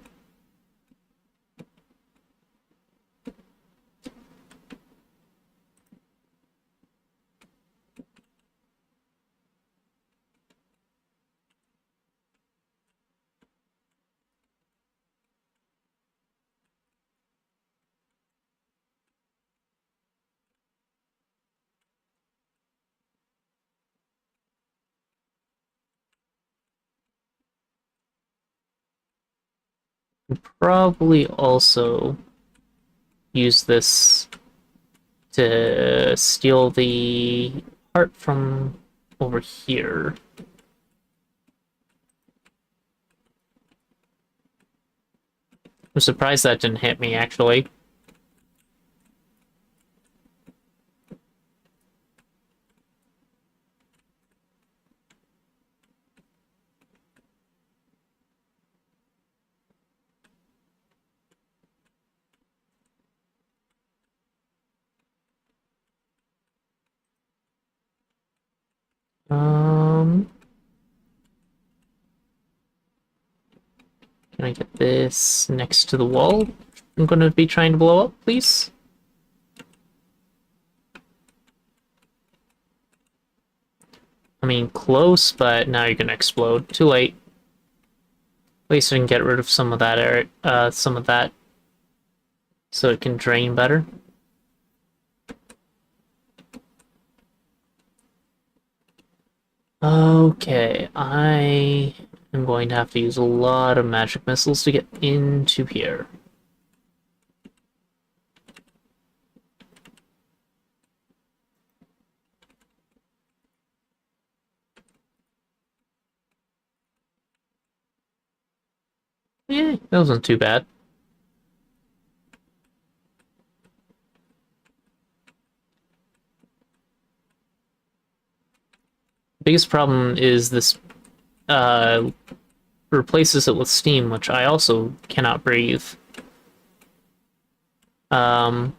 Probably also use this to steal the heart from over here. I'm surprised that didn't hit me, actually. Um, can I get this next to the wall? I'm going to be trying to blow up, please. I mean, close, but now you're gonna explode. Too late. At least we can get rid of some of that air, some of that, so it can drain better. Okay, I am going to have to use a lot of magic missiles to get into here. Yeah, that wasn't too bad. Biggest problem is this uh, replaces it with steam, which I also cannot breathe. Um,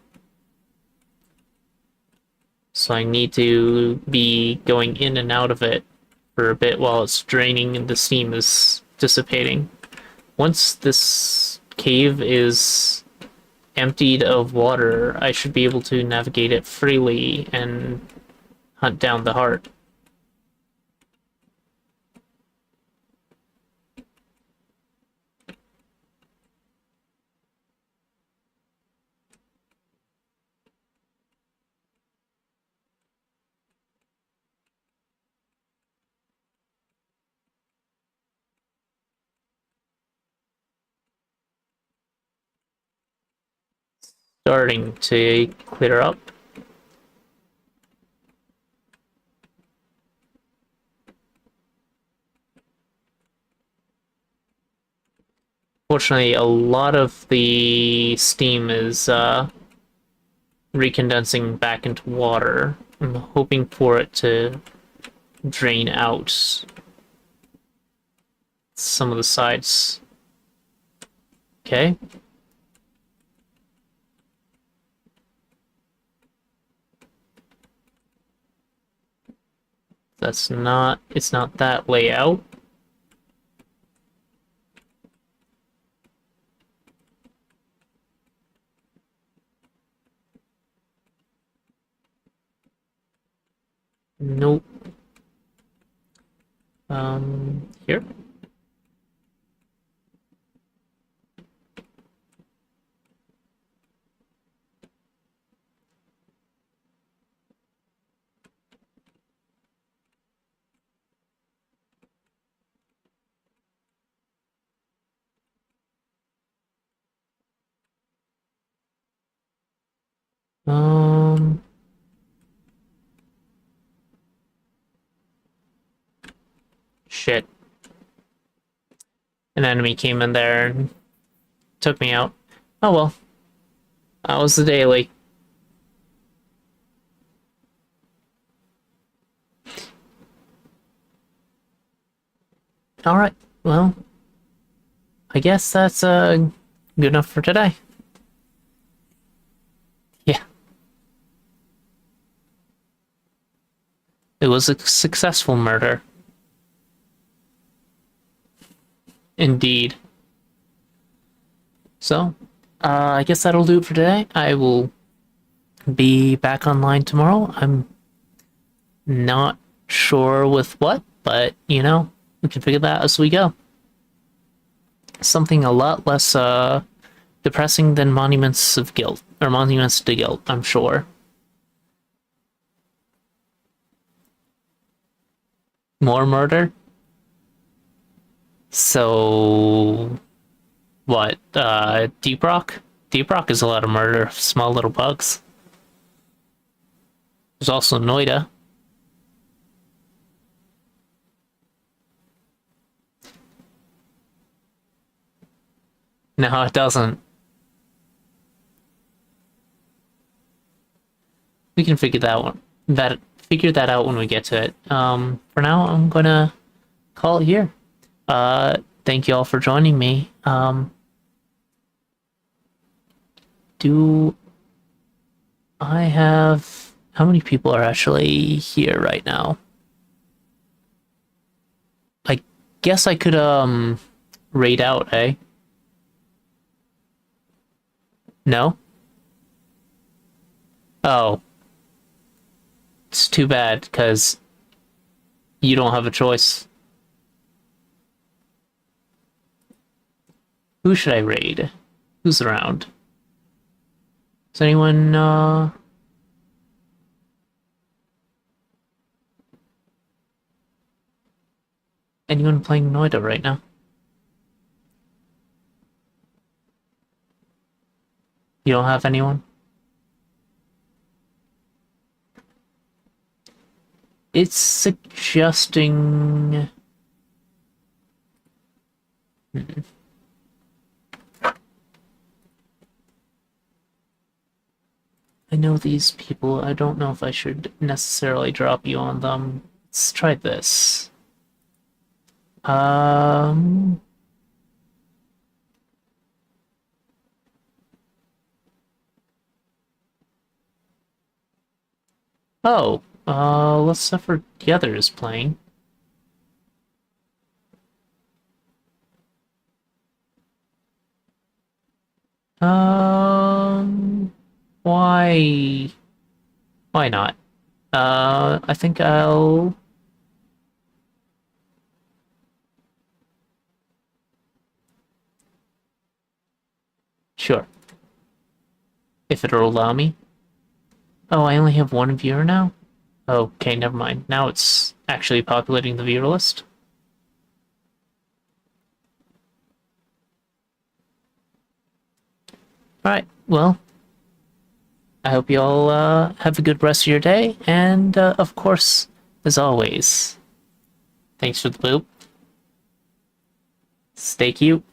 so I need to be going in and out of it for a bit while it's draining and the steam is dissipating. Once this cave is emptied of water, I should be able to navigate it freely and hunt down the heart. Starting to clear up. Fortunately, a lot of the steam is recondensing back into water. I'm hoping for it to drain out some of the sides. Okay. It's not that way out. Nope. Here? Um, shit. An enemy came in there and took me out. Oh well. That was the daily. Alright, well, I guess that's good enough for today. Yeah. It was a successful murder. Indeed. So, I guess that'll do it for today. I will be back online tomorrow. I'm not sure with what, but you know, we can figure that as we go. Something a lot less depressing than Monuments of Guilt, or Monuments to Guilt, I'm sure. More murder? So what? Deep Rock? Deep Rock is a lot of murder of small little bugs. There's also Noida. No, it doesn't. We can figure that out when we get to it. For now, I'm gonna call it here. Thank you all for joining me. Do I have how many people are actually here right now? guess I could, raid out, eh? No? Oh. It's too bad, because you don't have a choice. Who should I raid? Who's around? Is anyone, anyone playing Noida right now? You don't have anyone? It's suggesting... I know these people. I don't know if I should necessarily drop you on them. Let's try this. Oh, let's suffer the others playing. Why? Why not? I think I'll... Sure. If it'll allow me. Oh, I only have one viewer now? Okay, never mind. Now it's actually populating the viewer list. Alright, well, I hope you all have a good rest of your day, and of course, as always, thanks for the boop. Stay cute.